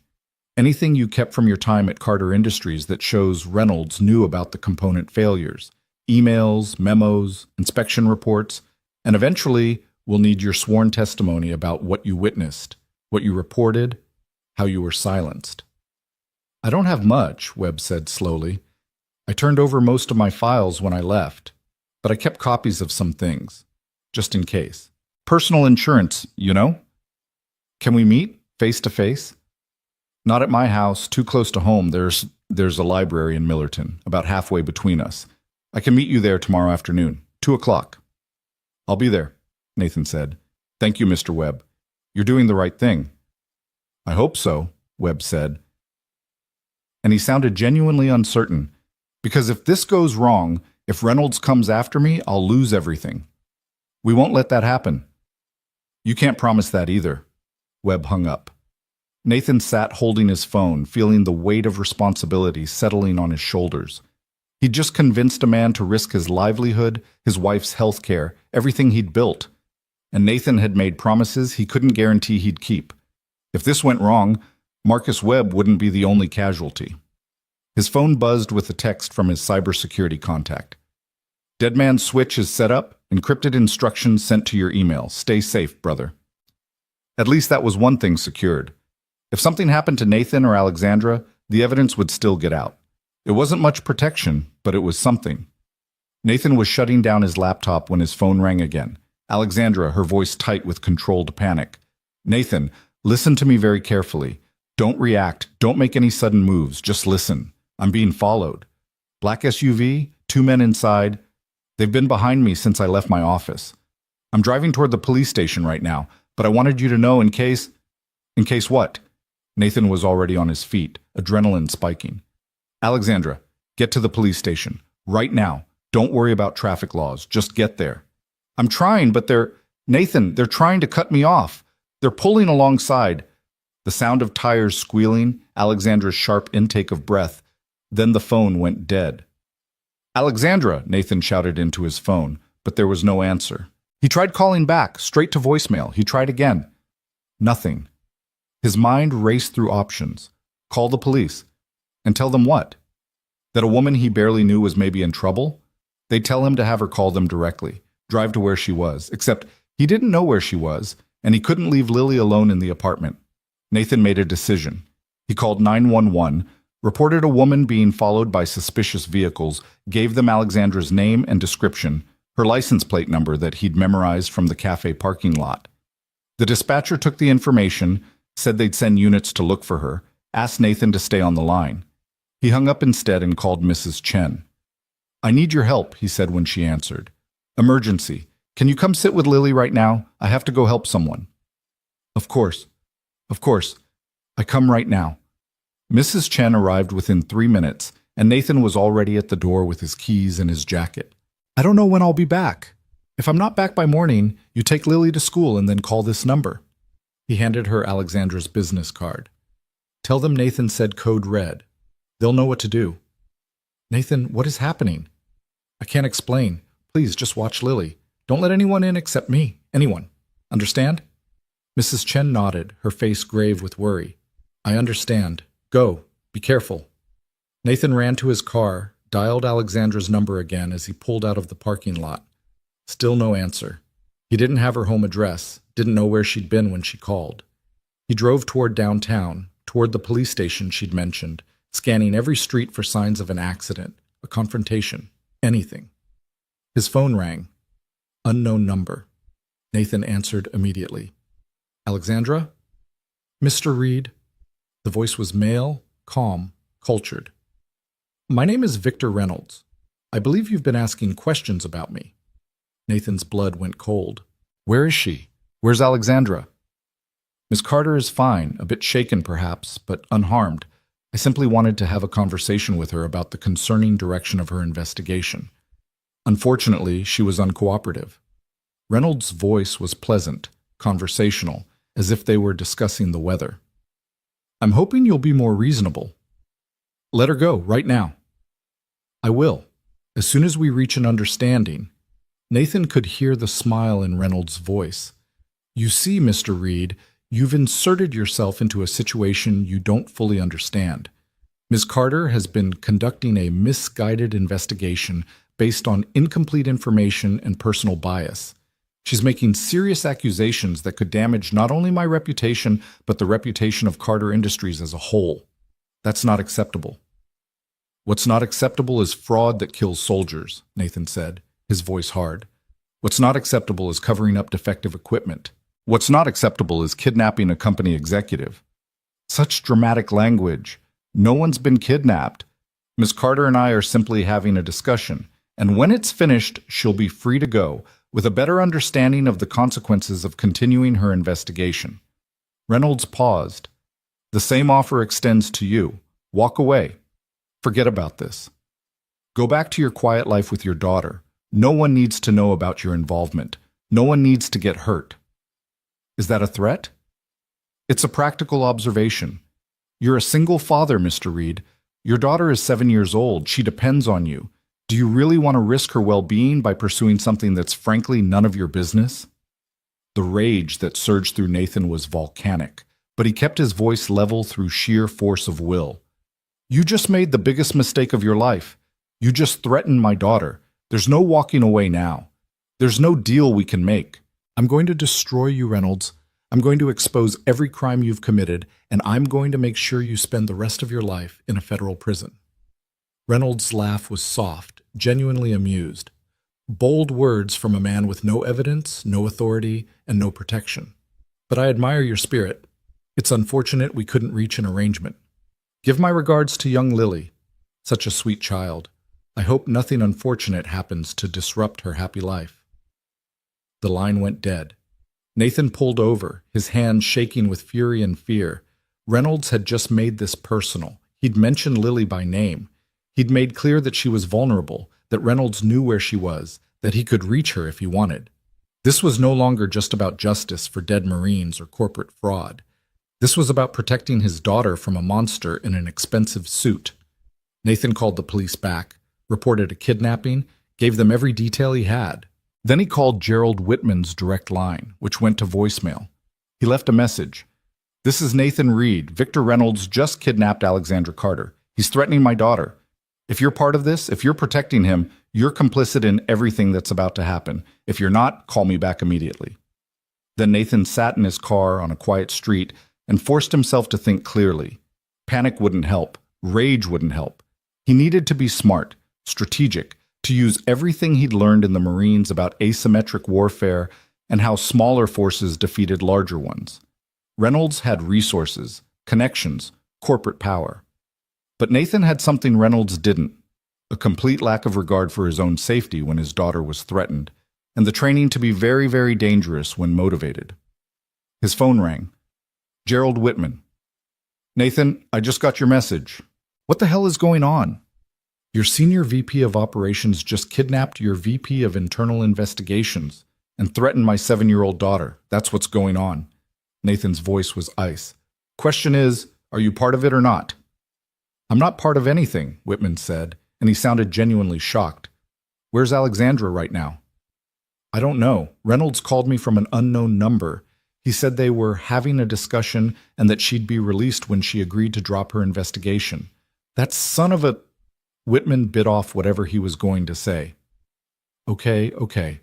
Anything you kept from your time at Carter Industries that shows Reynolds knew about the component failures. Emails, memos, inspection reports, and eventually, we'll need your sworn testimony about what you witnessed, what you reported, how you were silenced. I don't have much, Webb said slowly. I turned over most of my files when I left, but I kept copies of some things, just in case. Personal insurance, you know? Can we meet, face to face? Not at my house, too close to home. There's a library in Millerton, about halfway between us. I can meet you there tomorrow afternoon, 2 o'clock. I'll be there, Nathan said. Thank you, Mr. Webb. You're doing the right thing. I hope so, Webb said. And he sounded genuinely uncertain, because if this goes wrong, if Reynolds comes after me, I'll lose everything. We won't let that happen. You can't promise that either. Webb hung up. Nathan sat holding his phone, feeling the weight of responsibility settling on his shoulders. He'd just convinced a man to risk his livelihood, his wife's health care, everything he'd built. And Nathan had made promises he couldn't guarantee he'd keep. If this went wrong, Marcus Webb wouldn't be the only casualty. His phone buzzed with a text from his cybersecurity contact. Dead man's switch is set up, encrypted instructions sent to your email. Stay safe, brother. At least that was one thing secured. If something happened to Nathan or Alexandra, the evidence would still get out. It wasn't much protection, but it was something. Nathan was shutting down his laptop when his phone rang again. Alexandra, her voice tight with controlled panic. Nathan, listen to me very carefully. Don't react. Don't make any sudden moves. Just listen. I'm being followed. Black SUV, 2 men inside. They've been behind me since I left my office. I'm driving toward the police station right now, but I wanted you to know in case... In case what? Nathan was already on his feet, adrenaline spiking. Alexandra, get to the police station. Right now. Don't worry about traffic laws. Just get there. I'm trying, but Nathan, they're trying to cut me off. They're pulling alongside. The sound of tires squealing, Alexandra's sharp intake of breath. Then the phone went dead. Alexandra, Nathan shouted into his phone, but there was no answer. He tried calling back, straight to voicemail. He tried again. Nothing. His mind raced through options. Call the police. And tell them what? That a woman he barely knew was maybe in trouble? They'd tell him to have her call them directly, drive to where she was, except he didn't know where she was, and he couldn't leave Lily alone in the apartment. Nathan made a decision. He called 911, reported a woman being followed by suspicious vehicles, gave them Alexandra's name and description, her license plate number that he'd memorized from the cafe parking lot. The dispatcher took the information, said they'd send units to look for her, asked Nathan to stay on the line. He hung up instead and called Mrs. Chen. I need your help, he said when she answered. Emergency. Can you come sit with Lily right now? I have to go help someone. Of course. Of course. I come right now. Mrs. Chen arrived within 3 minutes, and Nathan was already at the door with his keys and his jacket. I don't know when I'll be back. If I'm not back by morning, you take Lily to school and then call this number. He handed her Alexandra's business card. Tell them Nathan said code red. They'll know what to do. Nathan, what is happening? I can't explain. Please, just watch Lily. Don't let anyone in except me. Anyone. Understand? Mrs. Chen nodded, her face grave with worry. I understand. Go. Be careful. Nathan ran to his car, dialed Alexandra's number again as he pulled out of the parking lot. Still no answer. He didn't have her home address, didn't know where she'd been when she called. He drove toward downtown, toward the police station she'd mentioned, scanning every street for signs of an accident, a confrontation, anything. His phone rang. Unknown number. Nathan answered immediately. Alexandra? Mr. Reed. The voice was male, calm, cultured. My name is Victor Reynolds. I believe you've been asking questions about me. Nathan's blood went cold. Where is she? Where's Alexandra? Miss Carter is fine, a bit shaken perhaps, but unharmed. I simply wanted to have a conversation with her about the concerning direction of her investigation. Unfortunately, she was uncooperative. Reynolds' voice was pleasant, conversational, as if they were discussing the weather. I'm hoping you'll be more reasonable. Let her go, right now. I will, as soon as we reach an understanding. Nathan could hear the smile in Reynolds' voice. You see, Mr. Reed, you've inserted yourself into a situation you don't fully understand. Ms. Carter has been conducting a misguided investigation based on incomplete information and personal bias. She's making serious accusations that could damage not only my reputation, but the reputation of Carter Industries as a whole. That's not acceptable. What's not acceptable is fraud that kills soldiers, Nathan said, his voice hard. What's not acceptable is covering up defective equipment. What's not acceptable is kidnapping a company executive. Such dramatic language. No one's been kidnapped. Ms. Carter and I are simply having a discussion, and when it's finished, she'll be free to go, with a better understanding of the consequences of continuing her investigation. Reynolds paused. The same offer extends to you. Walk away. Forget about this. Go back to your quiet life with your daughter. No one needs to know about your involvement. No one needs to get hurt. Is that a threat? It's a practical observation. You're a single father, Mr. Reed. Your daughter is 7 years old. She depends on you. Do you really want to risk her well-being by pursuing something that's frankly none of your business? The rage that surged through Nathan was volcanic, but he kept his voice level through sheer force of will. You just made the biggest mistake of your life. You just threatened my daughter. There's no walking away now. There's no deal we can make. I'm going to destroy you, Reynolds. I'm going to expose every crime you've committed, and I'm going to make sure you spend the rest of your life in a federal prison. Reynolds' laugh was soft, genuinely amused. Bold words from a man with no evidence, no authority, and no protection. But I admire your spirit. It's unfortunate we couldn't reach an arrangement. Give my regards to young Lily. Such a sweet child. I hope nothing unfortunate happens to disrupt her happy life. The line went dead. Nathan pulled over, his hands shaking with fury and fear. Reynolds had just made this personal. He'd mentioned Lily by name. He'd made clear that she was vulnerable, that Reynolds knew where she was, that he could reach her if he wanted. This was no longer just about justice for dead Marines or corporate fraud. This was about protecting his daughter from a monster in an expensive suit. Nathan called the police back, reported a kidnapping, gave them every detail he had. Then he called Gerald Whitman's direct line, which went to voicemail. He left a message. This is Nathan Reed. Victor Reynolds just kidnapped Alexandra Carter. He's threatening my daughter. If you're part of this, if you're protecting him, you're complicit in everything that's about to happen. If you're not, call me back immediately. Then Nathan sat in his car on a quiet street and forced himself to think clearly. Panic wouldn't help. Rage wouldn't help. He needed to be smart, strategic, to use everything he'd learned in the Marines about asymmetric warfare and how smaller forces defeated larger ones. Reynolds had resources, connections, corporate power. But Nathan had something Reynolds didn't, a complete lack of regard for his own safety when his daughter was threatened, and the training to be very, very dangerous when motivated. His phone rang. Gerald Whitman. Nathan, I just got your message. What the hell is going on? Your senior VP of operations just kidnapped your VP of internal investigations and threatened my 7-year-old daughter. That's what's going on. Nathan's voice was ice. Question is, are you part of it or not? I'm not part of anything, Whitman said, and he sounded genuinely shocked. Where's Alexandra right now? I don't know. Reynolds called me from an unknown number. He said they were having a discussion and that she'd be released when she agreed to drop her investigation. That son of a... Whitman bit off whatever he was going to say. Okay.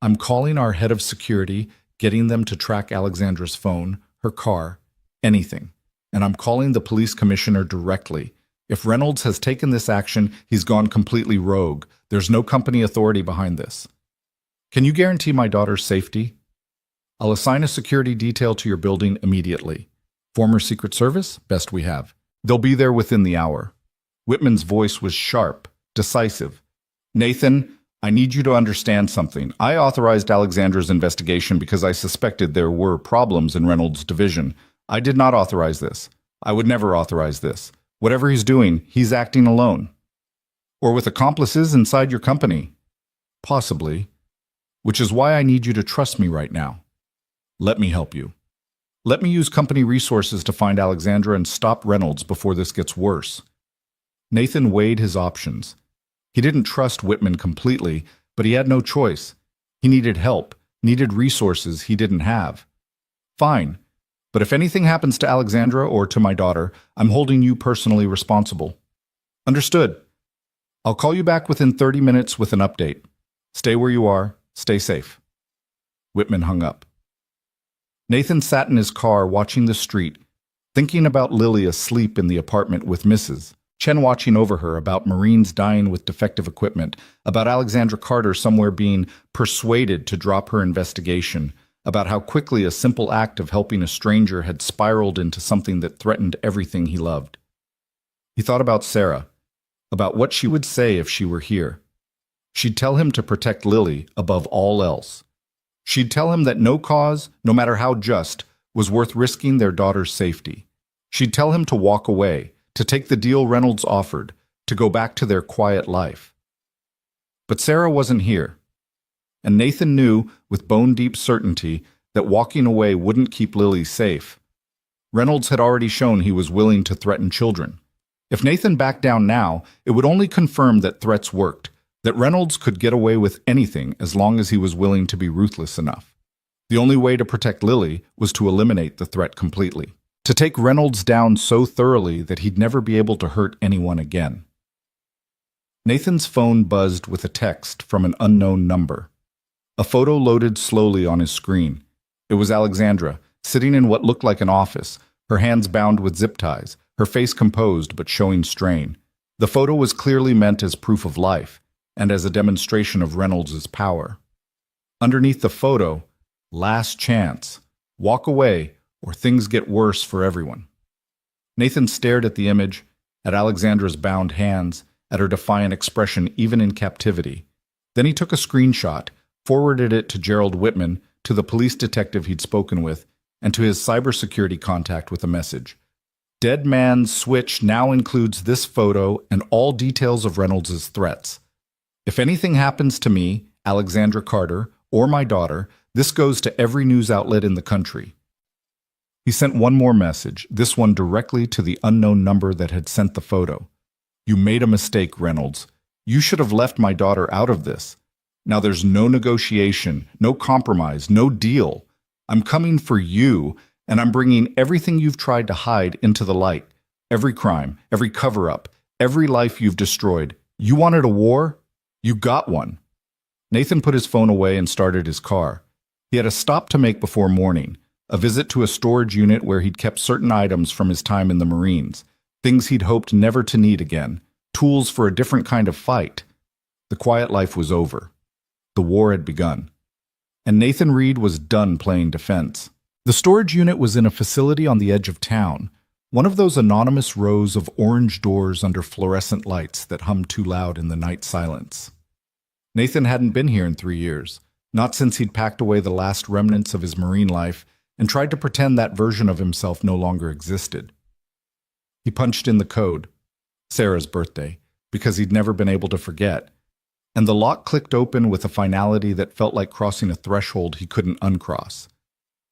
I'm calling our head of security, getting them to track Alexandra's phone, her car, anything. And I'm calling the police commissioner directly. If Reynolds has taken this action, he's gone completely rogue. There's no company authority behind this. Can you guarantee my daughter's safety? I'll assign a security detail to your building immediately. Former Secret Service? Best we have. They'll be there within the hour. Whitman's voice was sharp, decisive. Nathan, I need you to understand something. I authorized Alexandra's investigation because I suspected there were problems in Reynolds' division. I did not authorize this. I would never authorize this. Whatever he's doing, he's acting alone. Or with accomplices inside your company. Possibly. Which is why I need you to trust me right now. Let me help you. Let me use company resources to find Alexandra and stop Reynolds before this gets worse. Nathan weighed his options. He didn't trust Whitman completely, but he had no choice. He needed help, needed resources he didn't have. Fine, but if anything happens to Alexandra or to my daughter, I'm holding you personally responsible. Understood. I'll call you back within 30 minutes with an update. Stay where you are. Stay safe. Whitman hung up. Nathan sat in his car watching the street, thinking about Lily asleep in the apartment with Mrs. Chen watching over her, about Marines dying with defective equipment, about Alexandra Carter somewhere being persuaded to drop her investigation, about how quickly a simple act of helping a stranger had spiraled into something that threatened everything he loved. He thought about Sarah, about what she would say if she were here. She'd tell him to protect Lily above all else. She'd tell him that no cause, no matter how just, was worth risking their daughter's safety. She'd tell him to walk away, to take the deal Reynolds offered, to go back to their quiet life. But Sarah wasn't here, and Nathan knew with bone-deep certainty that walking away wouldn't keep Lily safe. Reynolds had already shown he was willing to threaten children. If Nathan backed down now, it would only confirm that threats worked, that Reynolds could get away with anything as long as he was willing to be ruthless enough. The only way to protect Lily was to eliminate the threat completely, to take Reynolds down so thoroughly that he'd never be able to hurt anyone again. Nathan's phone buzzed with a text from an unknown number. A photo loaded slowly on his screen. It was Alexandra, sitting in what looked like an office, her hands bound with zip ties, her face composed but showing strain. The photo was clearly meant as proof of life, and as a demonstration of Reynolds' power. Underneath the photo, "Last chance. Walk away, or things get worse for everyone." Nathan stared at the image, at Alexandra's bound hands, at her defiant expression even in captivity. Then he took a screenshot, forwarded it to Gerald Whitman, to the police detective he'd spoken with, and to his cybersecurity contact with a message. "Dead Man's Switch now includes this photo and all details of Reynolds' threats. If anything happens to me, Alexandra Carter, or my daughter, this goes to every news outlet in the country." He sent one more message, this one directly to the unknown number that had sent the photo. "You made a mistake, Reynolds. You should have left my daughter out of this. Now there's no negotiation, no compromise, no deal. I'm coming for you, and I'm bringing everything you've tried to hide into the light. Every crime, every cover-up, every life you've destroyed. You wanted a war? You got one." Nathan put his phone away and started his car. He had a stop to make before morning, a visit to a storage unit where he'd kept certain items from his time in the Marines, things he'd hoped never to need again, tools for a different kind of fight. The quiet life was over. The war had begun. And Nathan Reed was done playing defense. The storage unit was in a facility on the edge of town, one of those anonymous rows of orange doors under fluorescent lights that hummed too loud in the night silence. Nathan hadn't been here in 3 years, not since he'd packed away the last remnants of his Marine life and tried to pretend that version of himself no longer existed. He punched in the code, Sarah's birthday, because he'd never been able to forget, and the lock clicked open with a finality that felt like crossing a threshold he couldn't uncross.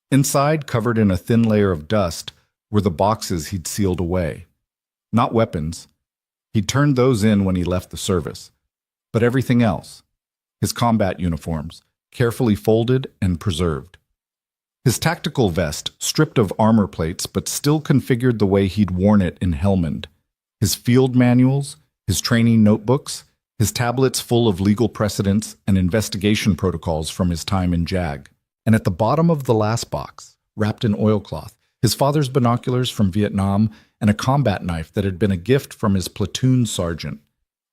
Inside, covered in a thin layer of dust, were the boxes he'd sealed away. Not weapons. He'd turned those in when he left the service. But everything else. His combat uniforms, carefully folded and preserved. His tactical vest, stripped of armor plates but still configured the way he'd worn it in Helmand. His field manuals, his training notebooks, his tablets full of legal precedents and investigation protocols from his time in JAG. And at the bottom of the last box, wrapped in oilcloth, his father's binoculars from Vietnam and a combat knife that had been a gift from his platoon sergeant.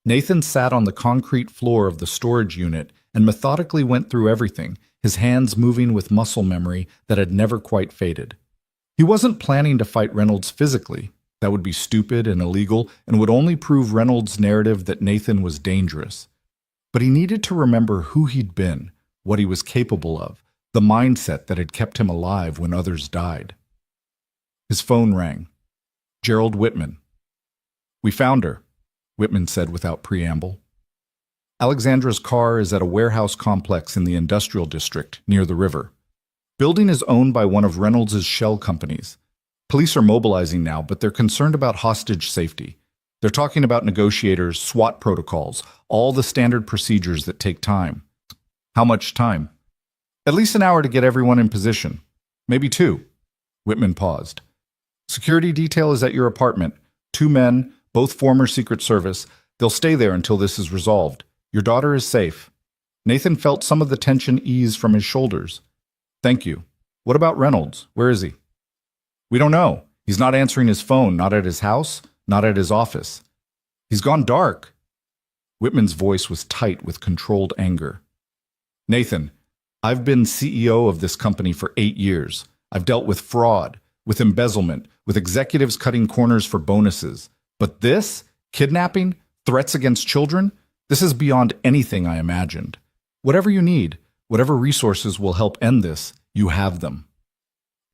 Nathan sat on the concrete floor of the storage unit and methodically went through everything, his hands moving with muscle memory that had never quite faded. He wasn't planning to fight Reynolds physically. That would be stupid and illegal and would only prove Reynolds' narrative that Nathan was dangerous. But he needed to remember who he'd been, what he was capable of, the mindset that had kept him alive when others died. His phone rang. Gerald Whitman. "We found her," Whitman said without preamble. "Alexandra's car is at a warehouse complex in the industrial district near the river. Building is owned by one of Reynolds' shell companies. Police are mobilizing now, but they're concerned about hostage safety. They're talking about negotiators, SWAT protocols, all the standard procedures that take time." "How much time?" "At least an hour to get everyone in position. Maybe 2. Whitman paused. "Security detail is at your apartment. 2 men, both former Secret Service. They'll stay there until this is resolved. Your daughter is safe." Nathan felt some of the tension ease from his shoulders. Thank you. What about Reynolds? Where is he? We don't know. He's not answering his phone, not at his house, not at his office. He's gone dark. Whitman's voice was tight with controlled anger. Nathan, I've been CEO of this company for 8 years. I've dealt with fraud, with embezzlement, with executives cutting corners for bonuses. But this, kidnapping, threats against children, this is beyond anything I imagined. Whatever you need, whatever resources will help end this, you have them.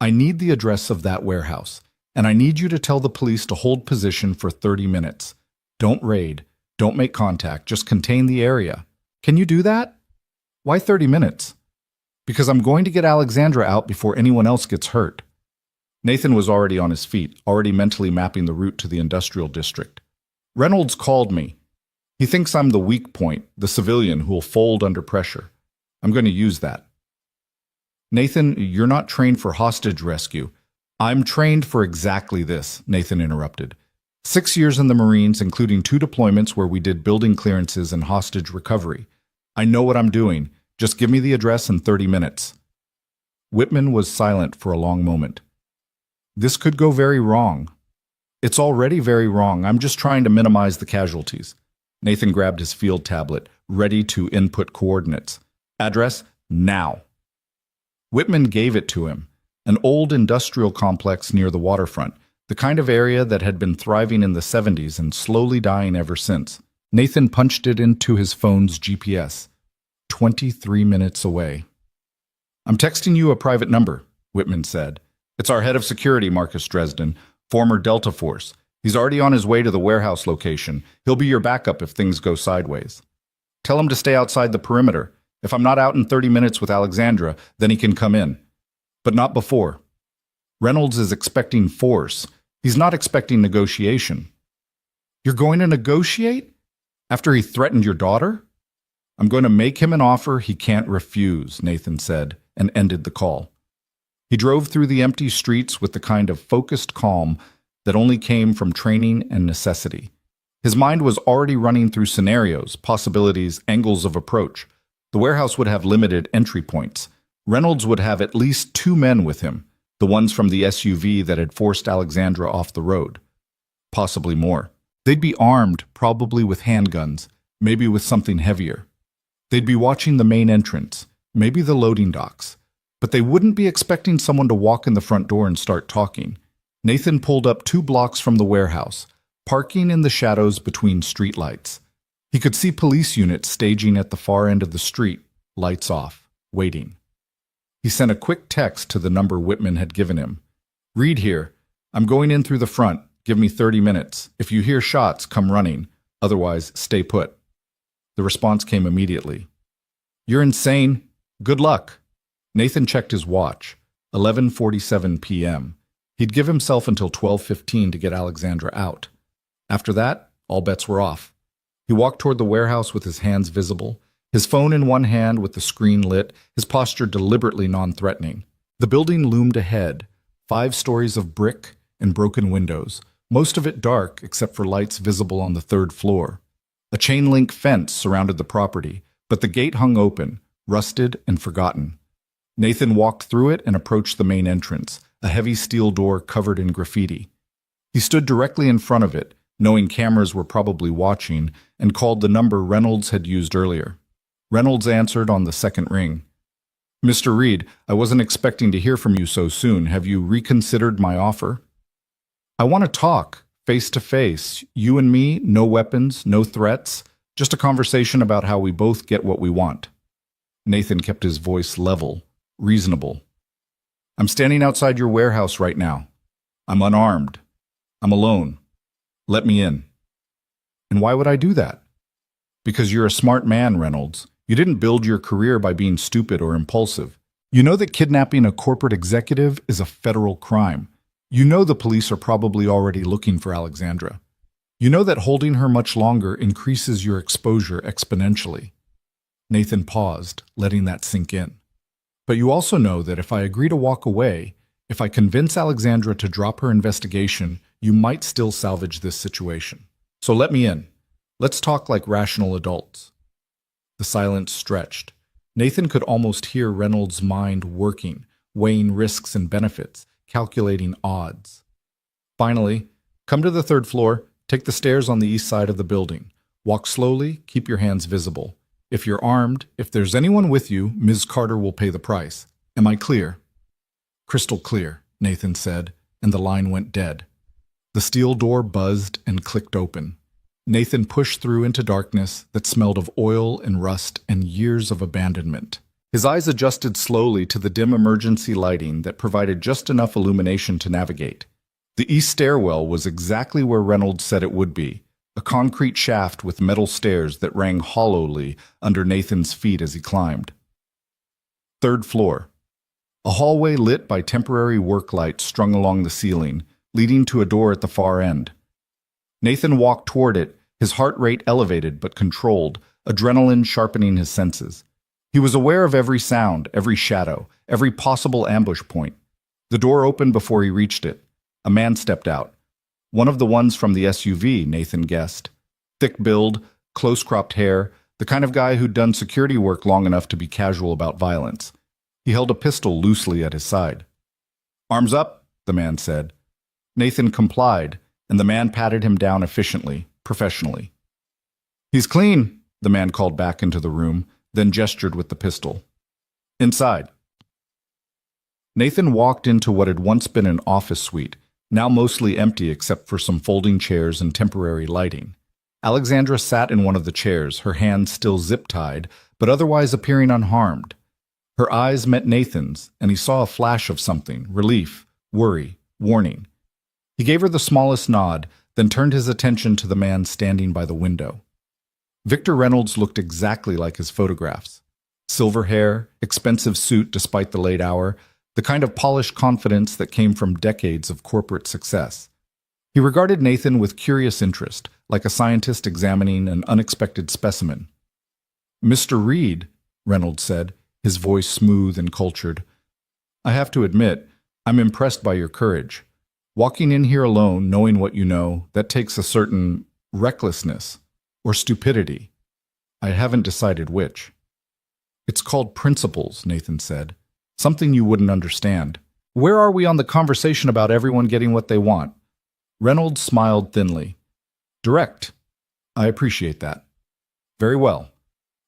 I need the address of that warehouse, and I need you to tell the police to hold position for 30 minutes. Don't raid, don't make contact, just contain the area. Can you do that? Why 30 minutes? Because I'm going to get Alexandra out before anyone else gets hurt. Nathan was already on his feet, already mentally mapping the route to the industrial district. Reynolds called me. He thinks I'm the weak point, the civilian who will fold under pressure. I'm going to use that. Nathan, you're not trained for hostage rescue. I'm trained for exactly this, Nathan interrupted. 6 years in the Marines, including 2 deployments where we did building clearances and hostage recovery. I know what I'm doing. Just give me the address in 30 minutes. Whitman was silent for a long moment. This could go very wrong. It's already very wrong. I'm just trying to minimize the casualties. Nathan grabbed his field tablet, ready to input coordinates. Address, now. Whitman gave it to him, an old industrial complex near the waterfront, the kind of area that had been thriving in the 70s and slowly dying ever since. Nathan punched it into his phone's GPS. 23 minutes away. I'm texting you a private number, Whitman said. It's our head of security, Marcus Dresden, former Delta Force. He's already on his way to the warehouse location. He'll be your backup if things go sideways. Tell him to stay outside the perimeter. If I'm not out in 30 minutes with Alexandra, then he can come in. But not before. Reynolds is expecting force. He's not expecting negotiation. You're going to negotiate? After he threatened your daughter? I'm going to make him an offer he can't refuse, Nathan said, and ended the call. He drove through the empty streets with the kind of focused calm that only came from training and necessity. His mind was already running through scenarios, possibilities, angles of approach. The warehouse would have limited entry points. Reynolds would have at least 2 men with him, the ones from the SUV that had forced Alexandra off the road. Possibly more. They'd be armed, probably with handguns, maybe with something heavier. They'd be watching the main entrance, maybe the loading docks. But they wouldn't be expecting someone to walk in the front door and start talking. Nathan pulled up 2 blocks from the warehouse, parking in the shadows between streetlights. He could see police units staging at the far end of the street, lights off, waiting. He sent a quick text to the number Whitman had given him. Read here. I'm going in through the front. Give me 30 minutes. If you hear shots, come running. Otherwise, stay put. The response came immediately. You're insane. Good luck. Nathan checked his watch. 11:47 p.m. He'd give himself until 12:15 to get Alexandra out. After that, all bets were off. He walked toward the warehouse with his hands visible, his phone in one hand with the screen lit, his posture deliberately non-threatening. The building loomed ahead, 5 stories of brick and broken windows, most of it dark except for lights visible on the 3rd floor. A chain-link fence surrounded the property, but the gate hung open, rusted and forgotten. Nathan walked through it and approached the main entrance, a heavy steel door covered in graffiti. He stood directly in front of it, knowing cameras were probably watching, and called the number Reynolds had used earlier. Reynolds answered on the 2nd ring. Mr. Reed, I wasn't expecting to hear from you so soon. Have you reconsidered my offer? I want to talk, face to face. You and me, no weapons, no threats, just a conversation about how we both get what we want. Nathan kept his voice level, reasonable. I'm standing outside your warehouse right now. I'm unarmed. I'm alone. Let me in. And why would I do that? Because you're a smart man, Reynolds. You didn't build your career by being stupid or impulsive. You know that kidnapping a corporate executive is a federal crime. You know the police are probably already looking for Alexandra. You know that holding her much longer increases your exposure exponentially. Nathan paused, letting that sink in. But you also know that if I agree to walk away, if I convince Alexandra to drop her investigation, you might still salvage this situation. So let me in. Let's talk like rational adults. The silence stretched. Nathan could almost hear Reynolds' mind working, weighing risks and benefits, calculating odds. Finally, come to the third floor, take the stairs on the east side of the building. Walk slowly, keep your hands visible. If you're armed, if there's anyone with you, Ms. Carter will pay the price. Am I clear? Crystal clear, Nathan said, and the line went dead. The steel door buzzed and clicked open. Nathan pushed through into darkness that smelled of oil and rust and years of abandonment. His eyes adjusted slowly to the dim emergency lighting that provided just enough illumination to navigate. The east stairwell was exactly where Reynolds said it would be, a concrete shaft with metal stairs that rang hollowly under Nathan's feet as he climbed. Third floor. A hallway lit by temporary work lights strung along the ceiling, leading to a door at the far end. Nathan walked toward it, his heart rate elevated but controlled, adrenaline sharpening his senses. He was aware of every sound, every shadow, every possible ambush point. The door opened before he reached it. A man stepped out. One of the ones from the SUV, Nathan guessed. Thick build, close-cropped hair, the kind of guy who'd done security work long enough to be casual about violence. He held a pistol loosely at his side. "Arms up," the man said. Nathan complied, and the man patted him down efficiently, professionally. "He's clean," the man called back into the room, then gestured with the pistol. "Inside." Nathan walked into what had once been an office suite, now mostly empty except for some folding chairs and temporary lighting. Alexandra sat in one of the chairs, her hands still zip-tied, but otherwise appearing unharmed. Her eyes met Nathan's, and he saw a flash of something, relief, worry, warning. He gave her the smallest nod, then turned his attention to the man standing by the window. Victor Reynolds looked exactly like his photographs. Silver hair, expensive suit despite the late hour, the kind of polished confidence that came from decades of corporate success. He regarded Nathan with curious interest, like a scientist examining an unexpected specimen. "Mr. Reed," Reynolds said, his voice smooth and cultured, "I have to admit, I'm impressed by your courage. Walking in here alone, knowing what you know, that takes a certain recklessness or stupidity. I haven't decided which." "It's called principles," Nathan said. "Something you wouldn't understand. Where are we on the conversation about everyone getting what they want?" Reynolds smiled thinly. "Direct. I appreciate that. Very well.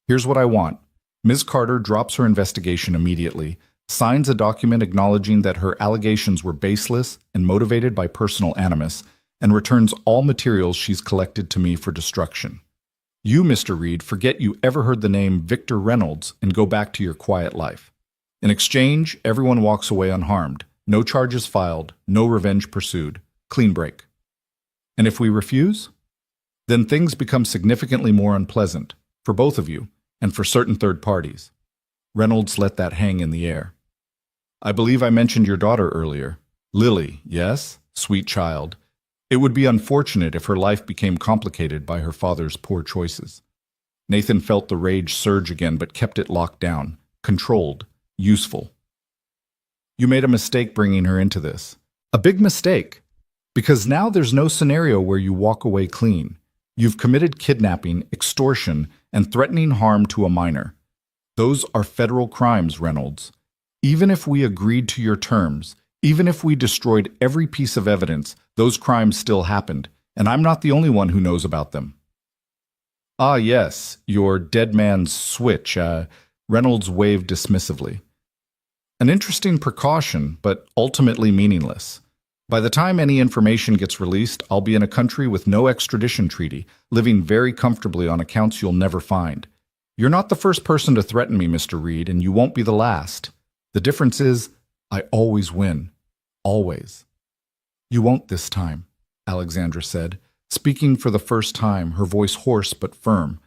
Here's what I want. Ms. Carter drops her investigation immediately, signs a document acknowledging that her allegations were baseless and motivated by personal animus, and returns all materials she's collected to me for destruction. You, Mr. Reed, forget you ever heard the name Victor Reynolds and go back to your quiet life. In exchange, everyone walks away unharmed. No charges filed, no revenge pursued. Clean break. And if we refuse? Then things become significantly more unpleasant, for both of you, and for certain third parties." Reynolds let that hang in the air. "I believe I mentioned your daughter earlier. Lily, yes? Sweet child. It would be unfortunate if her life became complicated by her father's poor choices." Nathan felt the rage surge again but kept it locked down, controlled, useful. "You made a mistake bringing her into this. A big mistake. Because now there's no scenario where you walk away clean. You've committed kidnapping, extortion, and threatening harm to a minor. Those are federal crimes, Reynolds. Even if we agreed to your terms, even if we destroyed every piece of evidence, those crimes still happened, and I'm not the only one who knows about them." "Ah, yes, your dead man's switch," Reynolds waved dismissively. "An interesting precaution, but ultimately meaningless. By the time any information gets released, I'll be in a country with no extradition treaty, living very comfortably on accounts you'll never find. You're not the first person to threaten me, Mr. Reed, and you won't be the last. The difference is, I always win. Always." "You won't this time," Alexandra said, speaking for the first time, her voice hoarse but firm.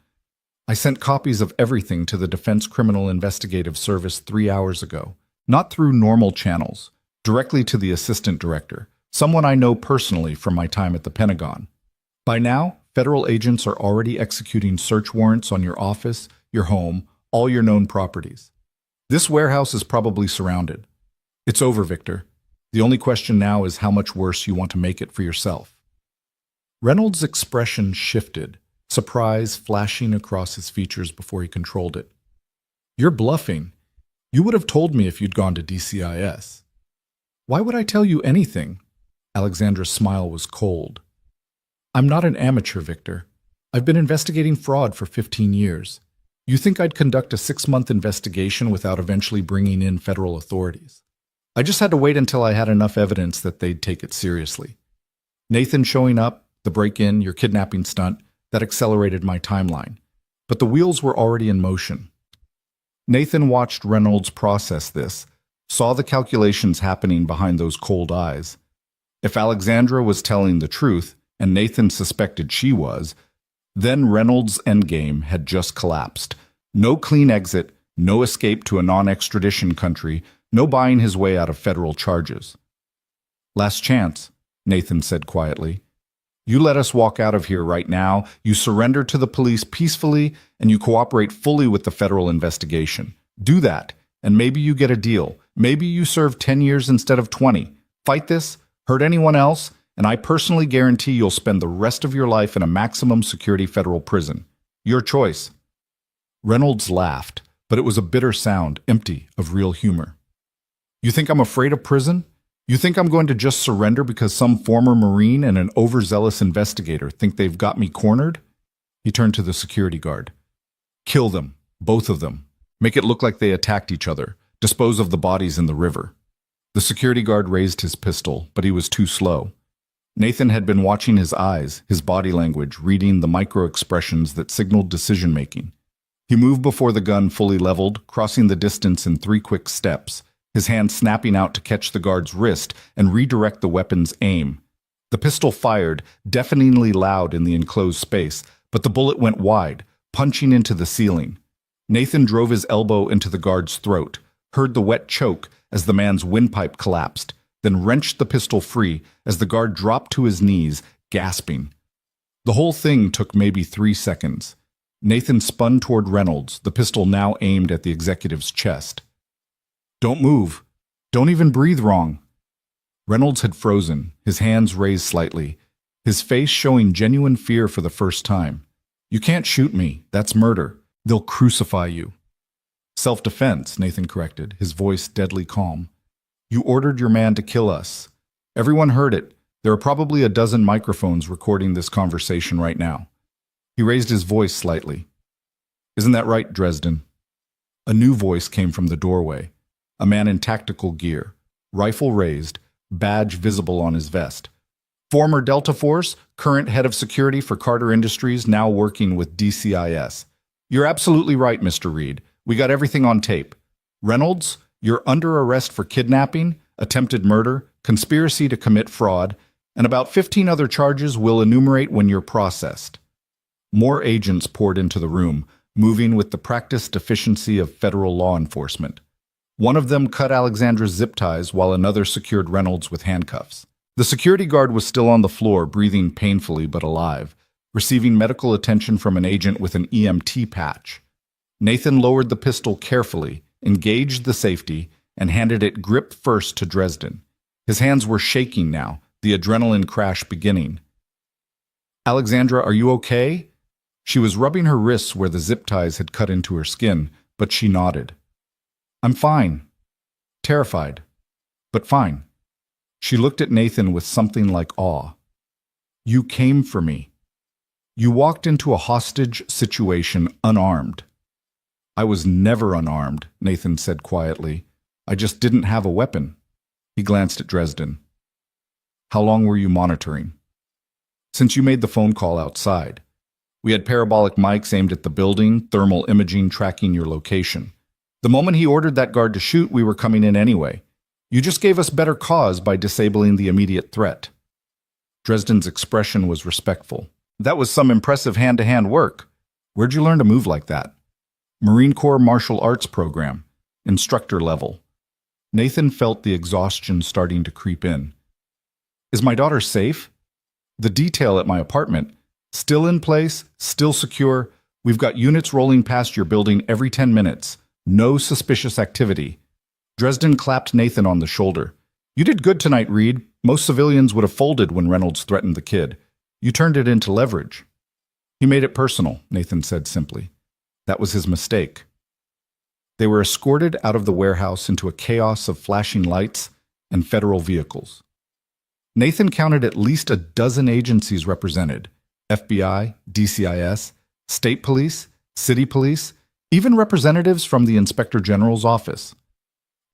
"I sent copies of everything to the Defense Criminal Investigative Service 3 hours ago, not through normal channels, directly to the assistant director, someone I know personally from my time at the Pentagon. By now, federal agents are already executing search warrants on your office, your home, all your known properties. This warehouse is probably surrounded. It's over, Victor. The only question now is how much worse you want to make it for yourself." Reynolds' expression shifted, surprise flashing across his features before he controlled it. You're bluffing. You would have told me if you'd gone to DCIS. Why would I tell you anything? Alexandra's smile was cold. I'm not an amateur, Victor. I've been investigating fraud for 15 years. You think I'd conduct a 6-month investigation without eventually bringing in federal authorities? I just had to wait until I had enough evidence that they'd take it seriously. Nathan showing up, the break-in, your kidnapping stunt, that accelerated my timeline. But the wheels were already in motion. Nathan watched Reynolds process this, saw the calculations happening behind those cold eyes. If Alexandra was telling the truth, and Nathan suspected she was, then Reynolds' endgame had just collapsed. No clean exit, no escape to a non-extradition country, no buying his way out of federal charges. Last chance, Nathan said quietly. You let us walk out of here right now, you surrender to the police peacefully, and you cooperate fully with the federal investigation. Do that, and maybe you get a deal. Maybe you serve 10 years instead of 20. Fight this, hurt anyone else, and I personally guarantee you'll spend the rest of your life in a maximum security federal prison. Your choice. Reynolds laughed, but it was a bitter sound, empty of real humor. You think I'm afraid of prison? You think I'm going to just surrender because some former Marine and an overzealous investigator think they've got me cornered? He turned to the security guard. Kill them, both of them. Make it look like they attacked each other. Dispose of the bodies in the river. The security guard raised his pistol, but he was too slow. Nathan had been watching his eyes, his body language, reading the micro-expressions that signaled decision-making. He moved before the gun fully leveled, crossing the distance in 3 quick steps, his hand snapping out to catch the guard's wrist and redirect the weapon's aim. The pistol fired, deafeningly loud in the enclosed space, but the bullet went wide, punching into the ceiling. Nathan drove his elbow into the guard's throat, heard the wet choke as the man's windpipe collapsed, then wrenched the pistol free as the guard dropped to his knees, gasping. The whole thing took maybe 3 seconds. Nathan spun toward Reynolds, the pistol now aimed at the executive's chest. Don't move. Don't even breathe wrong. Reynolds had frozen, his hands raised slightly, his face showing genuine fear for the first time. You can't shoot me. That's murder. They'll crucify you. Self-defense, Nathan corrected, his voice deadly calm. You ordered your man to kill us. Everyone heard it. There are probably a dozen microphones recording this conversation right now. He raised his voice slightly. Isn't that right, Dresden? A new voice came from the doorway. A man in tactical gear, rifle raised, badge visible on his vest. Former Delta Force, current head of security for Carter Industries, now working with DCIS. You're absolutely right, Mr. Reed. We got everything on tape. Reynolds, you're under arrest for kidnapping, attempted murder, conspiracy to commit fraud, and about 15 other charges we'll enumerate when you're processed. More agents poured into the room, moving with the practiced efficiency of federal law enforcement. One of them cut Alexandra's zip ties while another secured Reynolds with handcuffs. The security guard was still on the floor, breathing painfully but alive, receiving medical attention from an agent with an EMT patch. Nathan lowered the pistol carefully, engaged the safety, and handed it grip first to Dresden. His hands were shaking now, the adrenaline crash beginning. Alexandra, are you okay? She was rubbing her wrists where the zip ties had cut into her skin, but she nodded. I'm fine. Terrified, but fine. She looked at Nathan with something like awe. You came for me. You walked into a hostage situation unarmed. I was never unarmed, Nathan said quietly. I just didn't have a weapon. He glanced at Dresden. How long were you monitoring? Since you made the phone call outside. We had parabolic mics aimed at the building, thermal imaging tracking your location. The moment he ordered that guard to shoot, we were coming in anyway. You just gave us better cause by disabling the immediate threat. Dresden's expression was respectful. That was some impressive hand-to-hand work. Where'd you learn to move like that? Marine Corps martial arts program. Instructor level. Nathan felt the exhaustion starting to creep in. Is my daughter safe? The detail at my apartment. Still in place, still secure. We've got units rolling past your building every 10 minutes. No suspicious activity. Dresden clapped Nathan on the shoulder. You did good tonight, Reed. Most civilians would have folded when Reynolds threatened the kid. You turned it into leverage. He made it personal, Nathan said simply. That was his mistake. They were escorted out of the warehouse into a chaos of flashing lights and federal vehicles. Nathan counted at least a dozen agencies represented: FBI, DCIS, state police, city police, even representatives from the Inspector General's office.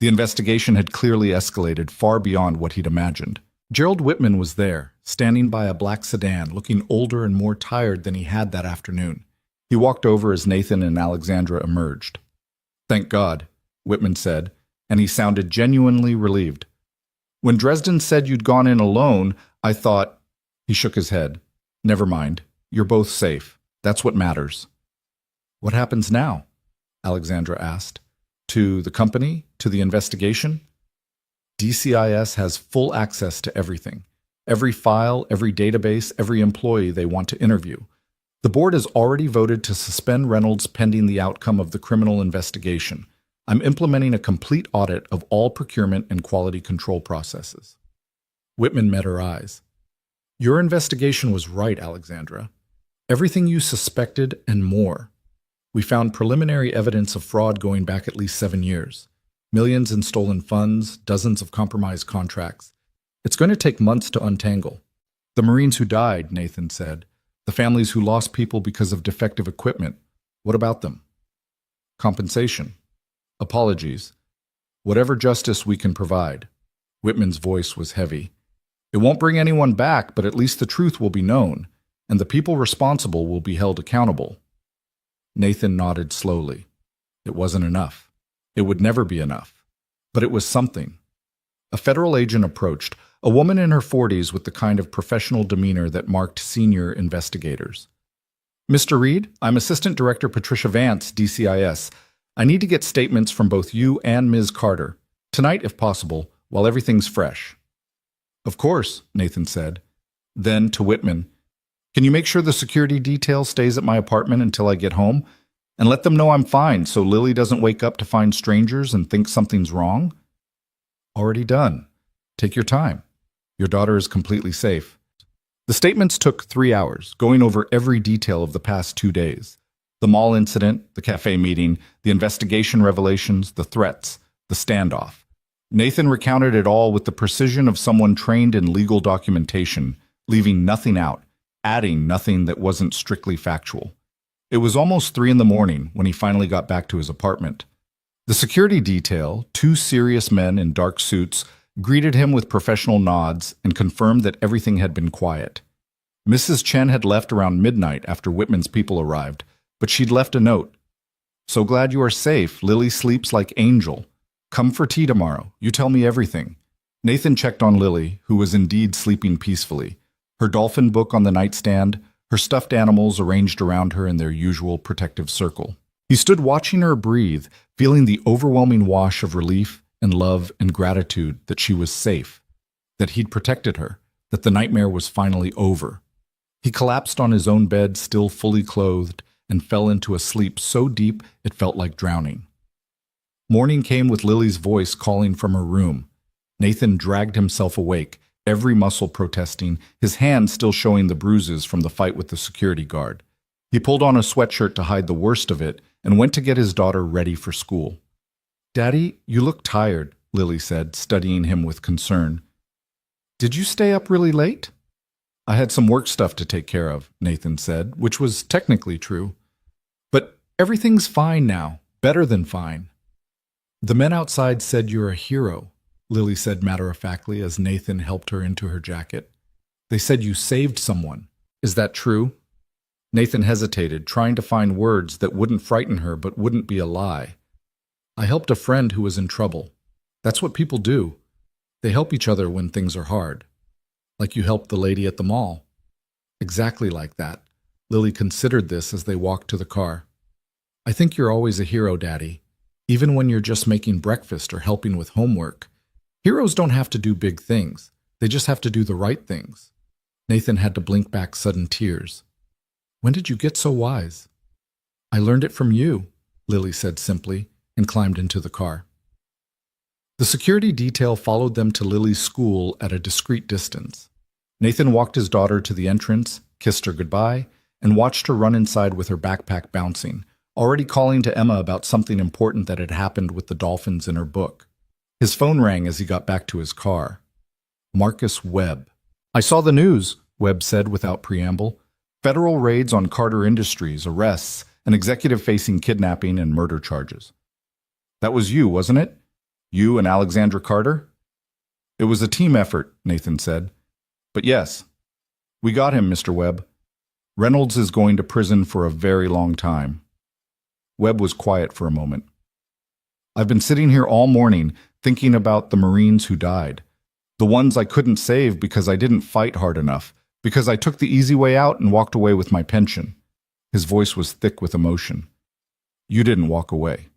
The investigation had clearly escalated far beyond what he'd imagined. Gerald Whitman was there, standing by a black sedan, looking older and more tired than he had that afternoon. He walked over as Nathan and Alexandra emerged. "Thank God," Whitman said, and he sounded genuinely relieved. "When Dresden said you'd gone in alone, I thought—" He shook his head. "Never mind. You're both safe. That's what matters." "What happens now?" Alexandra asked. "To the company? To the investigation?" DCIS has full access to everything. Every file, every database, every employee they want to interview. The board has already voted to suspend Reynolds pending the outcome of the criminal investigation. I'm implementing a complete audit of all procurement and quality control processes. Whitman met her eyes. "Your investigation was right, Alexandra. Everything you suspected and more. We found preliminary evidence of fraud going back at least 7 years. Millions in stolen funds, dozens of compromised contracts. It's going to take months to untangle." "The Marines who died," Nathan said. "The families who lost people because of defective equipment. What about them?" "Compensation. Apologies. Whatever justice we can provide." Whitman's voice was heavy. "It won't bring anyone back, but at least the truth will be known, and the people responsible will be held accountable." Nathan nodded slowly. It wasn't enough. It would never be enough. But it was something. A federal agent approached, a woman in her 40s with the kind of professional demeanor that marked senior investigators. "Mr. Reed, I'm Assistant Director Patricia Vance, DCIS. I need to get statements from both you and Ms. Carter. Tonight, if possible, while everything's fresh." "Of course," Nathan said. Then, to Whitman, "Can you make sure the security detail stays at my apartment until I get home? And let them know I'm fine so Lily doesn't wake up to find strangers and think something's wrong?" "Already done. Take your time. Your daughter is completely safe." The statements took 3 hours, going over every detail of the past 2 days. The mall incident, the cafe meeting, the investigation revelations, the threats, the standoff. Nathan recounted it all with the precision of someone trained in legal documentation, leaving nothing out, adding nothing that wasn't strictly factual. It was almost 3 in the morning when he finally got back to his apartment. The security detail, 2 serious men in dark suits, greeted him with professional nods and confirmed that everything had been quiet. Mrs. Chen had left around midnight after Whitman's people arrived, but she'd left a note. "So glad you are safe. Lily sleeps like angel. Come for tea tomorrow. You tell me everything." Nathan checked on Lily, who was indeed sleeping peacefully. Her dolphin book on the nightstand, her stuffed animals arranged around her in their usual protective circle. He stood watching her breathe, feeling the overwhelming wash of relief and love and gratitude that she was safe, that he'd protected her, that the nightmare was finally over. He collapsed on his own bed, still fully clothed, and fell into a sleep so deep it felt like drowning. Morning came with Lily's voice calling from her room. Nathan dragged himself awake, every muscle protesting, his hand still showing the bruises from the fight with the security guard. He pulled on a sweatshirt to hide the worst of it and went to get his daughter ready for school. "Daddy, you look tired," Lily said, studying him with concern. "Did you stay up really late?" "I had some work stuff to take care of," Nathan said, which was technically true. "But everything's fine now, better than fine." "The men outside said you're a hero," Lily said matter-of-factly as Nathan helped her into her jacket. "They said you saved someone. Is that true?" Nathan hesitated, trying to find words that wouldn't frighten her but wouldn't be a lie. "I helped a friend who was in trouble. That's what people do. They help each other when things are hard. Like you helped the lady at the mall." "Exactly like that." Lily considered this as they walked to the car. "I think you're always a hero, Daddy, even when you're just making breakfast or helping with homework. Heroes don't have to do big things. They just have to do the right things." Nathan had to blink back sudden tears. "When did you get so wise?" "I learned it from you," Lily said simply, and climbed into the car. The security detail followed them to Lily's school at a discreet distance. Nathan walked his daughter to the entrance, kissed her goodbye, and watched her run inside with her backpack bouncing, already calling to Emma about something important that had happened with the dolphins in her book. His phone rang as he got back to his car. Marcus Webb. "I saw the news," Webb said without preamble. "Federal raids on Carter Industries, arrests, an executive facing kidnapping and murder charges." "That was you, wasn't it? You and Alexandra Carter?" "It was a team effort," Nathan said. "But yes, we got him, Mr. Webb. Reynolds is going to prison for a very long time." Webb was quiet for a moment. "I've been sitting here all morning thinking about the Marines who died. The ones I couldn't save because I didn't fight hard enough, because I took the easy way out and walked away with my pension." His voice was thick with emotion. "You didn't walk away.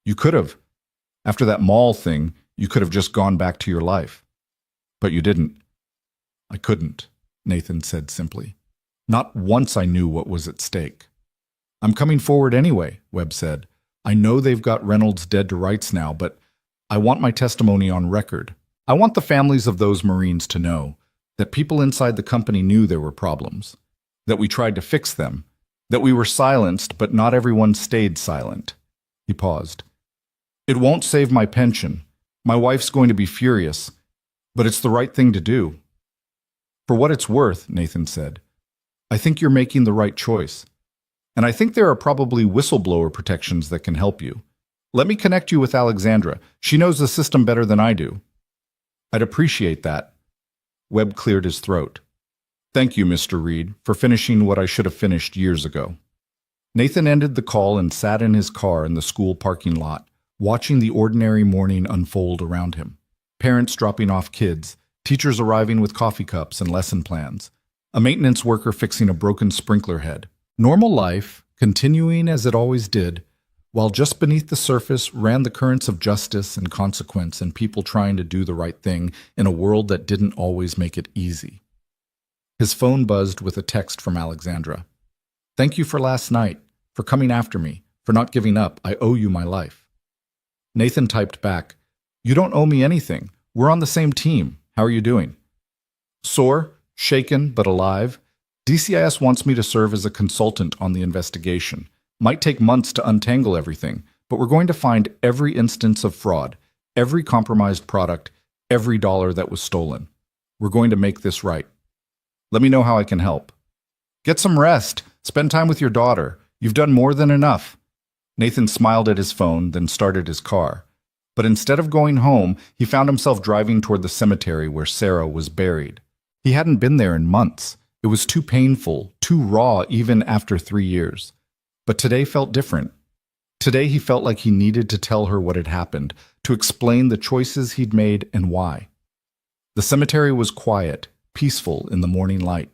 You could have. After that mall thing, you could have just gone back to your life. But you didn't." "I couldn't," Nathan said simply. "Not once I knew what was at stake." "I'm coming forward anyway," Webb said. "I know they've got Reynolds dead to rights now, but I want my testimony on record. I want the families of those Marines to know that people inside the company knew there were problems, that we tried to fix them, that we were silenced, but not everyone stayed silent." He paused. "It won't save my pension. My wife's going to be furious, but it's the right thing to do." "For what it's worth," Nathan said, "I think you're making the right choice. And I think there are probably whistleblower protections that can help you. Let me connect you with Alexandra. She knows the system better than I do." "I'd appreciate that." Webb cleared his throat. "Thank you, Mr. Reed, for finishing what I should have finished years ago." Nathan ended the call and sat in his car in the school parking lot, watching the ordinary morning unfold around him. Parents dropping off kids, teachers arriving with coffee cups and lesson plans, a maintenance worker fixing a broken sprinkler head. Normal life, continuing as it always did, while just beneath the surface ran the currents of justice and consequence and people trying to do the right thing in a world that didn't always make it easy. His phone buzzed with a text from Alexandra. "Thank you for last night, for coming after me, for not giving up. I owe you my life." Nathan typed back, "You don't owe me anything. We're on the same team. How are you doing?" "Sore, shaken, but alive. DCIS wants me to serve as a consultant on the investigation. Might take months to untangle everything, but we're going to find every instance of fraud, every compromised product, every dollar that was stolen. We're going to make this right. Let me know how I can help. Get some rest. Spend time with your daughter. You've done more than enough." Nathan smiled at his phone, then started his car. But instead of going home, he found himself driving toward the cemetery where Sarah was buried. He hadn't been there in months. It was too painful, too raw even after 3 years. But today felt different. Today he felt like he needed to tell her what had happened, to explain the choices he'd made and why. The cemetery was quiet, peaceful in the morning light.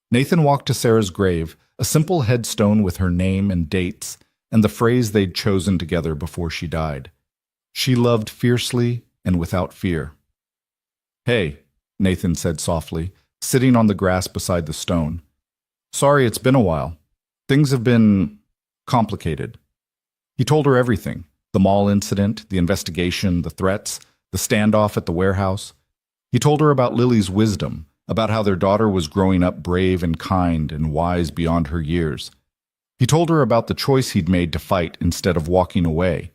Nathan walked to Sarah's grave, a simple headstone with her name and dates, and the phrase they'd chosen together before she died. She loved fiercely and without fear. "Hey," Nathan said softly, sitting on the grass beside the stone. "Sorry it's been a while. Things have been complicated." He told her everything: the mall incident, the investigation, the threats, the standoff at the warehouse. He told her about Lily's wisdom, about how their daughter was growing up brave and kind and wise beyond her years. He told her about the choice he'd made to fight instead of walking away,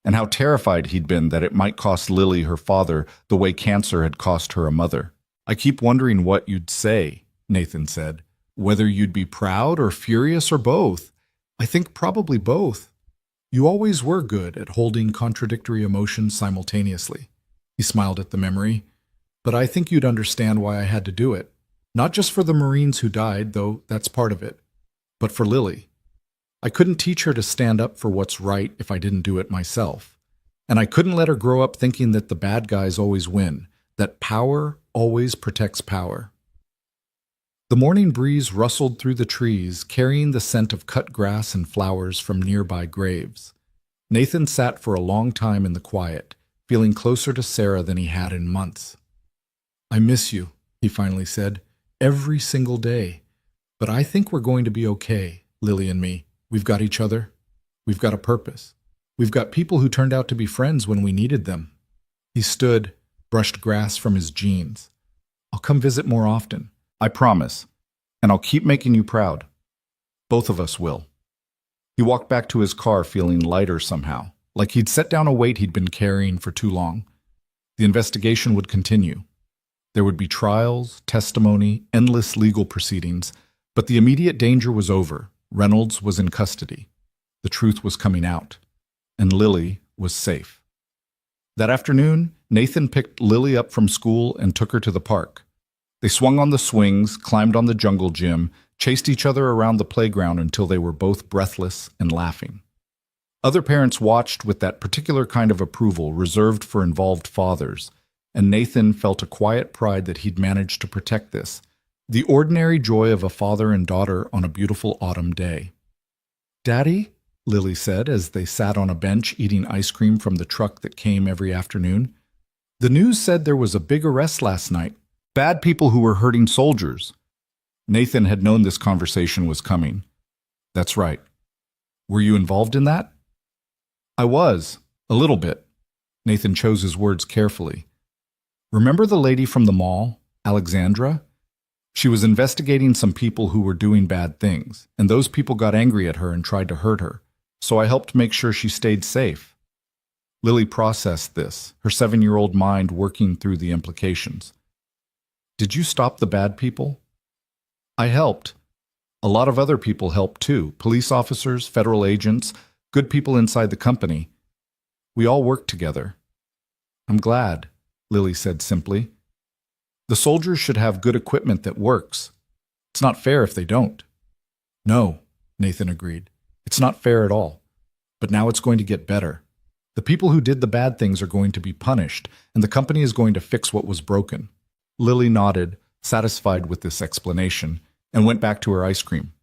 and how terrified he'd been that it might cost Lily her father the way cancer had cost her a mother. "I keep wondering what you'd say," Nathan said. "Whether you'd be proud or furious or both. I think probably both. You always were good at holding contradictory emotions simultaneously." He smiled at the memory. "But I think you'd understand why I had to do it. Not just for the Marines who died, though that's part of it, but for Lily. I couldn't teach her to stand up for what's right if I didn't do it myself. And I couldn't let her grow up thinking that the bad guys always win, that power always protects power." The morning breeze rustled through the trees, carrying the scent of cut grass and flowers from nearby graves. Nathan sat for a long time in the quiet, feeling closer to Sarah than he had in months. "I miss you," he finally said, "every single day. But I think we're going to be okay, Lily and me. We've got each other. We've got a purpose. We've got people who turned out to be friends when we needed them." He stood, brushed grass from his jeans. "I'll come visit more often. I promise. And I'll keep making you proud. Both of us will." He walked back to his car feeling lighter somehow, like he'd set down a weight he'd been carrying for too long. The investigation would continue. There would be trials, testimony, endless legal proceedings, but the immediate danger was over. Reynolds was in custody. The truth was coming out, and Lily was safe. That afternoon, Nathan picked Lily up from school and took her to the park. They swung on the swings, climbed on the jungle gym, chased each other around the playground until they were both breathless and laughing. Other parents watched with that particular kind of approval reserved for involved fathers, and Nathan felt a quiet pride that he'd managed to protect this, the ordinary joy of a father and daughter on a beautiful autumn day. "Daddy," Lily said as they sat on a bench eating ice cream from the truck that came every afternoon, "the news said there was a big arrest last night. Bad people who were hurting soldiers." Nathan had known this conversation was coming. "That's right. Were you involved in that?" "I was, a little bit." Nathan chose his words carefully. "Remember the lady from the mall, Alexandra? She was investigating some people who were doing bad things, and those people got angry at her and tried to hurt her, so I helped make sure she stayed safe." Lily processed this, her 7-year-old mind working through the implications. "Did you stop the bad people?" "I helped. A lot of other people helped too, police officers, federal agents, good people inside the company. We all worked together." "I'm glad," Lily said simply. "The soldiers should have good equipment that works. It's not fair if they don't." "No," Nathan agreed. "It's not fair at all. But now it's going to get better. The people who did the bad things are going to be punished, and the company is going to fix what was broken." Lily nodded, satisfied with this explanation, and went back to her ice cream.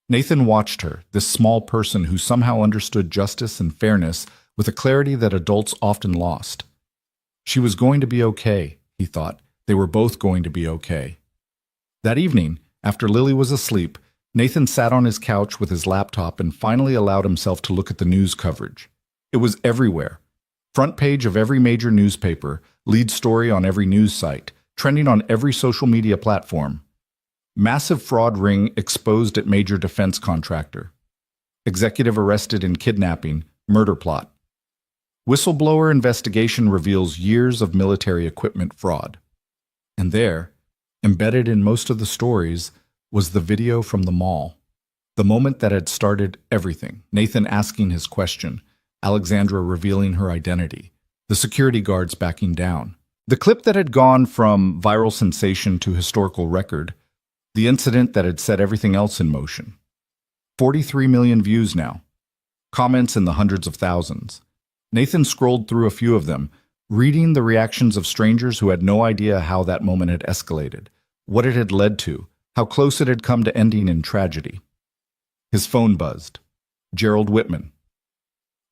Nathan watched her, this small person who somehow understood justice and fairness with a clarity that adults often lost. She was going to be okay, he thought. They were both going to be okay. That evening, after Lily was asleep, Nathan sat on his couch with his laptop and finally allowed himself to look at the news coverage. It was everywhere. Front page of every major newspaper, lead story on every news site, trending on every social media platform. Massive fraud ring exposed at major defense contractor. Executive arrested in kidnapping, murder plot. Whistleblower investigation reveals years of military equipment fraud. And there, embedded in most of the stories, was the video from the mall. The moment that had started everything, Nathan asking his question, Alexandra revealing her identity, the security guards backing down. The clip that had gone from viral sensation to historical record, the incident that had set everything else in motion. 43 million views now. Comments in the hundreds of thousands. Nathan scrolled through a few of them, reading the reactions of strangers who had no idea how that moment had escalated, what it had led to, how close it had come to ending in tragedy. His phone buzzed. Gerald Whitman.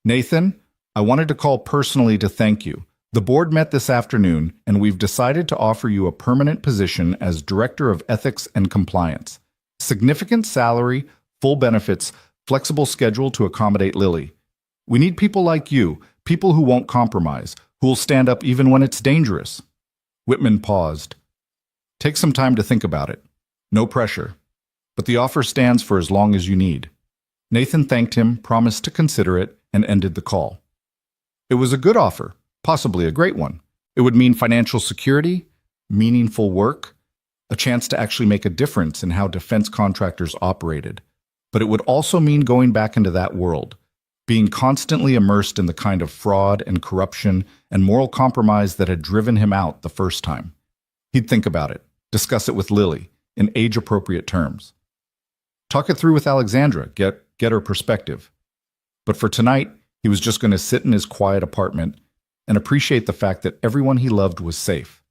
"Nathan, I wanted to call personally to thank you. The board met this afternoon, and we've decided to offer you a permanent position as Director of Ethics and Compliance. Significant salary, full benefits, flexible schedule to accommodate Lily. We need people like you, people who won't compromise, who will stand up even when it's dangerous." Whitman paused. "Take some time to think about it. No pressure. But the offer stands for as long as you need." Nathan thanked him, promised to consider it, and ended the call. It was a good offer, possibly a great one. It would mean financial security, meaningful work, a chance to actually make a difference in how defense contractors operated. But it would also mean going back into that world, being constantly immersed in the kind of fraud and corruption and moral compromise that had driven him out the first time. He'd think about it, discuss it with Lily, in age-appropriate terms. Talk it through with Alexandra, get her perspective. But for tonight, he was just going to sit in his quiet apartment and appreciate the fact that everyone he loved was safe,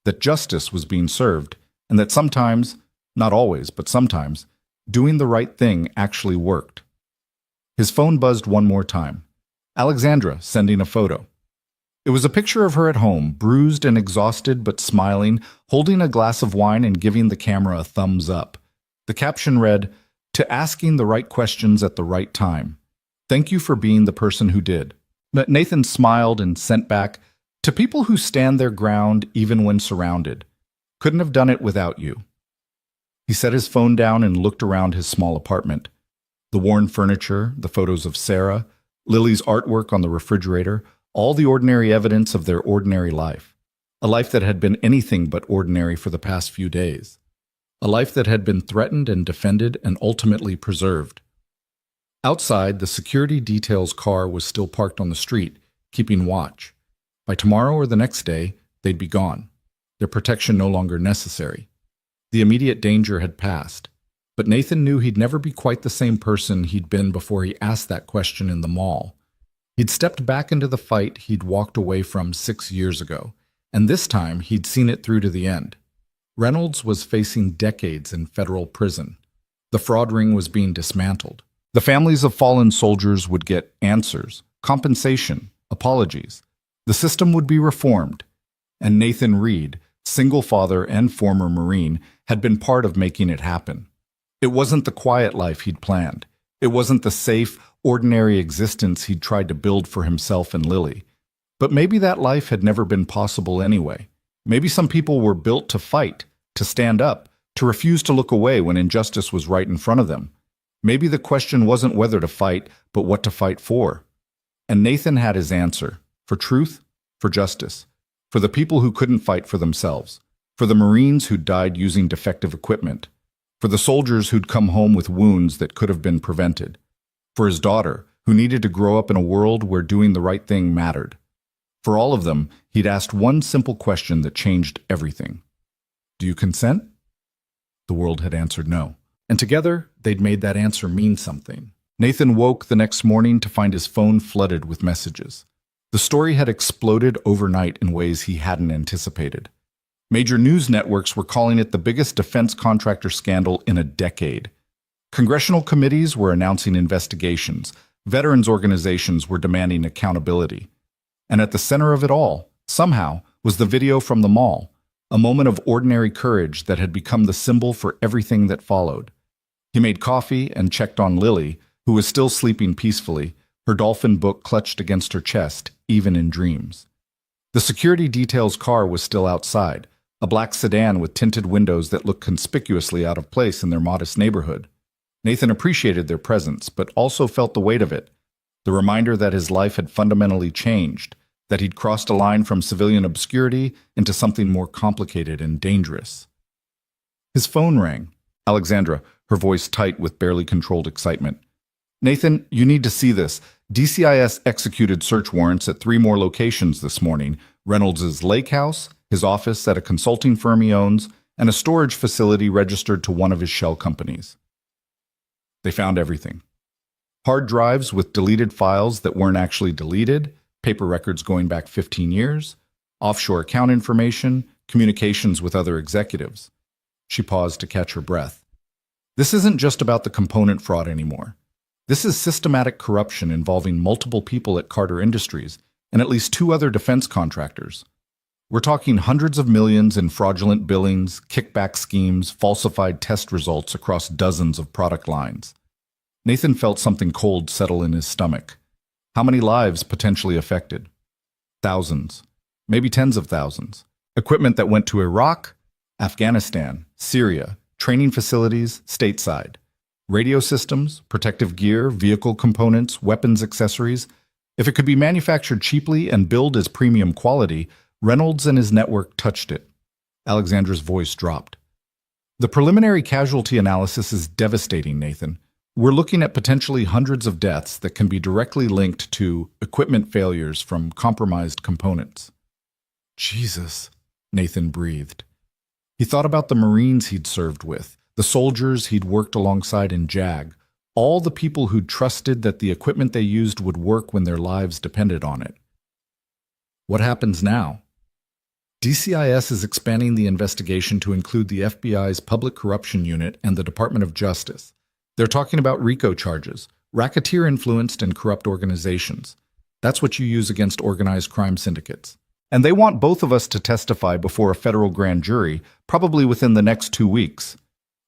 that justice was being served, and that sometimes, not always, but sometimes, doing the right thing actually worked. His phone buzzed one more time. Alexandra sending a photo. It was a picture of her at home, bruised and exhausted but smiling, holding a glass of wine and giving the camera a thumbs up. The caption read, "To asking the right questions at the right time. Thank you for being the person who did." But Nathan smiled and sent back, "To people who stand their ground even when surrounded. Couldn't have done it without you." He set his phone down and looked around his small apartment. The worn furniture, the photos of Sarah, Lily's artwork on the refrigerator, all the ordinary evidence of their ordinary life. A life that had been anything but ordinary for the past few days. A life that had been threatened and defended and ultimately preserved. Outside, the security detail's car was still parked on the street, keeping watch. By tomorrow or the next day, they'd be gone. Their protection no longer necessary. The immediate danger had passed. But Nathan knew he'd never be quite the same person he'd been before he asked that question in the mall. He'd stepped back into the fight he'd walked away from 6 years ago, and this time he'd seen it through to the end. Reynolds was facing decades in federal prison. The fraud ring was being dismantled. The families of fallen soldiers would get answers, compensation, apologies. The system would be reformed. And Nathan Reed, single father and former Marine, had been part of making it happen. It wasn't the quiet life he'd planned. It wasn't the safe, ordinary existence he'd tried to build for himself and Lily. But maybe that life had never been possible anyway. Maybe some people were built to fight, to stand up, to refuse to look away when injustice was right in front of them. Maybe the question wasn't whether to fight, but what to fight for. And Nathan had his answer. For truth, for justice. For the people who couldn't fight for themselves. For the Marines who died using defective equipment. For the soldiers who'd come home with wounds that could have been prevented. For his daughter, who needed to grow up in a world where doing the right thing mattered. For all of them, he'd asked one simple question that changed everything. Do you consent? The world had answered no. And together, they'd made that answer mean something. Nathan woke the next morning to find his phone flooded with messages. The story had exploded overnight in ways he hadn't anticipated. Major news networks were calling it the biggest defense contractor scandal in a decade. Congressional committees were announcing investigations. Veterans organizations were demanding accountability. And at the center of it all, somehow, was the video from the mall, a moment of ordinary courage that had become the symbol for everything that followed. He made coffee and checked on Lily, who was still sleeping peacefully, her dolphin book clutched against her chest, even in dreams. The security detail's car was still outside, a black sedan with tinted windows that looked conspicuously out of place in their modest neighborhood. Nathan appreciated their presence, but also felt the weight of it, the reminder that his life had fundamentally changed, that he'd crossed a line from civilian obscurity into something more complicated and dangerous. His phone rang. Alexandra, her voice tight with barely controlled excitement. Nathan, you need to see this. DCIS executed search warrants at 3 more locations this morning. Reynolds' lake house, his office at a consulting firm he owns, and a storage facility registered to one of his shell companies. They found everything. Hard drives with deleted files that weren't actually deleted, paper records going back 15 years, offshore account information, communications with other executives. She paused to catch her breath. This isn't just about the component fraud anymore. This is systematic corruption involving multiple people at Carter Industries and at least 2 other defense contractors. We're talking hundreds of millions in fraudulent billings, kickback schemes, falsified test results across dozens of product lines. Nathan felt something cold settle in his stomach. How many lives potentially affected? Thousands, maybe tens of thousands. Equipment that went to Iraq, Afghanistan, Syria, training facilities, stateside. Radio systems, protective gear, vehicle components, weapons accessories. If it could be manufactured cheaply and billed as premium quality, Reynolds and his network touched it. Alexandra's voice dropped. The preliminary casualty analysis is devastating, Nathan. We're looking at potentially hundreds of deaths that can be directly linked to equipment failures from compromised components. Jesus, Nathan breathed. He thought about the Marines he'd served with, the soldiers he'd worked alongside in JAG, all the people who'd trusted that the equipment they used would work when their lives depended on it. What happens now? DCIS is expanding the investigation to include the FBI's Public Corruption Unit and the Department of Justice. They're talking about RICO charges, racketeer-influenced and corrupt organizations. That's what you use against organized crime syndicates. And they want both of us to testify before a federal grand jury, probably within the next 2 weeks.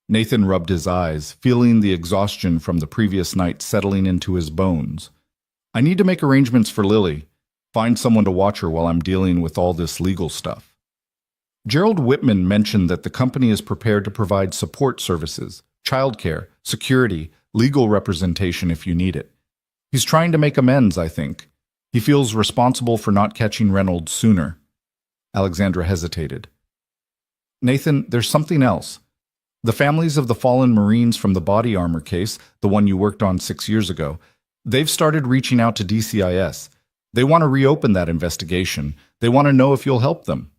Nathan rubbed his eyes, feeling the exhaustion from the previous night settling into his bones. I need to make arrangements for Lily. Find someone to watch her while I'm dealing with all this legal stuff. Gerald Whitman mentioned that the company is prepared to provide support services, childcare, security, legal representation if you need it. He's trying to make amends, I think. He feels responsible for not catching Reynolds sooner. Alexandra hesitated. Nathan, there's something else. The families of the fallen Marines from the body armor case, the one you worked on 6 years ago, they've started reaching out to DCIS. They want to reopen that investigation. They want to know if you'll help them.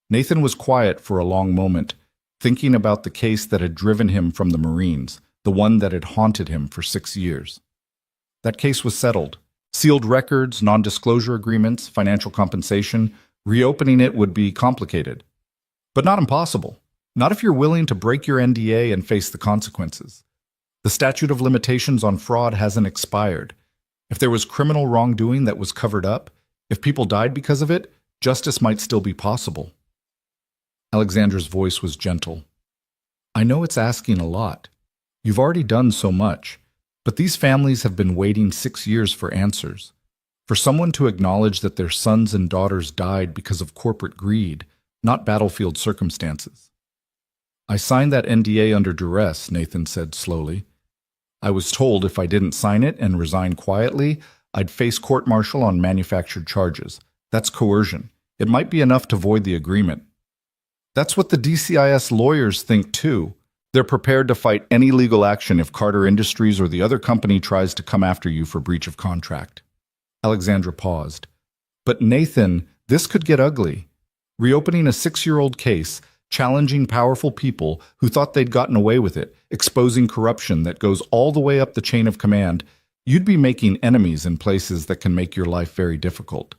Nathan was quiet for a long moment, thinking about the case that had driven him from the Marines, the one that had haunted him for 6 years. That case was settled. Sealed records, non-disclosure agreements, financial compensation. Reopening it would be complicated. But not impossible. Not if you're willing to break your NDA and face the consequences. The statute of limitations on fraud hasn't expired. If there was criminal wrongdoing that was covered up, if people died because of it, justice might still be possible. Alexandra's voice was gentle. I know it's asking a lot. You've already done so much, but these families have been waiting 6 years for answers. For someone to acknowledge that their sons and daughters died because of corporate greed, not battlefield circumstances. I signed that NDA under duress, Nathan said slowly. I was told if I didn't sign it and resign quietly, I'd face court-martial on manufactured charges. That's coercion. It might be enough to void the agreement. That's what the DCIS lawyers think too. They're prepared to fight any legal action if Carter Industries or the other company tries to come after you for breach of contract. Alexandra paused. But Nathan, this could get ugly. Reopening a 6-year-old case, challenging powerful people who thought they'd gotten away with it, exposing corruption that goes all the way up the chain of command, you'd be making enemies in places that can make your life very difficult.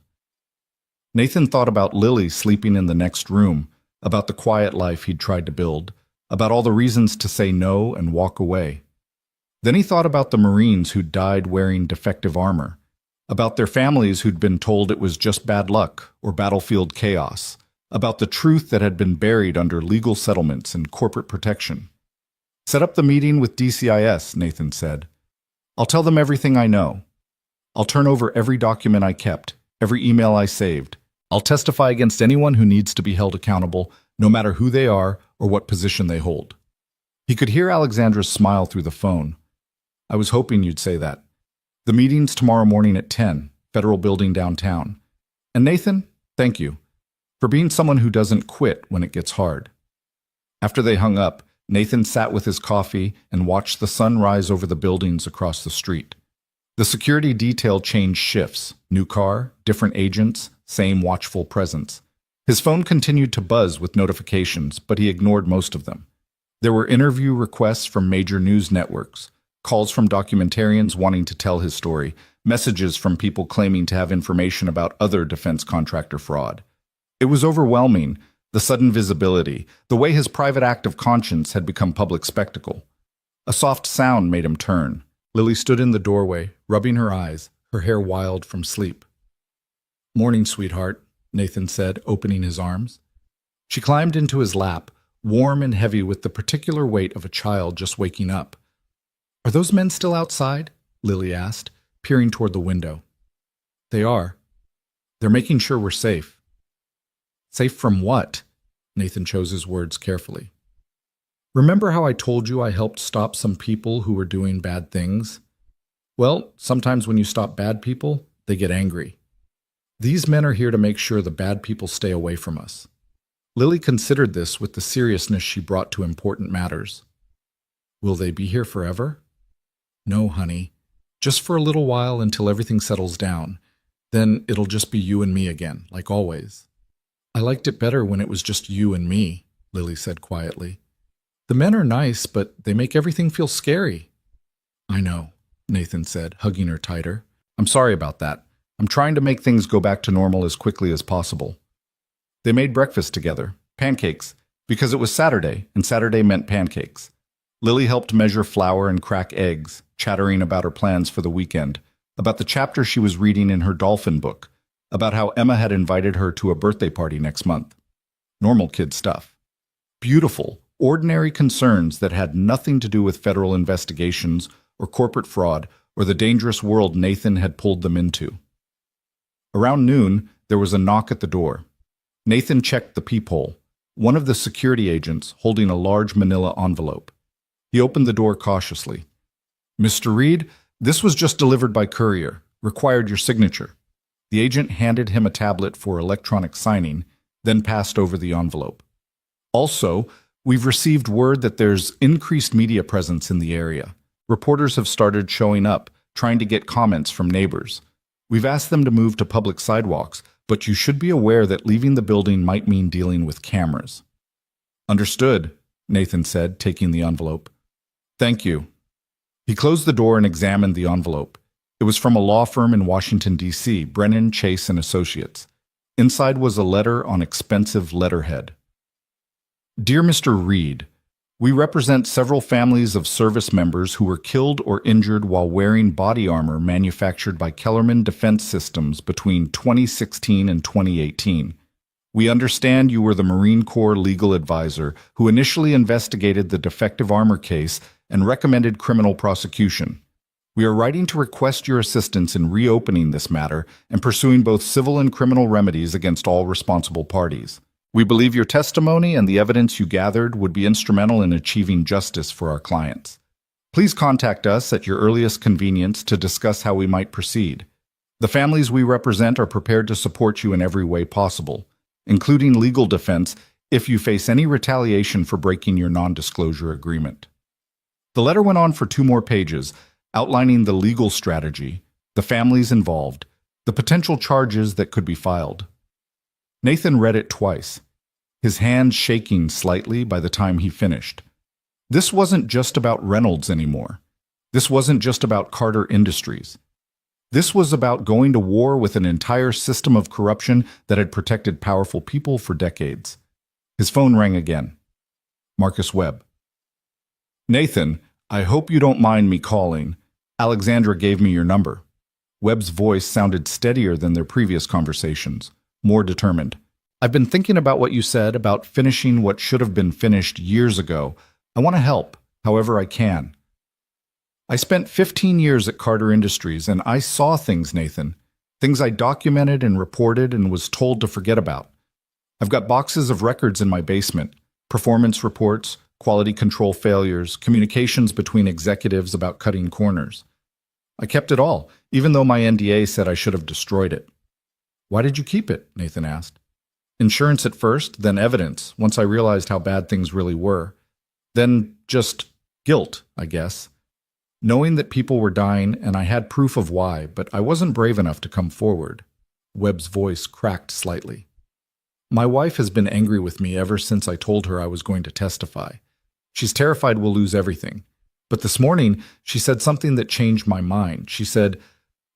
Nathan thought about Lily sleeping in the next room, about the quiet life he'd tried to build, about all the reasons to say no and walk away. Then he thought about the Marines who'd died wearing defective armor, about their families who'd been told it was just bad luck or battlefield chaos, about the truth that had been buried under legal settlements and corporate protection. Set up the meeting with DCIS, Nathan said. I'll tell them everything I know. I'll turn over every document I kept, every email I saved. I'll testify against anyone who needs to be held accountable, no matter who they are or what position they hold. He could hear Alexandra's smile through the phone. I was hoping you'd say that. The meeting's tomorrow morning at 10, Federal Building downtown. And Nathan, thank you for being someone who doesn't quit when it gets hard. After they hung up, Nathan sat with his coffee and watched the sun rise over the buildings across the street. The security detail changed shifts. New car, different agents, same watchful presence. His phone continued to buzz with notifications, but he ignored most of them. There were interview requests from major news networks, calls from documentarians wanting to tell his story, messages from people claiming to have information about other defense contractor fraud. It was overwhelming, the sudden visibility, the way his private act of conscience had become public spectacle. A soft sound made him turn. Lily stood in the doorway, rubbing her eyes, her hair wild from sleep. Morning, sweetheart, Nathan said, opening his arms. She climbed into his lap, warm and heavy with the particular weight of a child just waking up. Are those men still outside? Lily asked, peering toward the window. They are. They're making sure we're safe. Safe from what? Nathan chose his words carefully. Remember how I told you I helped stop some people who were doing bad things? Well, sometimes when you stop bad people, they get angry. These men are here to make sure the bad people stay away from us. Lily considered this with the seriousness she brought to important matters. Will they be here forever? No, honey. Just for a little while until everything settles down. Then it'll just be you and me again, like always. I liked it better when it was just you and me, Lily said quietly. The men are nice, but they make everything feel scary. I know, Nathan said, hugging her tighter. I'm sorry about that. I'm trying to make things go back to normal as quickly as possible. They made breakfast together, pancakes, because it was Saturday, and Saturday meant pancakes. Lily helped measure flour and crack eggs, chattering about her plans for the weekend, about the chapter she was reading in her dolphin book, about how Emma had invited her to a birthday party next month. Normal kid stuff. Beautiful, ordinary concerns that had nothing to do with federal investigations or corporate fraud or the dangerous world Nathan had pulled them into. Around noon, there was a knock at the door. Nathan checked the peephole, one of the security agents holding a large manila envelope. He opened the door cautiously. Mr. Reed, this was just delivered by courier. Required your signature. The agent handed him a tablet for electronic signing, then passed over the envelope. Also, we've received word that there's increased media presence in the area. Reporters have started showing up, trying to get comments from neighbors. We've asked them to move to public sidewalks, but you should be aware that leaving the building might mean dealing with cameras. Understood, Nathan said, taking the envelope. Thank you. He closed the door and examined the envelope. It was from a law firm in Washington, D.C., Brennan, Chase & Associates. Inside was a letter on expensive letterhead. Dear Mr. Reed, we represent several families of service members who were killed or injured while wearing body armor manufactured by Kellerman Defense Systems between 2016 and 2018. We understand you were the Marine Corps legal advisor who initially investigated the defective armor case and recommended criminal prosecution. We are writing to request your assistance in reopening this matter and pursuing both civil and criminal remedies against all responsible parties. We believe your testimony and the evidence you gathered would be instrumental in achieving justice for our clients. Please contact us at your earliest convenience to discuss how we might proceed. The families we represent are prepared to support you in every way possible, including legal defense if you face any retaliation for breaking your non-disclosure agreement. The letter went on for 2 more pages, outlining the legal strategy, the families involved, the potential charges that could be filed. Nathan read it twice, his hands shaking slightly by the time he finished. This wasn't just about Reynolds anymore. This wasn't just about Carter Industries. This was about going to war with an entire system of corruption that had protected powerful people for decades. His phone rang again. Marcus Webb. Nathan, I hope you don't mind me calling. Alexandra gave me your number. Webb's voice sounded steadier than their previous conversations, more determined. I've been thinking about what you said about finishing what should have been finished years ago. I want to help, however I can. I spent 15 years at Carter Industries, and I saw things, Nathan. Things I documented and reported and was told to forget about. I've got boxes of records in my basement, performance reports, quality control failures, communications between executives about cutting corners. I kept it all, even though my NDA said I should have destroyed it. Why did you keep it? Nathan asked. Insurance at first, then evidence, once I realized how bad things really were. Then just guilt, I guess. Knowing that people were dying, and I had proof of why, but I wasn't brave enough to come forward. Webb's voice cracked slightly. My wife has been angry with me ever since I told her I was going to testify. She's terrified we'll lose everything. But this morning, she said something that changed my mind. She said,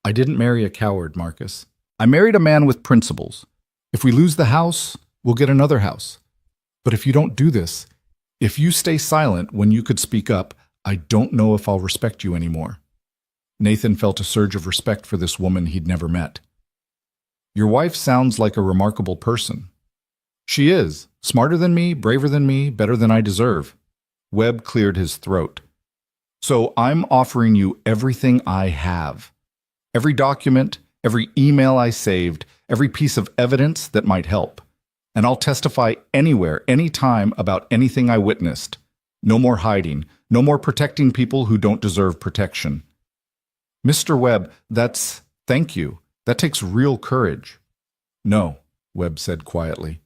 I didn't marry a coward, Marcus. I married a man with principles. If we lose the house, we'll get another house. But if you don't do this, if you stay silent when you could speak up, I don't know if I'll respect you anymore. Nathan felt a surge of respect for this woman he'd never met. Your wife sounds like a remarkable person. She is. Smarter than me, braver than me, better than I deserve. Webb cleared his throat. So I'm offering you everything I have. Every document, every email I saved, every piece of evidence that might help. And I'll testify anywhere, anytime about anything I witnessed. No more hiding, no more protecting people who don't deserve protection. Mr. Webb, thank you. That takes real courage. No, Webb said quietly.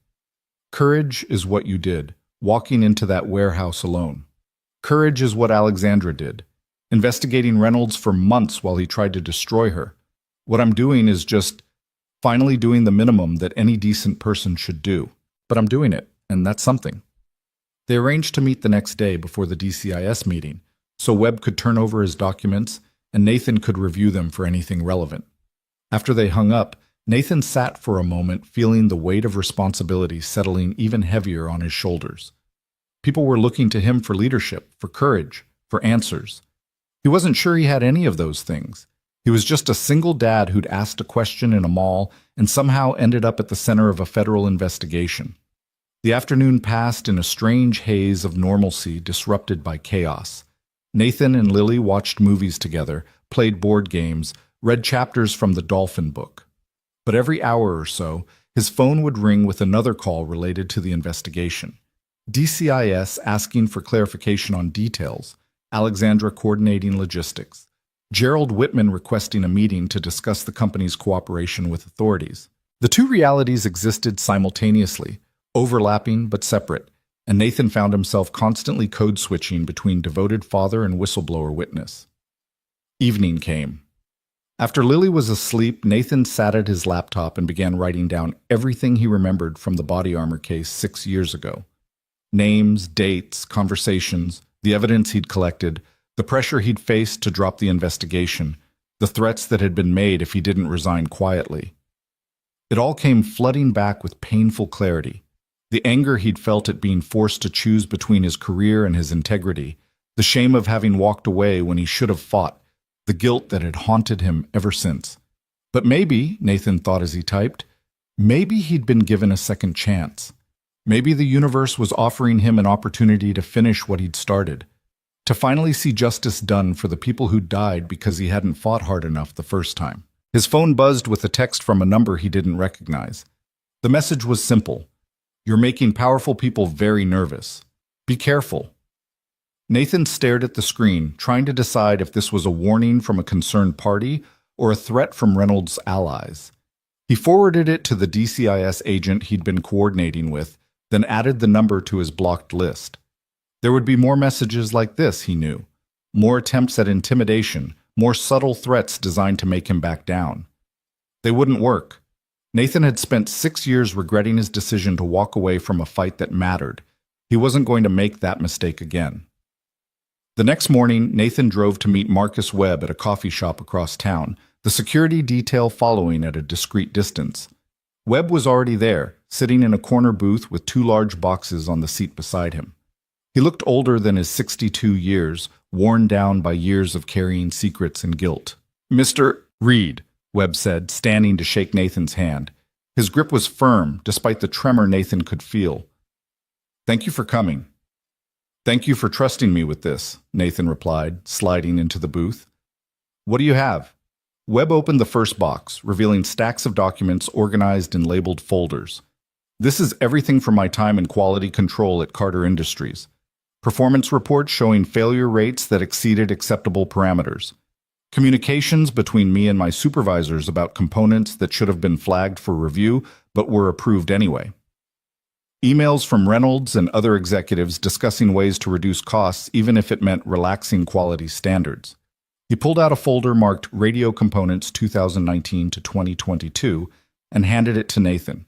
Courage is what you did, walking into that warehouse alone. Courage is what Alexandra did, investigating Reynolds for months while he tried to destroy her. What I'm doing is just finally doing the minimum that any decent person should do. But I'm doing it, and that's something. They arranged to meet the next day before the DCIS meeting, so Webb could turn over his documents and Nathan could review them for anything relevant. After they hung up, Nathan sat for a moment, feeling the weight of responsibility settling even heavier on his shoulders. People were looking to him for leadership, for courage, for answers. He wasn't sure he had any of those things. He was just a single dad who'd asked a question in a mall and somehow ended up at the center of a federal investigation. The afternoon passed in a strange haze of normalcy disrupted by chaos. Nathan and Lily watched movies together, played board games, read chapters from the Dolphin book. But every hour or so, his phone would ring with another call related to the investigation. DCIS asking for clarification on details, Alexandra coordinating logistics. Gerald Whitman requesting a meeting to discuss the company's cooperation with authorities. The two realities existed simultaneously, overlapping but separate, and Nathan found himself constantly code-switching between devoted father and whistleblower witness. Evening came. After Lily was asleep, Nathan sat at his laptop and began writing down everything he remembered from the body armor case 6 years ago. Names, dates, conversations, the evidence he'd collected, the pressure he'd faced to drop the investigation, the threats that had been made if he didn't resign quietly. It all came flooding back with painful clarity. The anger he'd felt at being forced to choose between his career and his integrity, the shame of having walked away when he should have fought, the guilt that had haunted him ever since. But maybe, Nathan thought as he typed, maybe he'd been given a second chance. Maybe the universe was offering him an opportunity to finish what he'd started, to finally see justice done for the people who died because he hadn't fought hard enough the first time. His phone buzzed with a text from a number he didn't recognize. The message was simple. You're making powerful people very nervous. Be careful. Nathan stared at the screen, trying to decide if this was a warning from a concerned party or a threat from Reynolds' allies. He forwarded it to the DCIS agent he'd been coordinating with, then added the number to his blocked list. There would be more messages like this, he knew. More attempts at intimidation, more subtle threats designed to make him back down. They wouldn't work. Nathan had spent 6 years regretting his decision to walk away from a fight that mattered. He wasn't going to make that mistake again. The next morning, Nathan drove to meet Marcus Webb at a coffee shop across town, the security detail following at a discreet distance. Webb was already there, sitting in a corner booth with 2 large boxes on the seat beside him. He looked older than his 62 years, worn down by years of carrying secrets and guilt. "Mr. Reed," Webb said, standing to shake Nathan's hand. His grip was firm, despite the tremor Nathan could feel. "Thank you for coming." "Thank you for trusting me with this," Nathan replied, sliding into the booth. "What do you have?" Webb opened the first box, revealing stacks of documents organized in labeled folders. "This is everything from my time in quality control at Carter Industries. Performance reports showing failure rates that exceeded acceptable parameters. Communications between me and my supervisors about components that should have been flagged for review but were approved anyway. Emails from Reynolds and other executives discussing ways to reduce costs even if it meant relaxing quality standards." He pulled out a folder marked Radio Components 2019 to 2022 and handed it to Nathan.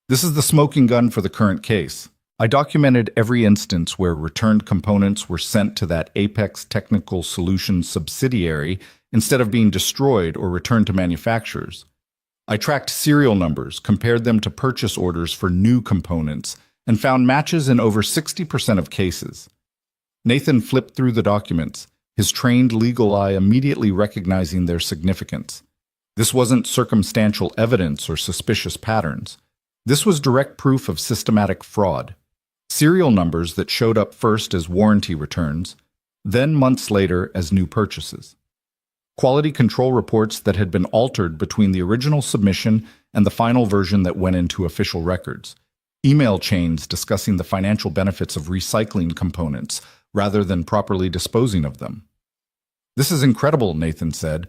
"This is the smoking gun for the current case. I documented every instance where returned components were sent to that Apex Technical Solutions subsidiary instead of being destroyed or returned to manufacturers. I tracked serial numbers, compared them to purchase orders for new components, and found matches in over 60% of cases." Nathan flipped through the documents, his trained legal eye immediately recognizing their significance. This wasn't circumstantial evidence or suspicious patterns. This was direct proof of systematic fraud. Serial numbers that showed up first as warranty returns, then months later as new purchases. Quality control reports that had been altered between the original submission and the final version that went into official records. Email chains discussing the financial benefits of recycling components rather than properly disposing of them. "This is incredible," Nathan said.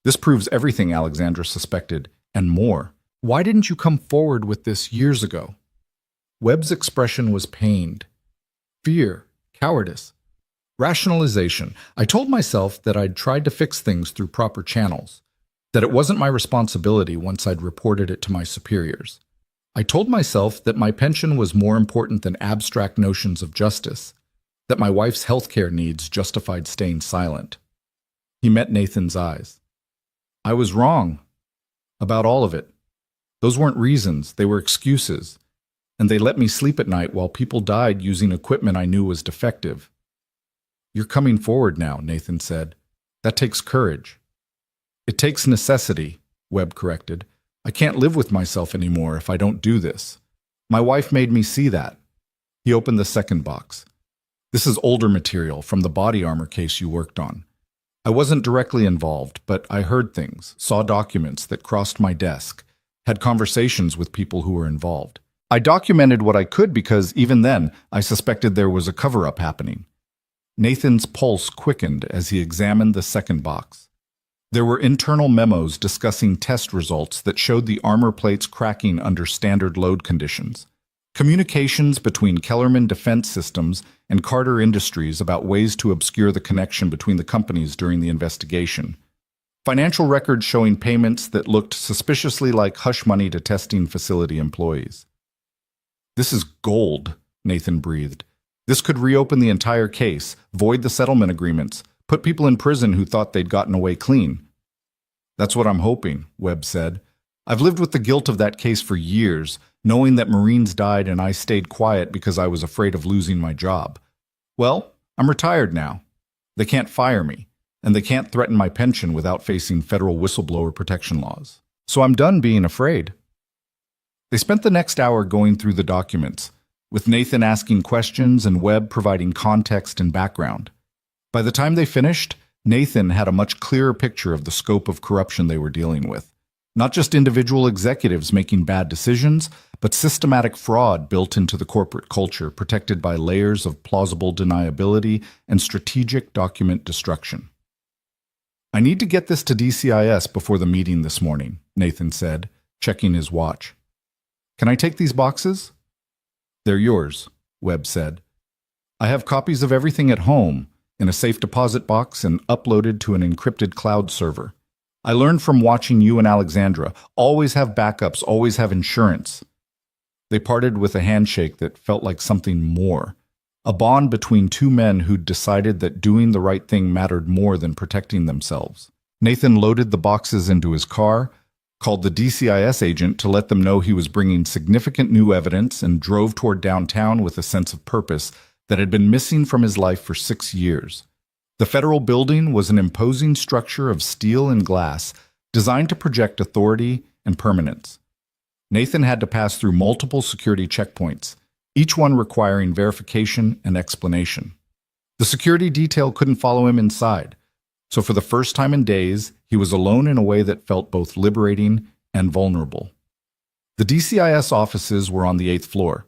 "This proves everything Alexandra suspected, and more. Why didn't you come forward with this years ago?" Webb's expression was pained. Fear, cowardice, rationalization. "I told myself that I'd tried to fix things through proper channels, that it wasn't my responsibility once I'd reported it to my superiors. I told myself that my pension was more important than abstract notions of justice, that my wife's healthcare needs justified staying silent." He met Nathan's eyes. "I was wrong about all of it. Those weren't reasons, they were excuses. And they let me sleep at night while people died using equipment I knew was defective." "You're coming forward now," Nathan said. "That takes courage." "It takes necessity," Webb corrected. "I can't live with myself anymore if I don't do this. My wife made me see that." He opened the second box. "This is older material from the body armor case you worked on. I wasn't directly involved, but I heard things, saw documents that crossed my desk, had conversations with people who were involved. I documented what I could because even then, I suspected there was a cover-up happening." Nathan's pulse quickened as he examined the second box. There were internal memos discussing test results that showed the armor plates cracking under standard load conditions. Communications between Kellerman Defense Systems and Carter Industries about ways to obscure the connection between the companies during the investigation. Financial records showing payments that looked suspiciously like hush money to testing facility employees. "This is gold," Nathan breathed. "This could reopen the entire case, void the settlement agreements, put people in prison who thought they'd gotten away clean." "That's what I'm hoping," Webb said. "I've lived with the guilt of that case for years, knowing that Marines died and I stayed quiet because I was afraid of losing my job. Well, I'm retired now. They can't fire me, and they can't threaten my pension without facing federal whistleblower protection laws. So I'm done being afraid." They spent the next hour going through the documents, with Nathan asking questions and Webb providing context and background. By the time they finished, Nathan had a much clearer picture of the scope of corruption they were dealing with. Not just individual executives making bad decisions, but systematic fraud built into the corporate culture, protected by layers of plausible deniability and strategic document destruction. "I need to get this to DCIS before the meeting this morning," Nathan said, checking his watch. "Can I take these boxes?" "They're yours," Webb said. "I have copies of everything at home, in a safe deposit box and uploaded to an encrypted cloud server. I learned from watching you and Alexandra. Always have backups, always have insurance." They parted with a handshake that felt like something more. A bond between two men who'd decided that doing the right thing mattered more than protecting themselves. Nathan loaded the boxes into his car, called the DCIS agent to let them know he was bringing significant new evidence, and drove toward downtown with a sense of purpose that had been missing from his life for 6 years. The federal building was an imposing structure of steel and glass designed to project authority and permanence. Nathan had to pass through multiple security checkpoints, each one requiring verification and explanation. The security detail couldn't follow him inside, so for the first time in days, he was alone in a way that felt both liberating and vulnerable. The DCIS offices were on the 8th floor.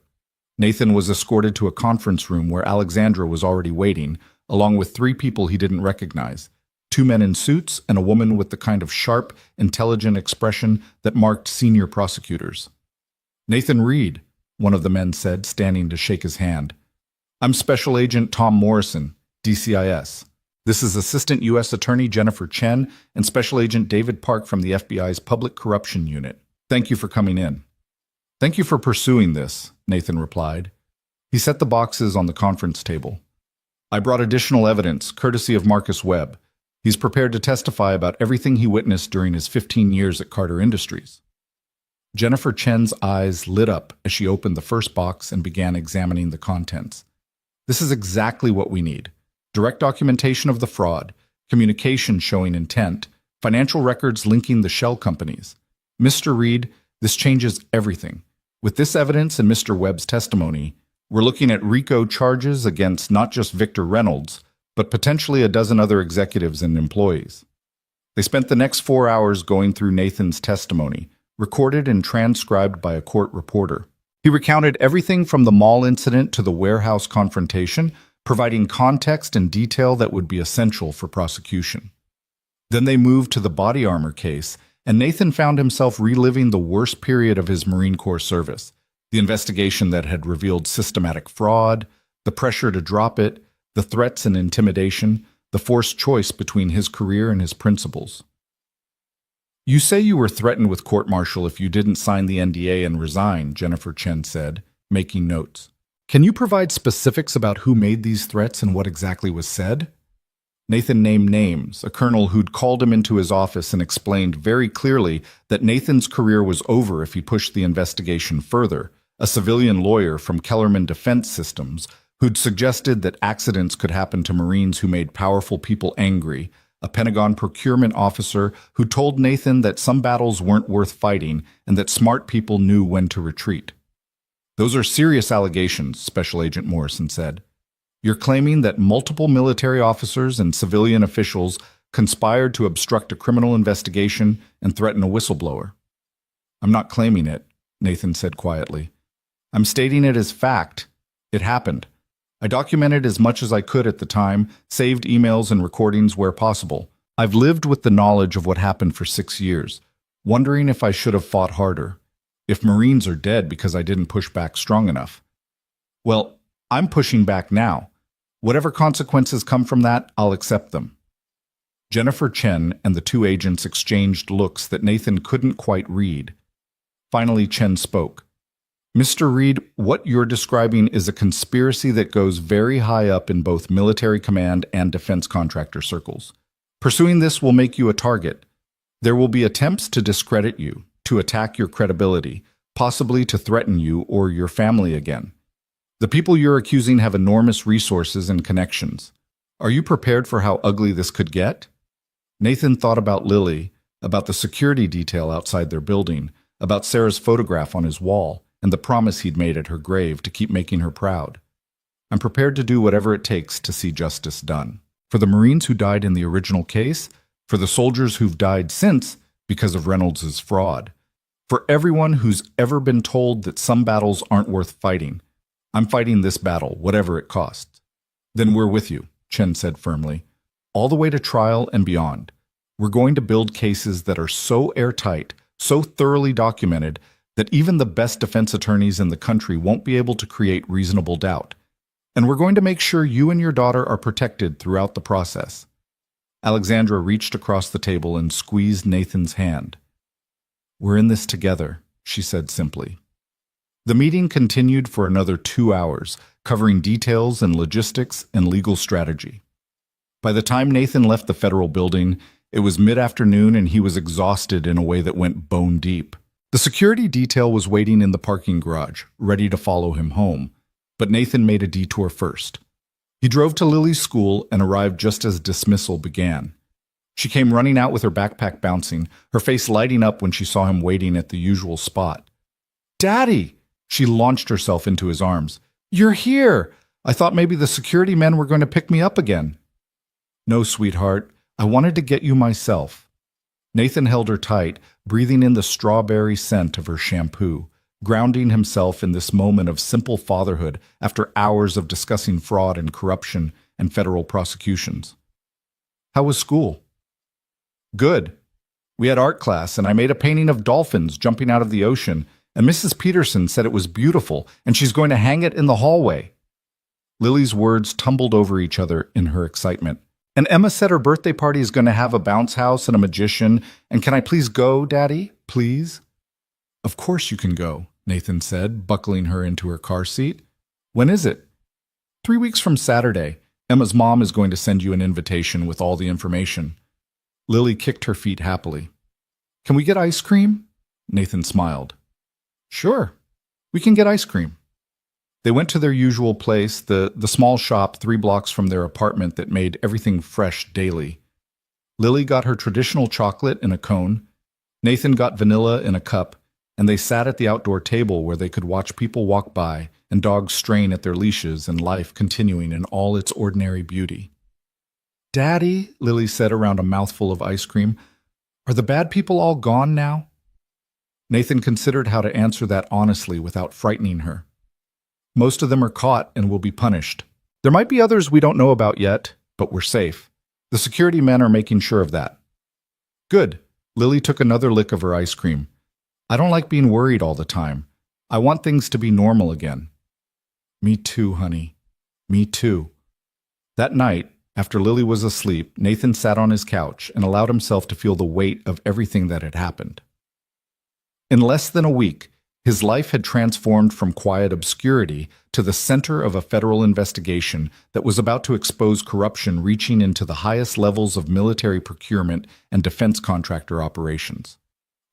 Nathan was escorted to a conference room where Alexandra was already waiting, along with 3 people he didn't recognize, 2 men in suits and a woman with the kind of sharp, intelligent expression that marked senior prosecutors. "Nathan Reed," one of the men said, standing to shake his hand. "I'm Special Agent Tom Morrison, DCIS. This is Assistant U.S. Attorney Jennifer Chen and Special Agent David Park from the FBI's Public Corruption Unit. Thank you for coming in." "Thank you for pursuing this," Nathan replied. He set the boxes on the conference table. "I brought additional evidence, courtesy of Marcus Webb. He's prepared to testify about everything he witnessed during his 15 years at Carter Industries." Jennifer Chen's eyes lit up as she opened the first box and began examining the contents. "This is exactly what we need. Direct documentation of the fraud, communication showing intent, financial records linking the shell companies. Mr. Reed, this changes everything. With this evidence and Mr. Webb's testimony, we're looking at RICO charges against not just Victor Reynolds, but potentially a dozen other executives and employees." They spent the next 4 hours going through Nathan's testimony, recorded and transcribed by a court reporter. He recounted everything from the mall incident to the warehouse confrontation, providing context and detail that would be essential for prosecution. Then they moved to the body armor case, and Nathan found himself reliving the worst period of his Marine Corps service, the investigation that had revealed systematic fraud, the pressure to drop it, the threats and intimidation, the forced choice between his career and his principles. "You say you were threatened with court-martial if you didn't sign the NDA and resign," Jennifer Chen said, making notes. "Can you provide specifics about who made these threats and what exactly was said?" Nathan named names, a colonel who'd called him into his office and explained very clearly that Nathan's career was over if he pushed the investigation further, a civilian lawyer from Kellerman Defense Systems who'd suggested that accidents could happen to Marines who made powerful people angry, a Pentagon procurement officer who told Nathan that some battles weren't worth fighting and that smart people knew when to retreat. "Those are serious allegations," Special Agent Morrison said. "You're claiming that multiple military officers and civilian officials conspired to obstruct a criminal investigation and threaten a whistleblower." "I'm not claiming it," Nathan said quietly. "I'm stating it as fact. It happened. I documented as much as I could at the time, saved emails and recordings where possible. I've lived with the knowledge of what happened for 6 years, wondering if I should have fought harder, if Marines are dead because I didn't push back strong enough. Well, I'm pushing back now. Whatever consequences come from that, I'll accept them. Jennifer Chen and the two agents exchanged looks that Nathan couldn't quite read. Finally, Chen spoke. Mr. Reed, what you're describing is a conspiracy that goes very high up in both military command and defense contractor circles. Pursuing this will make you a target. There will be attempts to discredit you, to attack your credibility, possibly to threaten you or your family again. The people you're accusing have enormous resources and connections. Are you prepared for how ugly this could get? Nathan thought about Lily, about the security detail outside their building, about Sarah's photograph on his wall, and the promise he'd made at her grave to keep making her proud. I'm prepared to do whatever it takes to see justice done. For the Marines who died in the original case, for the soldiers who've died since because of Reynolds' fraud, for everyone who's ever been told that some battles aren't worth fighting, I'm fighting this battle, whatever it costs. Then we're with you, Chen said firmly, all the way to trial and beyond. We're going to build cases that are so airtight, so thoroughly documented, that even the best defense attorneys in the country won't be able to create reasonable doubt. And we're going to make sure you and your daughter are protected throughout the process. Alexandra reached across the table and squeezed Nathan's hand. We're in this together, she said simply. The meeting continued for another 2 hours, covering details and logistics and legal strategy. By the time Nathan left the federal building, it was mid-afternoon and he was exhausted in a way that went bone deep. The security detail was waiting in the parking garage, ready to follow him home, but Nathan made a detour first. He drove to Lily's school and arrived just as dismissal began. She came running out with her backpack bouncing, her face lighting up when she saw him waiting at the usual spot. "Daddy!" She launched herself into his arms. "You're here! I thought maybe the security men were going to pick me up again." "No, sweetheart. I wanted to get you myself." Nathan held her tight, breathing in the strawberry scent of her shampoo, grounding himself in this moment of simple fatherhood after hours of discussing fraud and corruption and federal prosecutions. "How was school?" "Good. We had art class, and I made a painting of dolphins jumping out of the ocean, and Mrs. Peterson said it was beautiful, and she's going to hang it in the hallway." Lily's words tumbled over each other in her excitement. "And Emma said her birthday party is going to have a bounce house and a magician, and can I please go, Daddy? Please?" "Of course you can go," Nathan said, buckling her into her car seat. "When is it?" 3 weeks from Saturday. Emma's mom is going to send you an invitation with all the information." Lily kicked her feet happily. "Can we get ice cream?" Nathan smiled. "Sure, we can get ice cream." They went to their usual place, the small shop 3 blocks from their apartment that made everything fresh daily. Lily got her traditional chocolate in a cone. Nathan got vanilla in a cup, and they sat at the outdoor table where they could watch people walk by and dogs strain at their leashes and life continuing in all its ordinary beauty. "Daddy," Lily said around a mouthful of ice cream, "are the bad people all gone now?" Nathan considered how to answer that honestly without frightening her. "Most of them are caught and will be punished. There might be others we don't know about yet, but we're safe. The security men are making sure of that." "Good." Lily took another lick of her ice cream. "I don't like being worried all the time. I want things to be normal again." "Me too, honey. Me too." That night, after Lily was asleep, Nathan sat on his couch and allowed himself to feel the weight of everything that had happened. In less than a week, his life had transformed from quiet obscurity to the center of a federal investigation that was about to expose corruption reaching into the highest levels of military procurement and defense contractor operations.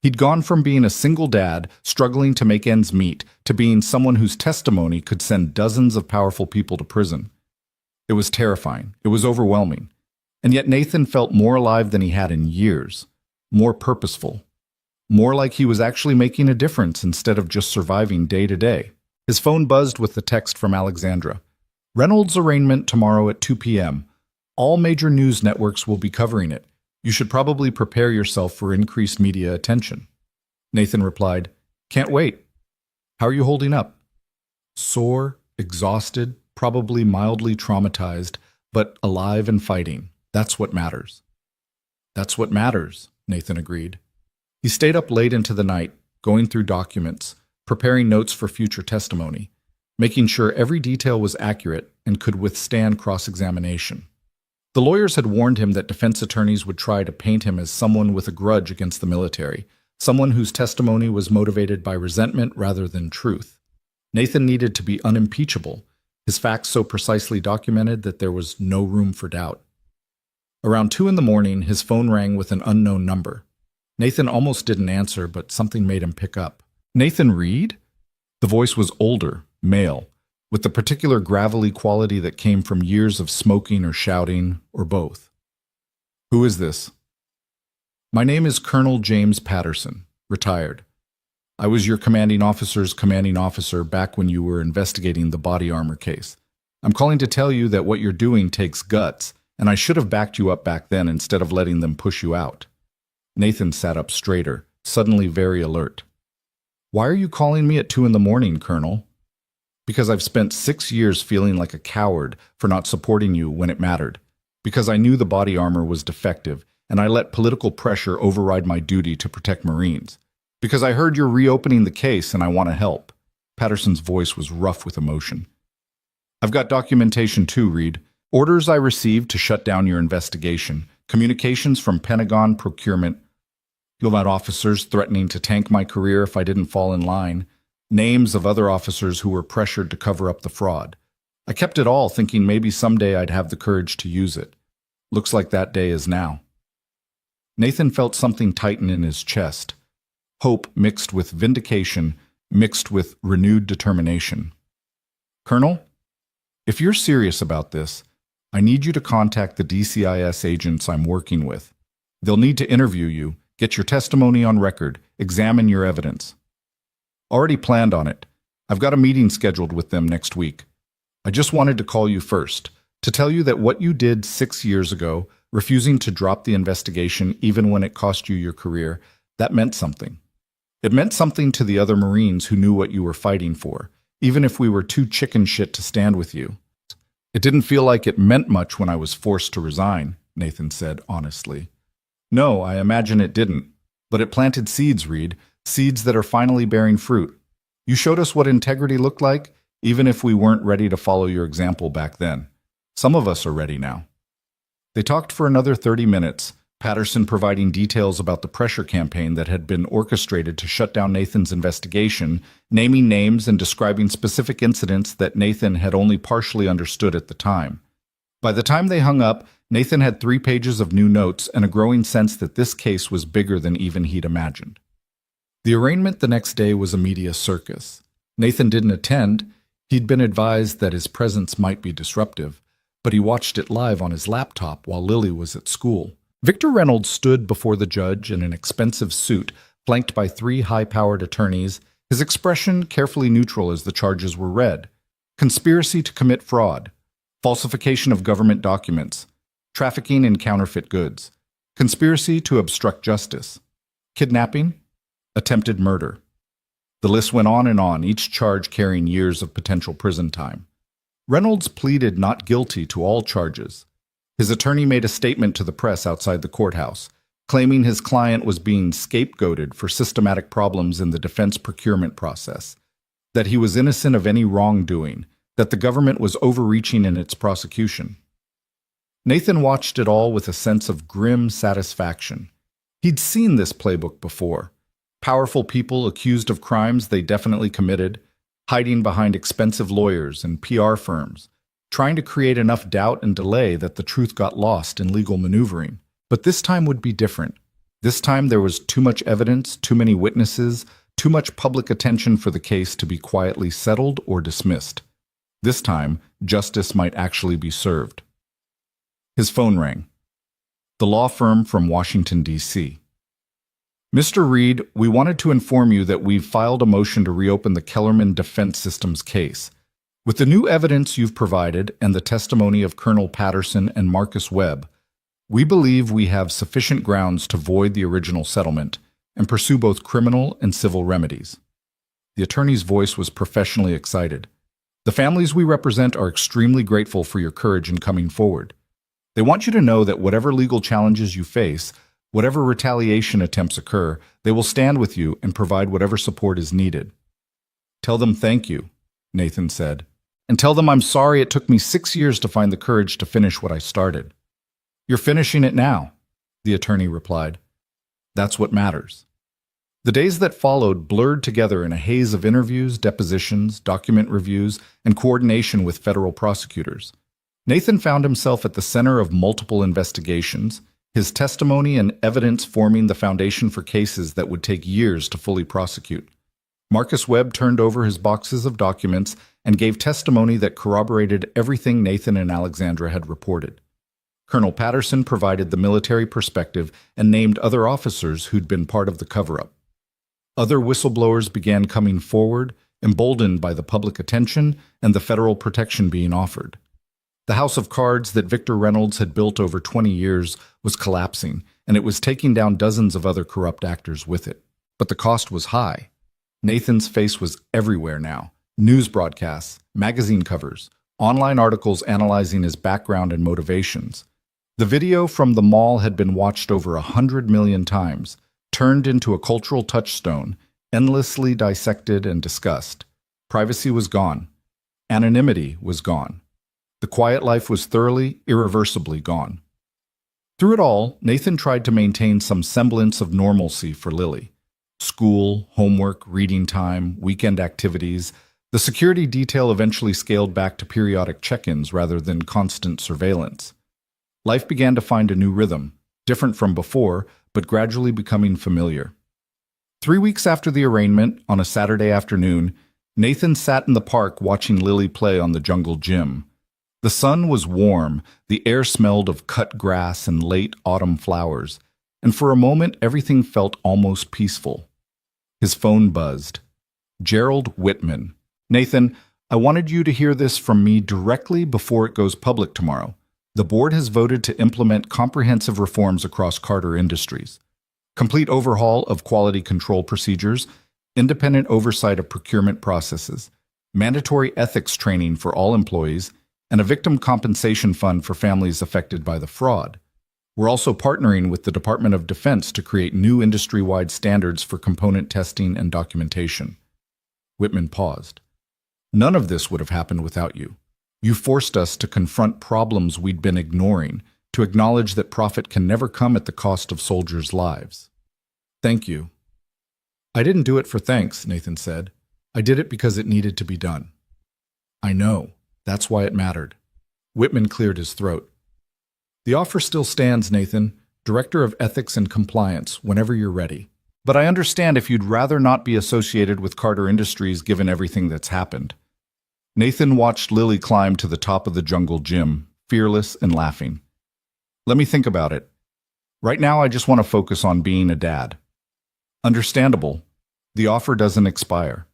He'd gone from being a single dad struggling to make ends meet to being someone whose testimony could send dozens of powerful people to prison. It was terrifying. It was overwhelming. And yet Nathan felt more alive than he had in years, more purposeful. More like he was actually making a difference instead of just surviving day to day. His phone buzzed with the text from Alexandra. "Reynolds' arraignment tomorrow at 2 p.m. All major news networks will be covering it. You should probably prepare yourself for increased media attention." Nathan replied, "Can't wait. How are you holding up?" "Sore, exhausted, probably mildly traumatized, but alive and fighting. That's what matters. That's what matters, Nathan agreed. He stayed up late into the night, going through documents, preparing notes for future testimony, making sure every detail was accurate and could withstand cross-examination. The lawyers had warned him that defense attorneys would try to paint him as someone with a grudge against the military, someone whose testimony was motivated by resentment rather than truth. Nathan needed to be unimpeachable, his facts so precisely documented that there was no room for doubt. Around 2 in the morning, his phone rang with an unknown number. Nathan almost didn't answer, but something made him pick up. Nathan Reed? The voice was older, male, with the particular gravelly quality that came from years of smoking or shouting, or both. Who is this? My name is Colonel James Patterson, retired. I was your commanding officer's commanding officer back when you were investigating the body armor case. I'm calling to tell you that what you're doing takes guts, and I should have backed you up back then instead of letting them push you out. Nathan sat up straighter, suddenly very alert. Why are you calling me at 2 in the morning, Colonel? Because I've spent 6 years feeling like a coward for not supporting you when it mattered. Because I knew the body armor was defective, and I let political pressure override my duty to protect Marines. Because I heard you're reopening the case and I want to help. Patterson's voice was rough with emotion. I've got documentation too, Reed. Orders I received to shut down your investigation, communications from Pentagon procurement, you'll have officers threatening to tank my career if I didn't fall in line, names of other officers who were pressured to cover up the fraud. I kept it all thinking maybe someday I'd have the courage to use it. Looks like that day is now. Nathan felt something tighten in his chest. Hope mixed with vindication, mixed with renewed determination. Colonel, if you're serious about this, I need you to contact the DCIS agents I'm working with. They'll need to interview you, get your testimony on record, examine your evidence. Already planned on it. I've got a meeting scheduled with them next week. I just wanted to call you first, to tell you that what you did 6 years ago, refusing to drop the investigation even when it cost you your career, that meant something. It meant something to the other Marines who knew what you were fighting for, even if we were too chicken shit to stand with you. It didn't feel like it meant much when I was forced to resign, Nathan said honestly. No, I imagine it didn't. But it planted seeds, Reed, seeds that are finally bearing fruit. You showed us what integrity looked like, even if we weren't ready to follow your example back then. Some of us are ready now. They talked for another 30 minutes, Patterson providing details about the pressure campaign that had been orchestrated to shut down Nathan's investigation, naming names and describing specific incidents that Nathan had only partially understood at the time. By the time they hung up, Nathan had 3 pages of new notes and a growing sense that this case was bigger than even he'd imagined. The arraignment the next day was a media circus. Nathan didn't attend. He'd been advised that his presence might be disruptive, but he watched it live on his laptop while Lily was at school. Victor Reynolds stood before the judge in an expensive suit, flanked by 3 high-powered attorneys, his expression carefully neutral as the charges were read. Conspiracy to commit fraud, falsification of government documents, trafficking in counterfeit goods, conspiracy to obstruct justice, kidnapping, attempted murder. The list went on, each charge carrying years of potential prison time. Reynolds pleaded not guilty to all charges. His attorney made a statement to the press outside the courthouse, claiming his client was being scapegoated for systematic problems in the defense procurement process, that he was innocent of any wrongdoing, that the government was overreaching in its prosecution. Nathan watched it all with a sense of grim satisfaction. He'd seen this playbook before. Powerful people accused of crimes they definitely committed, hiding behind expensive lawyers and PR firms, trying to create enough doubt and delay that the truth got lost in legal maneuvering. But this time would be different. This time there was too much evidence, too many witnesses, too much public attention for the case to be quietly settled or dismissed. This time, justice might actually be served. His phone rang. The law firm from Washington, D.C. Mr. Reed, we wanted to inform you that we've filed a motion to reopen the Kellerman Defense Systems case. With the new evidence you've provided and the testimony of Colonel Patterson and Marcus Webb, we believe we have sufficient grounds to void the original settlement and pursue both criminal and civil remedies. The attorney's voice was professionally excited. The families we represent are extremely grateful for your courage in coming forward. They want you to know that whatever legal challenges you face, whatever retaliation attempts occur, they will stand with you and provide whatever support is needed. Tell them thank you, Nathan said. And tell them I'm sorry it took me 6 years to find the courage to finish what I started. You're finishing it now, the attorney replied. That's what matters. The days that followed blurred together in a haze of interviews, depositions, document reviews, and coordination with federal prosecutors. Nathan found himself at the center of multiple investigations, his testimony and evidence forming the foundation for cases that would take years to fully prosecute. Marcus Webb turned over his boxes of documents and gave testimony that corroborated everything Nathan and Alexandra had reported. Colonel Patterson provided the military perspective and named other officers who'd been part of the cover-up. Other whistleblowers began coming forward, emboldened by the public attention and the federal protection being offered. The house of cards that Victor Reynolds had built over 20 years was collapsing, and it was taking down dozens of other corrupt actors with it. But the cost was high. Nathan's face was everywhere now. News broadcasts, magazine covers, online articles analyzing his background and motivations. The video from the mall had been watched over 100 million times, turned into a cultural touchstone, endlessly dissected and discussed. Privacy was gone. Anonymity was gone. The quiet life was thoroughly, irreversibly gone. Through it all, Nathan tried to maintain some semblance of normalcy for Lily. School, homework, reading time, weekend activities. The security detail eventually scaled back to periodic check-ins rather than constant surveillance. Life began to find a new rhythm, different from before, but gradually becoming familiar. 3 weeks after the arraignment, on a Saturday afternoon, Nathan sat in the park watching Lily play on the jungle gym. The sun was warm, the air smelled of cut grass and late autumn flowers, and for a moment everything felt almost peaceful. His phone buzzed. Gerald Whitman. Nathan, I wanted you to hear this from me directly before it goes public tomorrow. The board has voted to implement comprehensive reforms across Carter Industries. Complete overhaul of quality control procedures, independent oversight of procurement processes, mandatory ethics training for all employees, and a victim compensation fund for families affected by the fraud. We're also partnering with the Department of Defense to create new industry-wide standards for component testing and documentation. Whitman paused. None of this would have happened without you. You forced us to confront problems we'd been ignoring, to acknowledge that profit can never come at the cost of soldiers' lives. Thank you. I didn't do it for thanks, Nathan said. I did it because it needed to be done. I know. That's why it mattered. Whitman cleared his throat. The offer still stands, Nathan, Director of Ethics and Compliance, whenever you're ready. But I understand if you'd rather not be associated with Carter Industries given everything that's happened. Nathan watched Lily climb to the top of the jungle gym, fearless and laughing. Let me think about it. Right now, I just want to focus on being a dad. Understandable. The offer doesn't expire.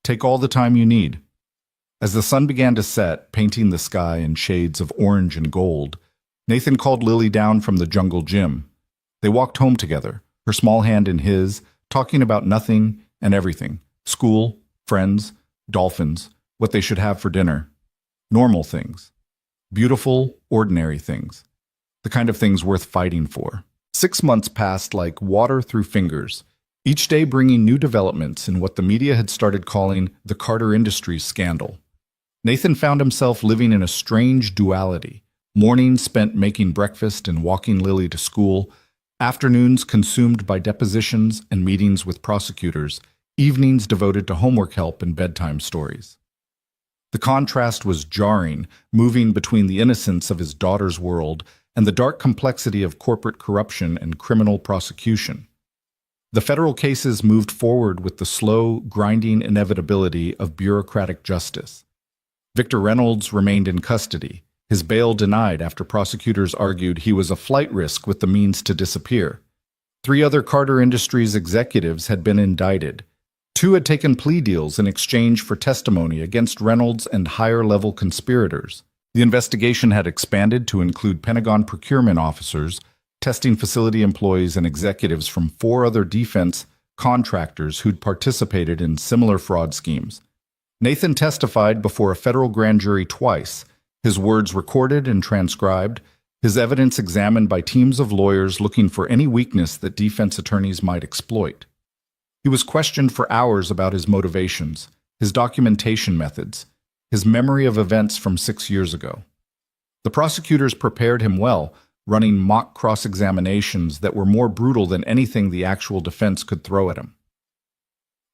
Take all the time you need. As the sun began to set, painting the sky in shades of orange and gold, Nathan called Lily down from the jungle gym. They walked home together, her small hand in his, talking about nothing and everything. School, friends, dolphins, what they should have for dinner. Normal things. Beautiful, ordinary things. The kind of things worth fighting for. 6 months passed like water through fingers, each day bringing new developments in what the media had started calling the Carter Industries scandal. Nathan found himself living in a strange duality. Mornings spent making breakfast and walking Lily to school, afternoons consumed by depositions and meetings with prosecutors, evenings devoted to homework help and bedtime stories. The contrast was jarring, moving between the innocence of his daughter's world and the dark complexity of corporate corruption and criminal prosecution. The federal cases moved forward with the slow, grinding inevitability of bureaucratic justice. Victor Reynolds remained in custody, his bail denied after prosecutors argued he was a flight risk with the means to disappear. 3 other Carter Industries executives had been indicted. 2 had taken plea deals in exchange for testimony against Reynolds and higher-level conspirators. The investigation had expanded to include Pentagon procurement officers, testing facility employees and executives from 4 other defense contractors who'd participated in similar fraud schemes. Nathan testified before a federal grand jury twice, his words recorded and transcribed, his evidence examined by teams of lawyers looking for any weakness that defense attorneys might exploit. He was questioned for hours about his motivations, his documentation methods, his memory of events from 6 years ago. The prosecutors prepared him well, running mock cross-examinations that were more brutal than anything the actual defense could throw at him.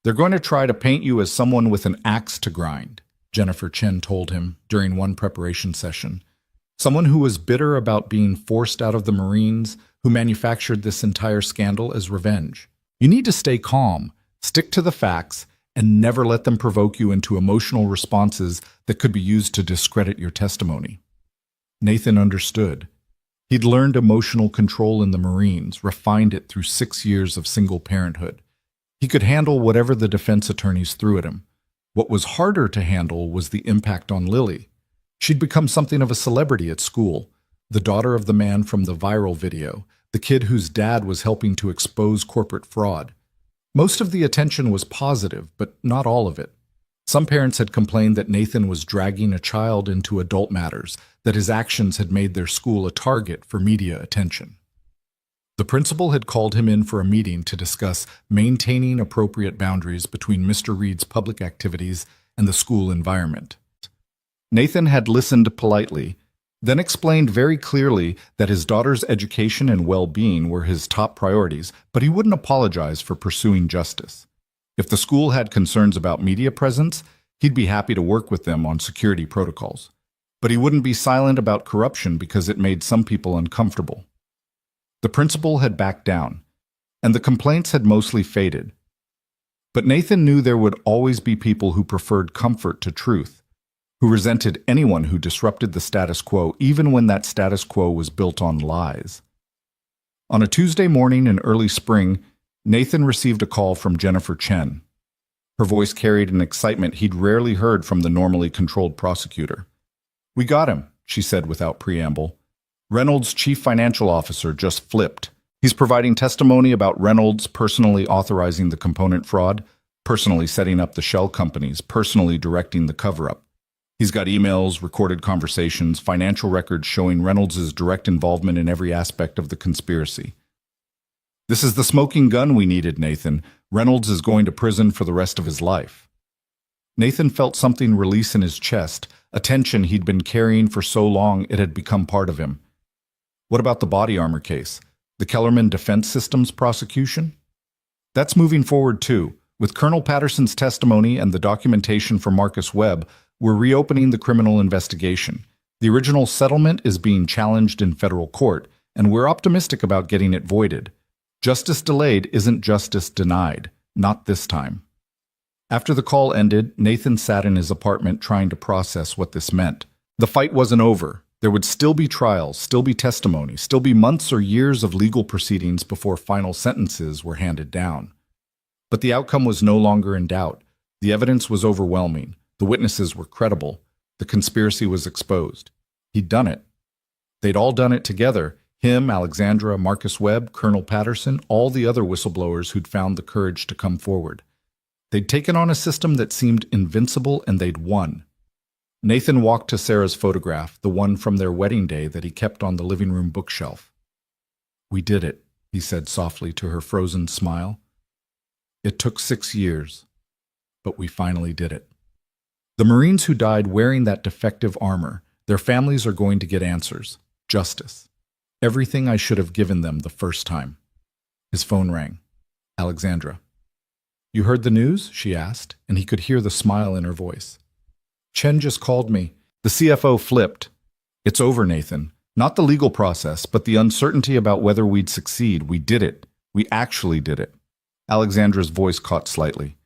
"They're going to try to paint you as someone with an axe to grind," Jennifer Chen told him during one preparation session. "Someone who was bitter about being forced out of the Marines, who manufactured this entire scandal as revenge. You need to stay calm, stick to the facts, and never let them provoke you into emotional responses that could be used to discredit your testimony." Nathan understood. He'd learned emotional control in the Marines, refined it through 6 years of single parenthood. He could handle whatever the defense attorneys threw at him. What was harder to handle was the impact on Lily. She'd become something of a celebrity at school, the daughter of the man from the viral video, the kid whose dad was helping to expose corporate fraud. Most of the attention was positive, but not all of it. Some parents had complained that Nathan was dragging a child into adult matters, that his actions had made their school a target for media attention. The principal had called him in for a meeting to discuss maintaining appropriate boundaries between Mr. Reed's public activities and the school environment. Nathan had listened politely, then explained very clearly that his daughter's education and well-being were his top priorities, but he wouldn't apologize for pursuing justice. If the school had concerns about media presence, he'd be happy to work with them on security protocols. But he wouldn't be silent about corruption because it made some people uncomfortable. The principal had backed down, and the complaints had mostly faded. But Nathan knew there would always be people who preferred comfort to truth, who resented anyone who disrupted the status quo, even when that status quo was built on lies. On a Tuesday morning in early spring, Nathan received a call from Jennifer Chen. Her voice carried an excitement he'd rarely heard from the normally controlled prosecutor. "We got him," she said without preamble. "Reynolds' chief financial officer just flipped. He's providing testimony about Reynolds personally authorizing the component fraud, personally setting up the shell companies, personally directing the cover-up. He's got emails, recorded conversations, financial records showing Reynolds' direct involvement in every aspect of the conspiracy. This is the smoking gun we needed, Nathan. Reynolds is going to prison for the rest of his life." Nathan felt something release in his chest, a tension he'd been carrying for so long it had become part of him. What about the body armor case? The Kellerman Defense Systems prosecution? That's moving forward too. With Colonel Patterson's testimony and the documentation from Marcus Webb, we're reopening the criminal investigation. The original settlement is being challenged in federal court, and we're optimistic about getting it voided. Justice delayed isn't justice denied, not this time. After the call ended, Nathan sat in his apartment trying to process what this meant. The fight wasn't over. There would still be trials, still be testimony, still be months or years of legal proceedings before final sentences were handed down. But the outcome was no longer in doubt. The evidence was overwhelming. The witnesses were credible. The conspiracy was exposed. He'd done it. They'd all done it together. Him, Alexandra, Marcus Webb, Colonel Patterson, all the other whistleblowers who'd found the courage to come forward. They'd taken on a system that seemed invincible, and they'd won. Nathan walked to Sarah's photograph, the one from their wedding day that he kept on the living room bookshelf. "We did it," he said softly to her frozen smile. "It took 6 years, but we finally did it." The Marines who died wearing that defective armor, their families are going to get answers, justice. Everything I should have given them the first time. His phone rang. Alexandra. "You heard the news?" she asked, and he could hear the smile in her voice. "Chen just called me. The CFO flipped. It's over, Nathan. Not the legal process, but the uncertainty about whether we'd succeed. We did it. We actually did it." Alexandra's voice caught slightly.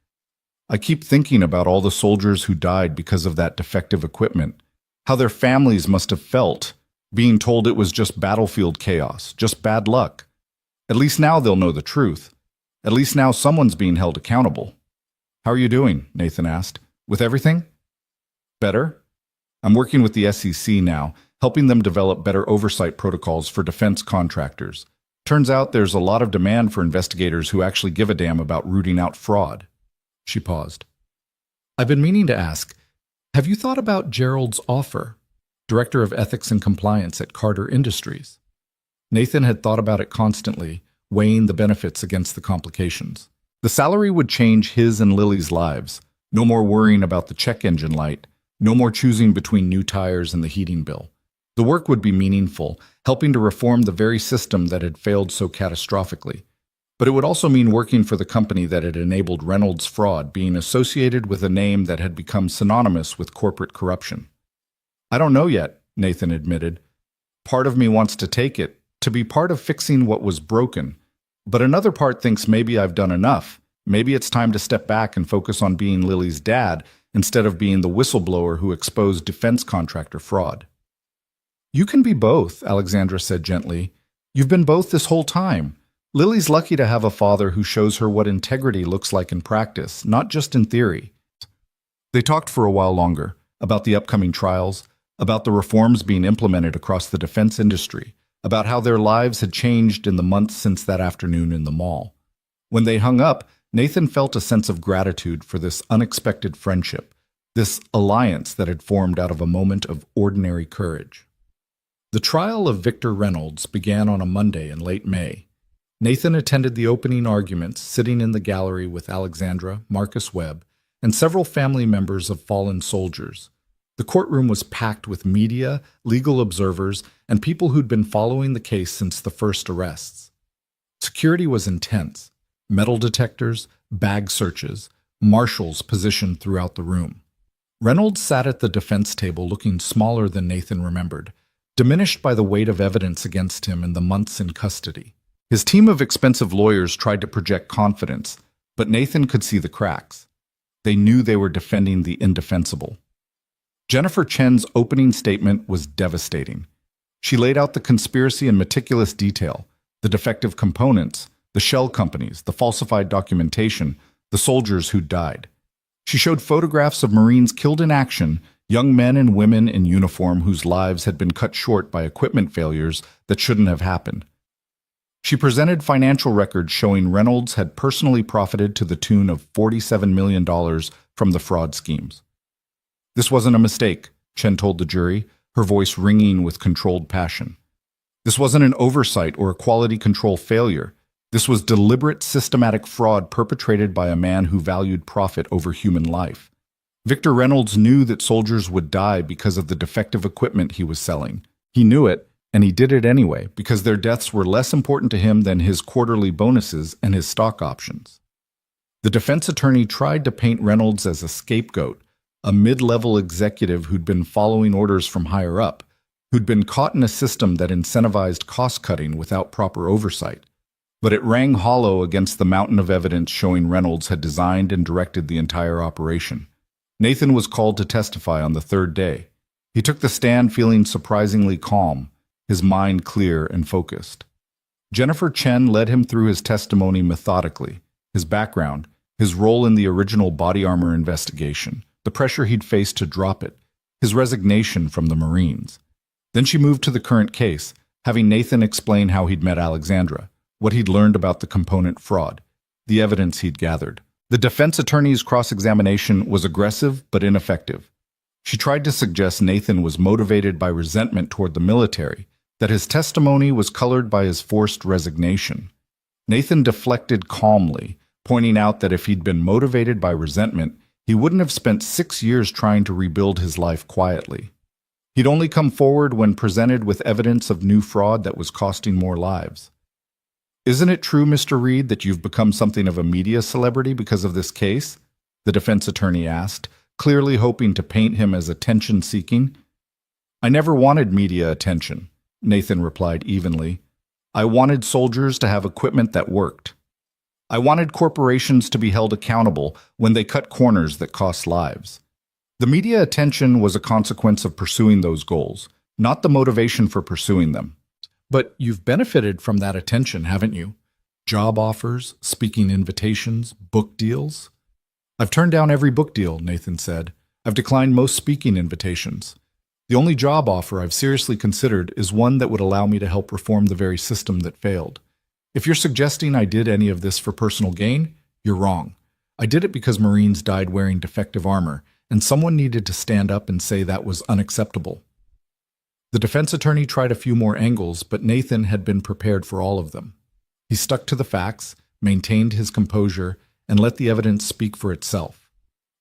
"I keep thinking about all the soldiers who died because of that defective equipment. How their families must have felt, being told it was just battlefield chaos, just bad luck. At least now they'll know the truth. At least now someone's being held accountable." "How are you doing?" Nathan asked. "With everything?" "Better. I'm working with the SEC now, helping them develop better oversight protocols for defense contractors. Turns out there's a lot of demand for investigators who actually give a damn about rooting out fraud." She paused. I've been meaning to ask, have you thought about Gerald's offer? Director of Ethics and Compliance at Carter Industries. Nathan had thought about it constantly, weighing the benefits against the complications. The salary would change his and Lily's lives. No more worrying about the check engine light. No more choosing between new tires and the heating bill. The work would be meaningful, helping to reform the very system that had failed so catastrophically. But it would also mean working for the company that had enabled Reynolds' fraud, being associated with a name that had become synonymous with corporate corruption. I don't know yet, Nathan admitted. Part of me wants to take it, to be part of fixing what was broken. But another part thinks maybe I've done enough. Maybe it's time to step back and focus on being Lily's dad instead of being the whistleblower who exposed defense contractor fraud. You can be both, Alexandra said gently. You've been both this whole time. Lily's lucky to have a father who shows her what integrity looks like in practice, not just in theory. They talked for a while longer, about the upcoming trials, about the reforms being implemented across the defense industry, about how their lives had changed in the months since that afternoon in the mall. When they hung up, Nathan felt a sense of gratitude for this unexpected friendship, this alliance that had formed out of a moment of ordinary courage. The trial of Victor Reynolds began on a Monday in late May. Nathan attended the opening arguments, sitting in the gallery with Alexandra, Marcus Webb, and several family members of fallen soldiers. The courtroom was packed with media, legal observers, and people who'd been following the case since the first arrests. Security was intense. Metal detectors, bag searches, marshals positioned throughout the room. Reynolds sat at the defense table looking smaller than Nathan remembered, diminished by the weight of evidence against him in the months in custody. His team of expensive lawyers tried to project confidence, but Nathan could see the cracks. They knew they were defending the indefensible. Jennifer Chen's opening statement was devastating. She laid out the conspiracy in meticulous detail, the defective components, the shell companies, the falsified documentation, the soldiers who died. She showed photographs of Marines killed in action, young men and women in uniform whose lives had been cut short by equipment failures that shouldn't have happened. She presented financial records showing Reynolds had personally profited to the tune of $47 million from the fraud schemes. This wasn't a mistake, Chen told the jury, her voice ringing with controlled passion. This wasn't an oversight or a quality control failure. This was deliberate, systematic fraud perpetrated by a man who valued profit over human life. Victor Reynolds knew that soldiers would die because of the defective equipment he was selling. He knew it, and he did it anyway, because their deaths were less important to him than his quarterly bonuses and his stock options. The defense attorney tried to paint Reynolds as a scapegoat, a mid-level executive who'd been following orders from higher up, who'd been caught in a system that incentivized cost-cutting without proper oversight. But it rang hollow against the mountain of evidence showing Reynolds had designed and directed the entire operation. Nathan was called to testify on the third day. He took the stand feeling surprisingly calm, his mind clear and focused. Jennifer Chen led him through his testimony methodically, his background, his role in the original body armor investigation, the pressure he'd faced to drop it, his resignation from the Marines. Then she moved to the current case, having Nathan explain how he'd met Alexandra, what he'd learned about the component fraud, the evidence he'd gathered. The defense attorney's cross-examination was aggressive but ineffective. She tried to suggest Nathan was motivated by resentment toward the military, that his testimony was colored by his forced resignation. Nathan deflected calmly, pointing out that if he'd been motivated by resentment, he wouldn't have spent 6 years trying to rebuild his life quietly. He'd only come forward when presented with evidence of new fraud that was costing more lives. Isn't it true, Mr. Reed, that you've become something of a media celebrity because of this case? The defense attorney asked, clearly hoping to paint him as attention-seeking. I never wanted media attention, Nathan replied evenly. I wanted soldiers to have equipment that worked. I wanted corporations to be held accountable when they cut corners that cost lives. The media attention was a consequence of pursuing those goals, not the motivation for pursuing them. But you've benefited from that attention, haven't you? Job offers, speaking invitations, book deals. I've turned down every book deal, Nathan said. I've declined most speaking invitations. The only job offer I've seriously considered is one that would allow me to help reform the very system that failed. If you're suggesting I did any of this for personal gain, you're wrong. I did it because Marines died wearing defective armor, and someone needed to stand up and say that was unacceptable. The defense attorney tried a few more angles, but Nathan had been prepared for all of them. He stuck to the facts, maintained his composure, and let the evidence speak for itself.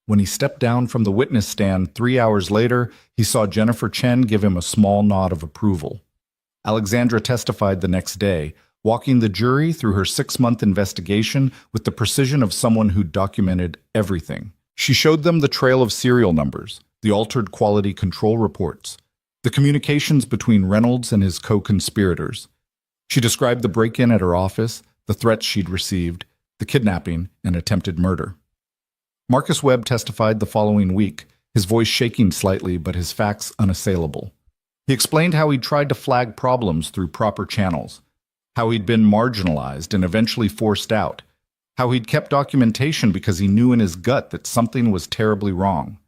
When he stepped down from the witness stand 3 hours later, he saw Jennifer Chen give him a small nod of approval. Alexandra testified the next day, walking the jury through her 6-month investigation with the precision of someone who documented everything. She showed them the trail of serial numbers, the altered quality control reports, the communications between Reynolds and his co-conspirators. She described the break-in at her office, the threats she'd received, the kidnapping, and attempted murder. Marcus Webb testified the following week, his voice shaking slightly but his facts unassailable. He explained how he'd tried to flag problems through proper channels, how he'd been marginalized and eventually forced out, how he'd kept documentation because he knew in his gut that something was terribly wrong.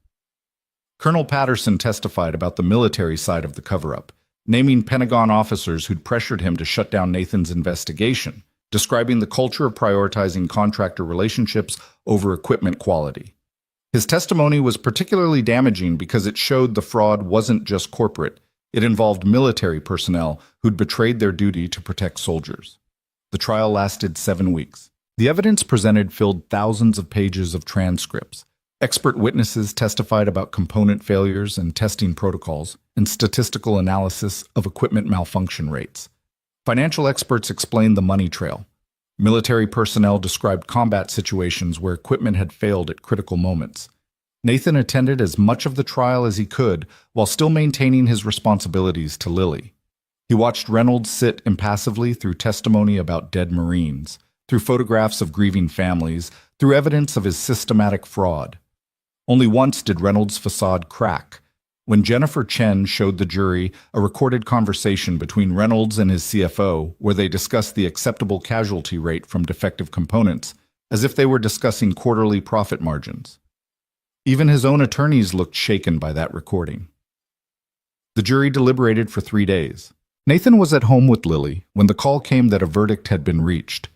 Colonel Patterson testified about the military side of the cover-up, naming Pentagon officers who'd pressured him to shut down Nathan's investigation, describing the culture of prioritizing contractor relationships over equipment quality. His testimony was particularly damaging because it showed the fraud wasn't just corporate. It involved military personnel who'd betrayed their duty to protect soldiers. The trial lasted 7 weeks. The evidence presented filled thousands of pages of transcripts. Expert witnesses testified about component failures and testing protocols, and statistical analysis of equipment malfunction rates. Financial experts explained the money trail. Military personnel described combat situations where equipment had failed at critical moments. Nathan attended as much of the trial as he could while still maintaining his responsibilities to Lily. He watched Reynolds sit impassively through testimony about dead Marines, through photographs of grieving families, through evidence of his systematic fraud. Only once did Reynolds' facade crack, when Jennifer Chen showed the jury a recorded conversation between Reynolds and his CFO where they discussed the acceptable casualty rate from defective components, as if they were discussing quarterly profit margins. Even his own attorneys looked shaken by that recording. The jury deliberated for 3 days. Nathan was at home with Lily when the call came that a verdict had been reached.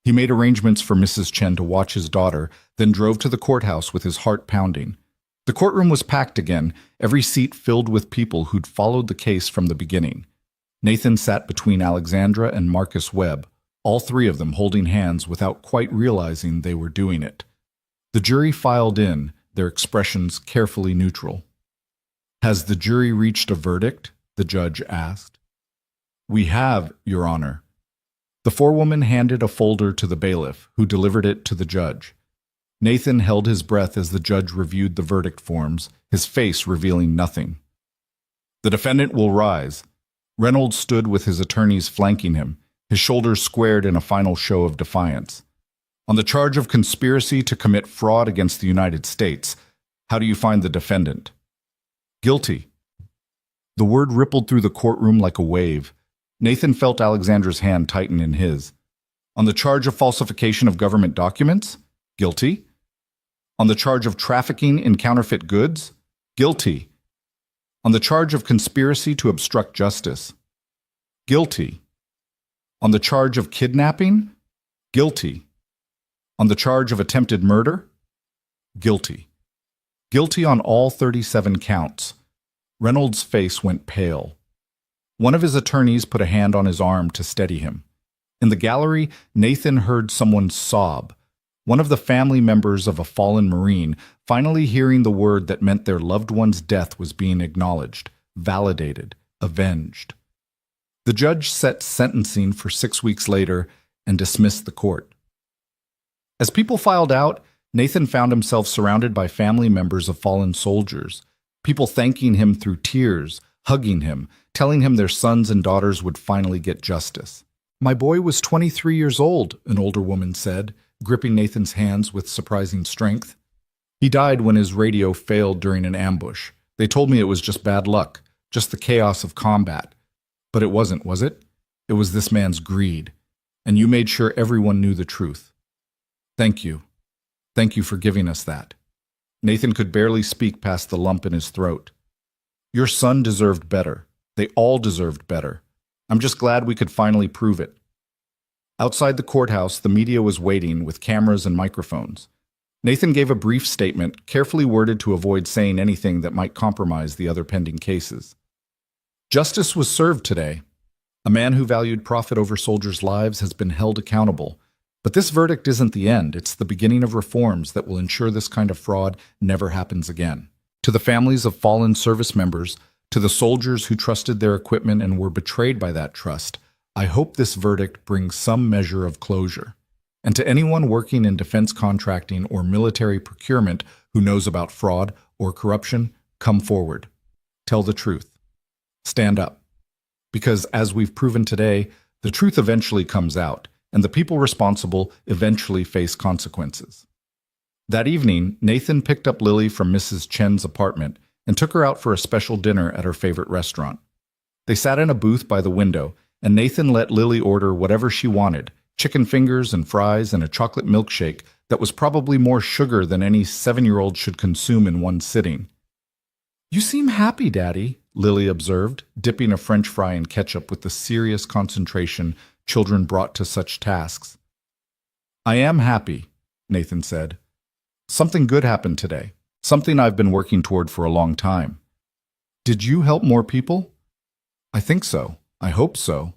He made arrangements for Mrs. Chen to watch his daughter, then drove to the courthouse with his heart pounding. The courtroom was packed again, every seat filled with people who'd followed the case from the beginning. Nathan sat between Alexandra and Marcus Webb, all three of them holding hands without quite realizing they were doing it. The jury filed in, their expressions carefully neutral. "Has the jury reached a verdict?" the judge asked. "We have, Your Honor." The forewoman handed a folder to the bailiff, who delivered it to the judge. Nathan held his breath as the judge reviewed the verdict forms, his face revealing nothing. "The defendant will rise." Reynolds stood with his attorneys flanking him, his shoulders squared in a final show of defiance. "On the charge of conspiracy to commit fraud against the United States, how do you find the defendant?" "Guilty." The word rippled through the courtroom like a wave. Nathan felt Alexandra's hand tighten in his. "On the charge of falsification of government documents? Guilty." "On the charge of trafficking in counterfeit goods? Guilty." "On the charge of conspiracy to obstruct justice? Guilty." "On the charge of kidnapping? Guilty." "On the charge of attempted murder? Guilty." Guilty on all 37 counts. Reynolds' face went pale. One of his attorneys put a hand on his arm to steady him. In the gallery, Nathan heard someone sob, one of the family members of a fallen Marine, finally hearing the word that meant their loved one's death was being acknowledged, validated, avenged. The judge set sentencing for 6 weeks later and dismissed the court. As people filed out, Nathan found himself surrounded by family members of fallen soldiers, people thanking him through tears, hugging him, telling him their sons and daughters would finally get justice. "My boy was 23 years old," an older woman said, gripping Nathan's hands with surprising strength. "He died when his radio failed during an ambush. They told me it was just bad luck, just the chaos of combat. But it wasn't, was it? It was this man's greed. And you made sure everyone knew the truth. Thank you. Thank you for giving us that." Nathan could barely speak past the lump in his throat. "Your son deserved better. They all deserved better. I'm just glad we could finally prove it." Outside the courthouse, the media was waiting with cameras and microphones. Nathan gave a brief statement, carefully worded to avoid saying anything that might compromise the other pending cases. Justice was served today. A man who valued profit over soldiers' lives has been held accountable. But this verdict isn't the end. It's the beginning of reforms that will ensure this kind of fraud never happens again. To the families of fallen service members, to the soldiers who trusted their equipment and were betrayed by that trust, I hope this verdict brings some measure of closure. And to anyone working in defense contracting or military procurement who knows about fraud or corruption, come forward. Tell the truth. Stand up. Because, as we've proven today, the truth eventually comes out, and the people responsible eventually face consequences. That evening, Nathan picked up Lily from Mrs. Chen's apartment and took her out for a special dinner at her favorite restaurant. They sat in a booth by the window, and Nathan let Lily order whatever she wanted, chicken fingers and fries and a chocolate milkshake that was probably more sugar than any 7-year-old should consume in one sitting. "You seem happy, Daddy," Lily observed, dipping a French fry in ketchup with the serious concentration children brought to such tasks. "I am happy," Nathan said. "Something good happened today, something I've been working toward for a long time." "Did you help more people?" "I think so. I hope so."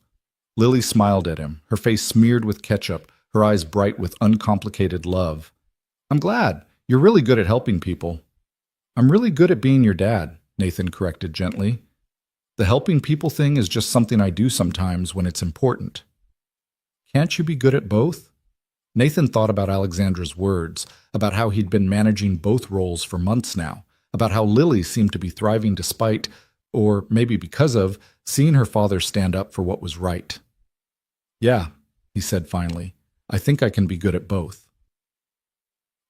Lily smiled at him, her face smeared with ketchup, her eyes bright with uncomplicated love. "I'm glad. You're really good at helping people." "I'm really good at being your dad," Nathan corrected gently. "The helping people thing is just something I do sometimes when it's important." "Can't you be good at both?" Nathan thought about Alexandra's words, about how he'd been managing both roles for months now, about how Lily seemed to be thriving despite, or maybe because of, seeing her father stand up for what was right. "Yeah," he said finally, "I think I can be good at both."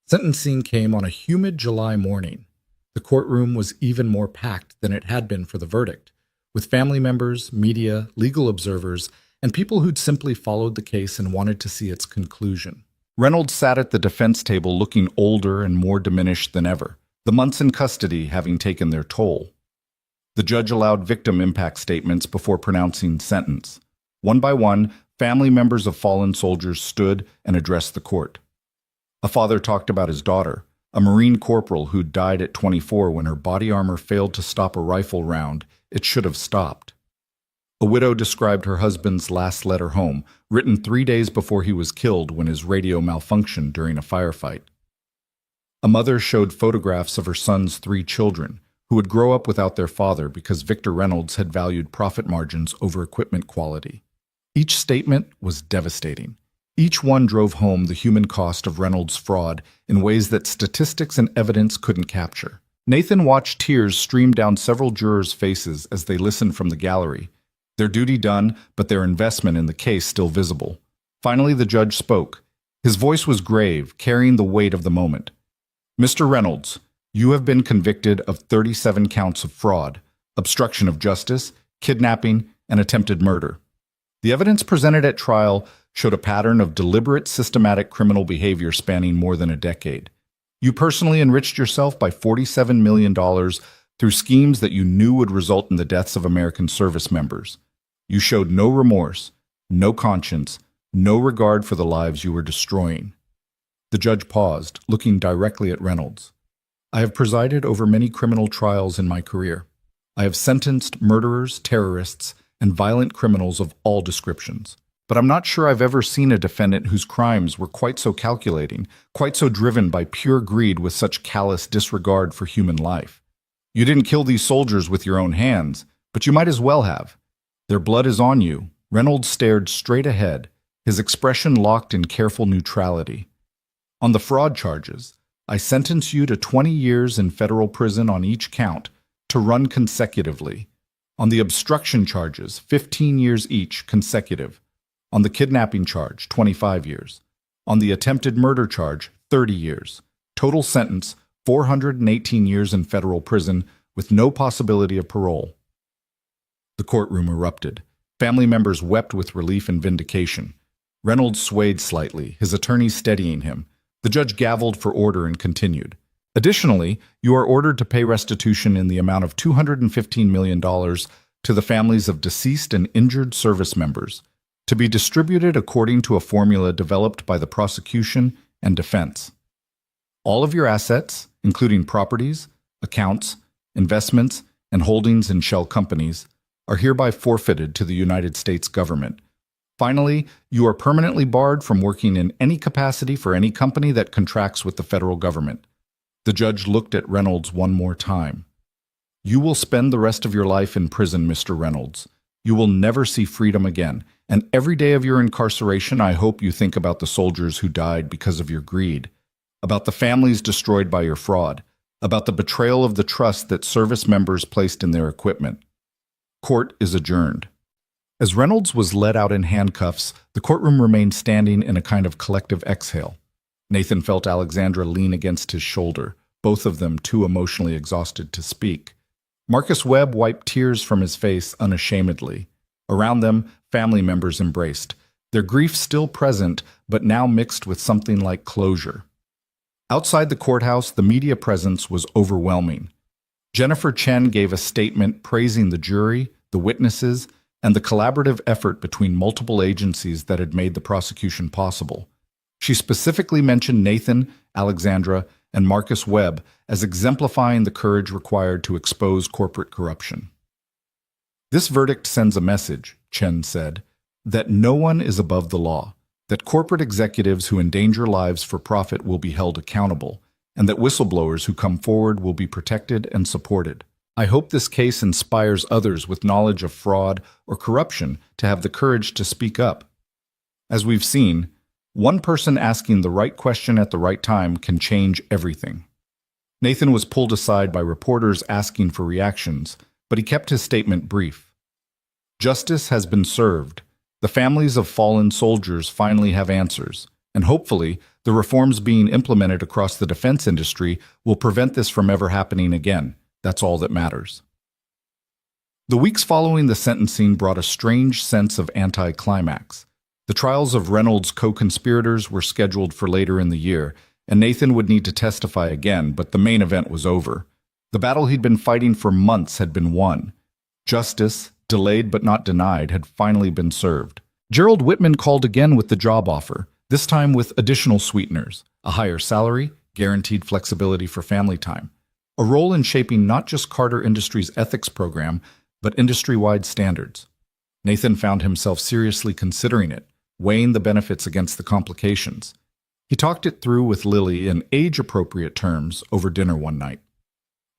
Sentencing came on a humid July morning. The courtroom was even more packed than it had been for the verdict, with family members, media, legal observers, and people who'd simply followed the case and wanted to see its conclusion. Reynolds sat at the defense table looking older and more diminished than ever, the months in custody having taken their toll. The judge allowed victim impact statements before pronouncing sentence. One by one, family members of fallen soldiers stood and addressed the court. A father talked about his daughter, a Marine corporal who died at 24 when her body armor failed to stop a rifle round it should have stopped. A widow described her husband's last letter home, written 3 days before he was killed when his radio malfunctioned during a firefight. A mother showed photographs of her son's 3 children, who would grow up without their father because Victor Reynolds had valued profit margins over equipment quality. Each statement was devastating. Each one drove home the human cost of Reynolds' fraud in ways that statistics and evidence couldn't capture. Nathan watched tears stream down several jurors' faces as they listened from the gallery, their duty done, but their investment in the case still visible. Finally, the judge spoke. His voice was grave, carrying the weight of the moment. "Mr. Reynolds, you have been convicted of 37 counts of fraud, obstruction of justice, kidnapping, and attempted murder. The evidence presented at trial showed a pattern of deliberate, systematic criminal behavior spanning more than a decade. You personally enriched yourself by $47 million through schemes that you knew would result in the deaths of American service members. You showed no remorse, no conscience, no regard for the lives you were destroying." The judge paused, looking directly at Reynolds. "I have presided over many criminal trials in my career. I have sentenced murderers, terrorists, and violent criminals of all descriptions. But I'm not sure I've ever seen a defendant whose crimes were quite so calculating, quite so driven by pure greed with such callous disregard for human life. You didn't kill these soldiers with your own hands, but you might as well have. Their blood is on you." Reynolds stared straight ahead, his expression locked in careful neutrality. "On the fraud charges, I sentence you to 20 years in federal prison on each count, to run consecutively. On the obstruction charges, 15 years each, consecutive. On the kidnapping charge, 25 years. On the attempted murder charge, 30 years. Total sentence, 418 years in federal prison, with no possibility of parole." The courtroom erupted. Family members wept with relief and vindication. Reynolds swayed slightly, his attorney steadying him. The judge gavelled for order and continued. "Additionally, you are ordered to pay restitution in the amount of $215 million to the families of deceased and injured service members, to be distributed according to a formula developed by the prosecution and defense." All of your assets, including properties, accounts, investments, and holdings in shell companies, are hereby forfeited to the United States government. Finally, you are permanently barred from working in any capacity for any company that contracts with the federal government. The judge looked at Reynolds one more time. You will spend the rest of your life in prison, Mr. Reynolds. You will never see freedom again, and every day of your incarceration, I hope you think about the soldiers who died because of your greed, about the families destroyed by your fraud, about the betrayal of the trust that service members placed in their equipment. Court is adjourned. As Reynolds was led out in handcuffs, the courtroom remained standing in a kind of collective exhale. Nathan felt Alexandra lean against his shoulder, both of them too emotionally exhausted to speak. Marcus Webb wiped tears from his face unashamedly. Around them, family members embraced, their grief still present, but now mixed with something like closure. Outside the courthouse, the media presence was overwhelming. Jennifer Chen gave a statement praising the jury, the witnesses, and the collaborative effort between multiple agencies that had made the prosecution possible. She specifically mentioned Nathan, Alexandra, and Marcus Webb as exemplifying the courage required to expose corporate corruption. This verdict sends a message, Chen said, that no one is above the law, that corporate executives who endanger lives for profit will be held accountable, and that whistleblowers who come forward will be protected and supported. I hope this case inspires others with knowledge of fraud or corruption to have the courage to speak up. As we've seen, one person asking the right question at the right time can change everything. Nathan was pulled aside by reporters asking for reactions, but he kept his statement brief. Justice has been served. The families of fallen soldiers finally have answers, and hopefully, the reforms being implemented across the defense industry will prevent this from ever happening again. That's all that matters. The weeks following the sentencing brought a strange sense of anticlimax. The trials of Reynolds' co-conspirators were scheduled for later in the year, and Nathan would need to testify again, but the main event was over. The battle he'd been fighting for months had been won. Justice, delayed but not denied, had finally been served. Gerald Whitman called again with the job offer, this time with additional sweeteners, a higher salary, guaranteed flexibility for family time, a role in shaping not just Carter Industries' ethics program, but industry-wide standards. Nathan found himself seriously considering it, weighing the benefits against the complications. He talked it through with Lily in age-appropriate terms over dinner one night.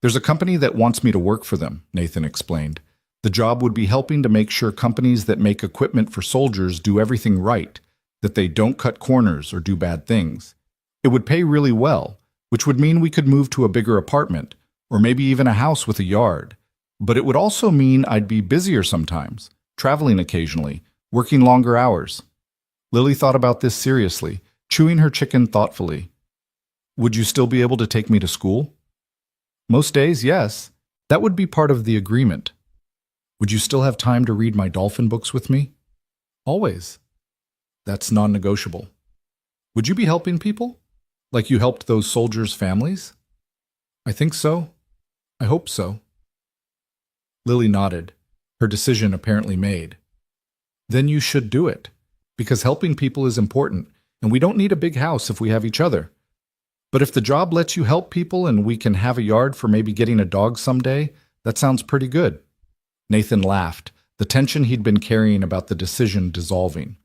There's a company that wants me to work for them, Nathan explained. The job would be helping to make sure companies that make equipment for soldiers do everything right, that they don't cut corners or do bad things. It would pay really well, which would mean we could move to a bigger apartment, or maybe even a house with a yard. But it would also mean I'd be busier sometimes, traveling occasionally, working longer hours. Lily thought about this seriously, chewing her chicken thoughtfully. Would you still be able to take me to school? Most days, yes. That would be part of the agreement. Would you still have time to read my dolphin books with me? Always. That's non-negotiable. Would you be helping people? Like you helped those soldiers' families? I think so. I hope so. Lily nodded, her decision apparently made. Then you should do it, because helping people is important, and we don't need a big house if we have each other. But if the job lets you help people and we can have a yard for maybe getting a dog someday, that sounds pretty good. Nathan laughed, the tension he'd been carrying about the decision dissolving.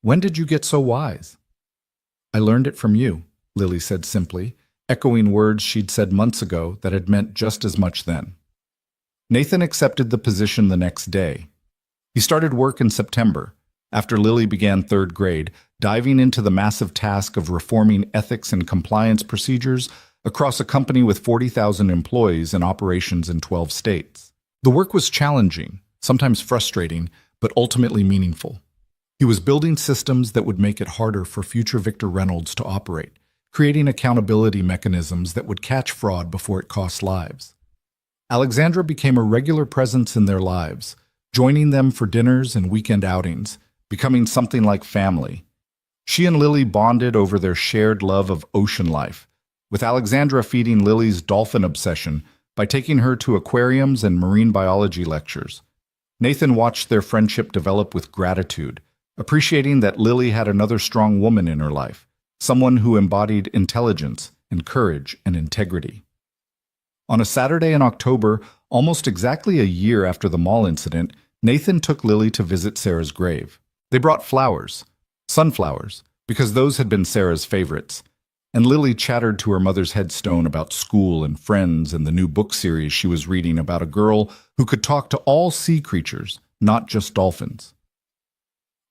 When did you get so wise? I learned it from you, Lily said simply, echoing words she'd said months ago that had meant just as much then. Nathan accepted the position the next day. He started work in September, after Lily began third grade, diving into the massive task of reforming ethics and compliance procedures across a company with 40,000 employees and operations in 12 states. The work was challenging, sometimes frustrating, but ultimately meaningful. He was building systems that would make it harder for future Victor Reynolds to operate, creating accountability mechanisms that would catch fraud before it cost lives. Alexandra became a regular presence in their lives, joining them for dinners and weekend outings, becoming something like family. She and Lily bonded over their shared love of ocean life, with Alexandra feeding Lily's dolphin obsession by taking her to aquariums and marine biology lectures. Nathan watched their friendship develop with gratitude, appreciating that Lily had another strong woman in her life, someone who embodied intelligence, and courage and integrity. On a Saturday in October, almost exactly a year after the mall incident, Nathan took Lily to visit Sarah's grave. They brought flowers, sunflowers, because those had been Sarah's favorites. And Lily chattered to her mother's headstone about school and friends and the new book series she was reading about a girl who could talk to all sea creatures, not just dolphins.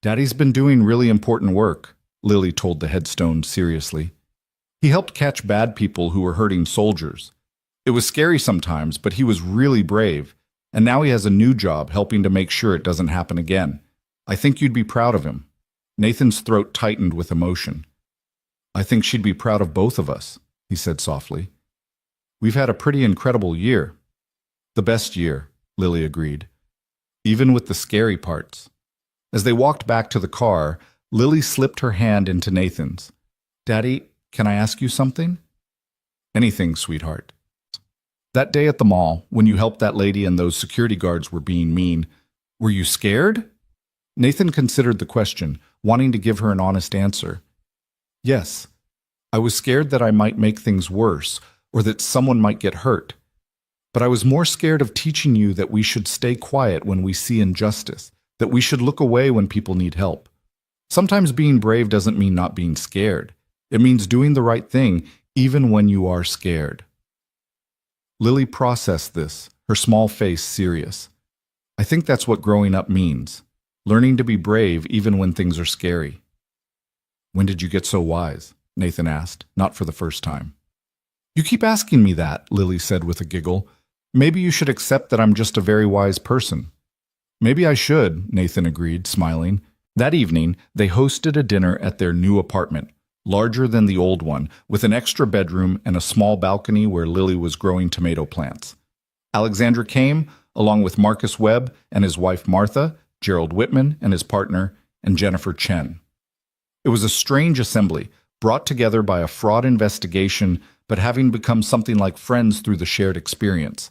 "Daddy's been doing really important work," Lily told the headstone seriously. "He helped catch bad people who were hurting soldiers. It was scary sometimes, but he was really brave, and now he has a new job helping to make sure it doesn't happen again. I think you'd be proud of him." Nathan's throat tightened with emotion. "I think she'd be proud of both of us," he said softly. "We've had a pretty incredible year." "The best year," Lily agreed, "even with the scary parts." As they walked back to the car, Lily slipped her hand into Nathan's. "Daddy, can I ask you something?" "Anything, sweetheart." "That day at the mall, when you helped that lady and those security guards were being mean, were you scared?" Nathan considered the question, wanting to give her an honest answer. "Yes. I was scared that I might make things worse, or that someone might get hurt. But I was more scared of teaching you that we should stay quiet when we see injustice, that we should look away when people need help. Sometimes being brave doesn't mean not being scared. It means doing the right thing, even when you are scared." Lily processed this, her small face serious. "I think that's what growing up means, learning to be brave even when things are scary." "When did you get so wise?" Nathan asked, not for the first time. "You keep asking me that," Lily said with a giggle. "Maybe you should accept that I'm just a very wise person." "Maybe I should," Nathan agreed, smiling. That evening, they hosted a dinner at their new apartment, larger than the old one, with an extra bedroom and a small balcony where Lily was growing tomato plants. Alexandra came, along with Marcus Webb and his wife Martha, Gerald Whitman and his partner, and Jennifer Chen. It was a strange assembly, brought together by a fraud investigation, but having become something like friends through the shared experience.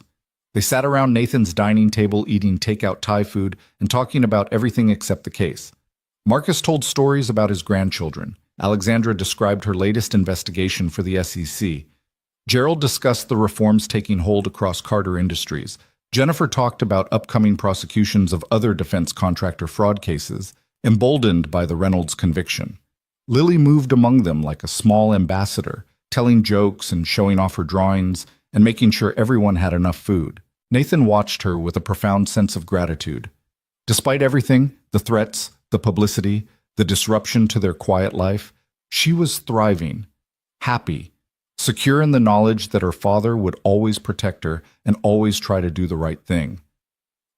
They sat around Nathan's dining table eating takeout Thai food and talking about everything except the case. Marcus told stories about his grandchildren. Alexandra described her latest investigation for the SEC. Gerald discussed the reforms taking hold across Carter Industries. Jennifer talked about upcoming prosecutions of other defense contractor fraud cases, emboldened by the Reynolds conviction. Lily moved among them like a small ambassador, telling jokes and showing off her drawings and making sure everyone had enough food. Nathan watched her with a profound sense of gratitude. Despite everything, the threats, the publicity, the disruption to their quiet life, she was thriving, happy, secure in the knowledge that her father would always protect her and always try to do the right thing.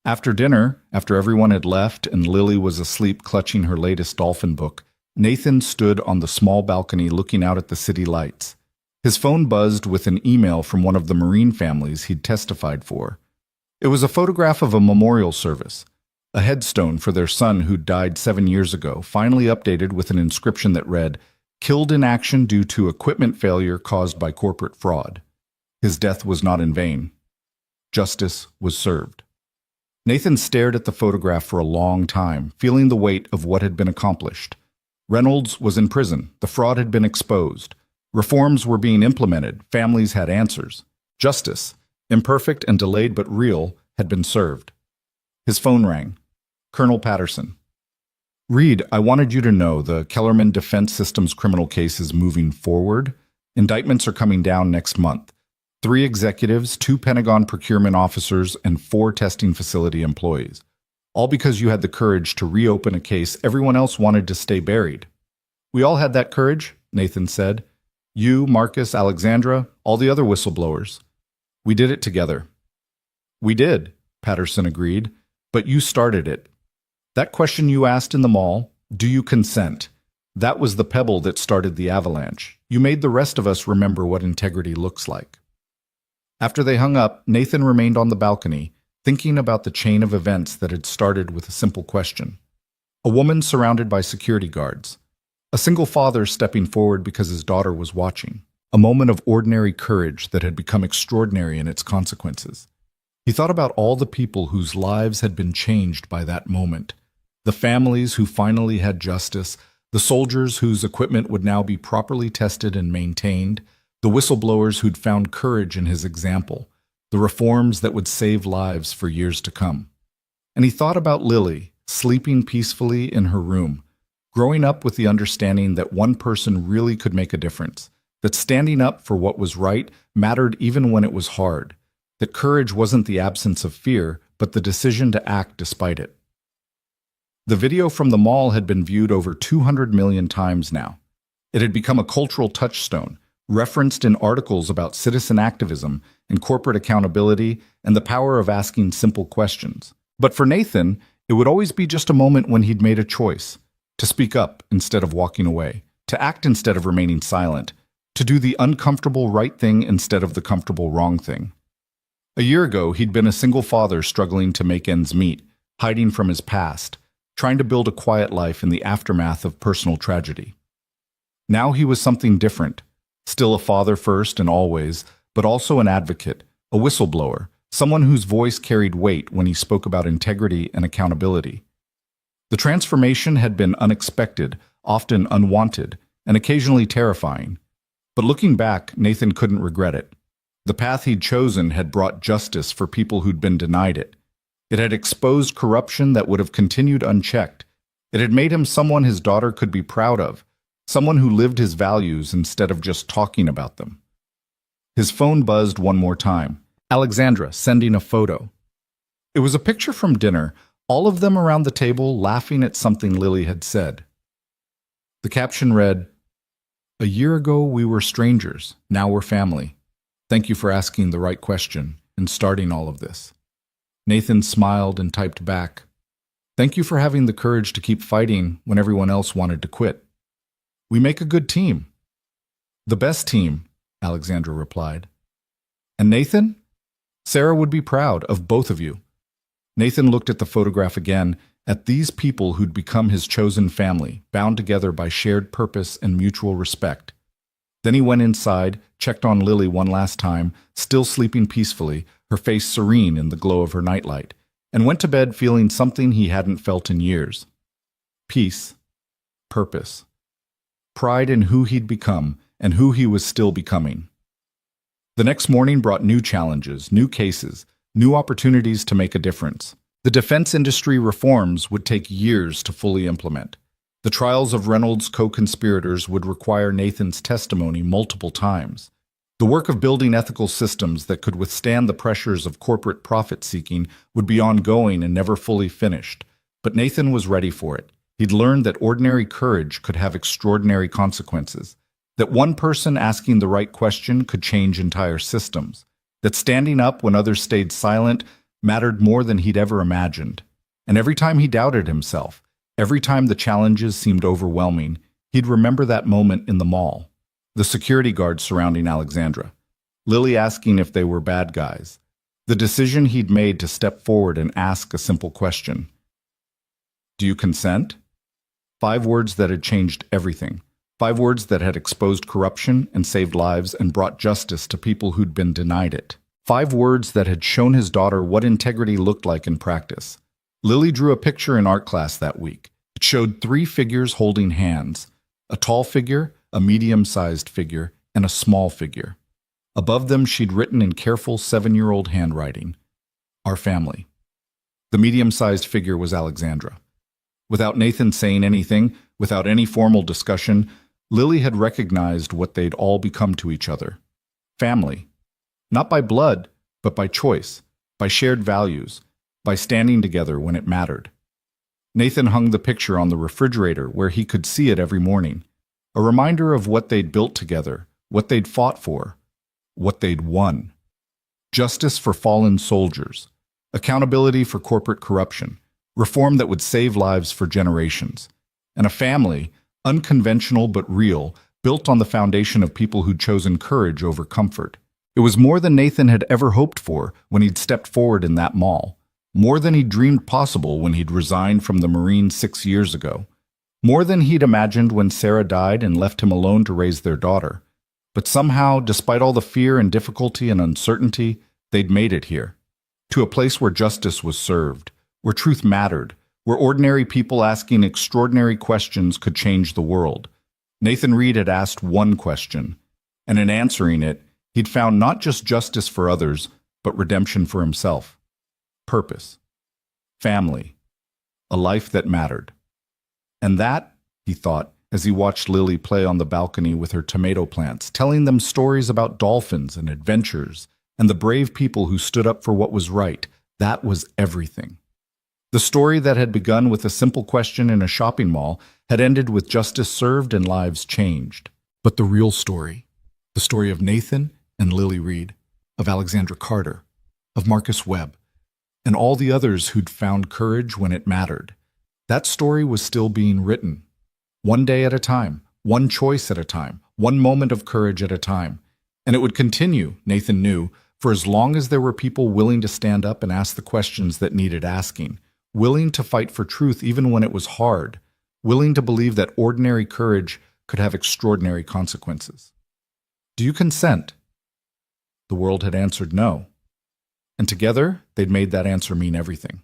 After dinner, after everyone had left and Lily was asleep clutching her latest dolphin book, Nathan stood on the small balcony looking out at the city lights. His phone buzzed with an email from one of the Marine families he'd testified for. It was a photograph of a memorial service, a headstone for their son who'd died 7 years ago, finally updated with an inscription that read, "Killed in action due to equipment failure caused by corporate fraud. His death was not in vain. Justice was served." Nathan stared at the photograph for a long time, feeling the weight of what had been accomplished. Reynolds was in prison. The fraud had been exposed. Reforms were being implemented. Families had answers. Justice, imperfect and delayed but real, had been served. His phone rang. Colonel Patterson. "Reed, I wanted you to know the Kellerman Defense Systems criminal case is moving forward. Indictments are coming down next month. 3 executives, 2 Pentagon procurement officers, and 4 testing facility employees. All because you had the courage to reopen a case everyone else wanted to stay buried." "We all had that courage," Nathan said. "You, Marcus, Alexandra, all the other whistleblowers. We did it together." "We did," Patterson agreed, "but you started it. That question you asked in the mall, do you consent? That was the pebble that started the avalanche. You made the rest of us remember what integrity looks like." After they hung up, Nathan remained on the balcony, thinking about the chain of events that had started with a simple question. A woman surrounded by security guards. A single father stepping forward because his daughter was watching. A moment of ordinary courage that had become extraordinary in its consequences. He thought about all the people whose lives had been changed by that moment. The families who finally had justice, the soldiers whose equipment would now be properly tested and maintained, The whistleblowers who'd found courage in his example, the reforms that would save lives for years to come. And he thought about Lily, sleeping peacefully in her room, growing up with the understanding that one person really could make a difference, that standing up for what was right mattered even when it was hard, that courage wasn't the absence of fear, but the decision to act despite it. The video from the mall had been viewed over 200 million times now. It had become a cultural touchstone, referenced in articles about citizen activism and corporate accountability and the power of asking simple questions. But for Nathan, it would always be just a moment when he'd made a choice to speak up instead of walking away, to act instead of remaining silent, to do the uncomfortable right thing instead of the comfortable wrong thing. A year ago, he'd been a single father struggling to make ends meet, hiding from his past, trying to build a quiet life in the aftermath of personal tragedy. Now he was something different, still a father first and always, but also an advocate, a whistleblower, someone whose voice carried weight when he spoke about integrity and accountability. The transformation had been unexpected, often unwanted, and occasionally terrifying. But looking back, Nathan couldn't regret it. The path he'd chosen had brought justice for people who'd been denied it. It had exposed corruption that would have continued unchecked. It had made him someone his daughter could be proud of, someone who lived his values instead of just talking about them. His phone buzzed one more time. Alexandra sending a photo. It was a picture from dinner, all of them around the table laughing at something Lily had said. The caption read, "A year ago we were strangers, now we're family. Thank you for asking the right question and starting all of this." Nathan smiled and typed back, "Thank you for having the courage to keep fighting when everyone else wanted to quit. We make a good team." "The best team," Alexandra replied. "And Nathan? Sarah would be proud of both of you." Nathan looked at the photograph again, at these people who'd become his chosen family, bound together by shared purpose and mutual respect. Then he went inside, checked on Lily one last time, still sleeping peacefully, her face serene in the glow of her nightlight, and went to bed feeling something he hadn't felt in years. Peace, purpose, pride in who he'd become and who he was still becoming. The next morning brought new challenges, new cases, new opportunities to make a difference. The defense industry reforms would take years to fully implement. The trials of Reynolds' co-conspirators would require Nathan's testimony multiple times. The work of building ethical systems that could withstand the pressures of corporate profit-seeking would be ongoing and never fully finished. But Nathan was ready for it. He'd learned that ordinary courage could have extraordinary consequences, that one person asking the right question could change entire systems, that standing up when others stayed silent mattered more than he'd ever imagined. And every time he doubted himself, every time the challenges seemed overwhelming, he'd remember that moment in the mall, the security guards surrounding Alexandra, Lily asking if they were bad guys, the decision he'd made to step forward and ask a simple question. "Do you consent?" 5 words that had changed everything. 5 words that had exposed corruption and saved lives and brought justice to people who'd been denied it. 5 words that had shown his daughter what integrity looked like in practice. Lily drew a picture in art class that week. It showed 3 figures holding hands, a tall figure, a medium-sized figure, and a small figure. Above them she'd written in careful 7-year-old handwriting, "Our family." The medium-sized figure was Alexandra. Without Nathan saying anything, without any formal discussion, Lily had recognized what they'd all become to each other. Family. Not by blood, but by choice, by shared values, by standing together when it mattered. Nathan hung the picture on the refrigerator where he could see it every morning, a reminder of what they'd built together, what they'd fought for, what they'd won. Justice for fallen soldiers, accountability for corporate corruption, reform that would save lives for generations, and a family, unconventional but real, built on the foundation of people who'd chosen courage over comfort. It was more than Nathan had ever hoped for when he'd stepped forward in that mall, more than he'd dreamed possible when he'd resigned from the Marines 6 years ago, more than he'd imagined when Sarah died and left him alone to raise their daughter. But somehow, despite all the fear and difficulty and uncertainty, they'd made it here, to a place where justice was served, where truth mattered, where ordinary people asking extraordinary questions could change the world. Nathan Reed had asked one question: And in answering it, he'd found not just justice for others, but redemption for himself. Purpose. Family. A life that mattered. And that, he thought, as he watched Lily play on the balcony with her tomato plants, telling them stories about dolphins and adventures, and the brave people who stood up for what was right, that was everything. The story that had begun with a simple question in a shopping mall had ended with justice served and lives changed. But the real story, the story of Nathan and Lily Reed, of Alexandra Carter, of Marcus Webb, and all the others who'd found courage when it mattered, that story was still being written. One day at a time, one choice at a time, one moment of courage at a time. And it would continue, Nathan knew, for as long as there were people willing to stand up and ask the questions that needed asking, willing to fight for truth even when it was hard, willing to believe that ordinary courage could have extraordinary consequences. Do you consent? The world had answered no. And together, they'd made that answer mean everything.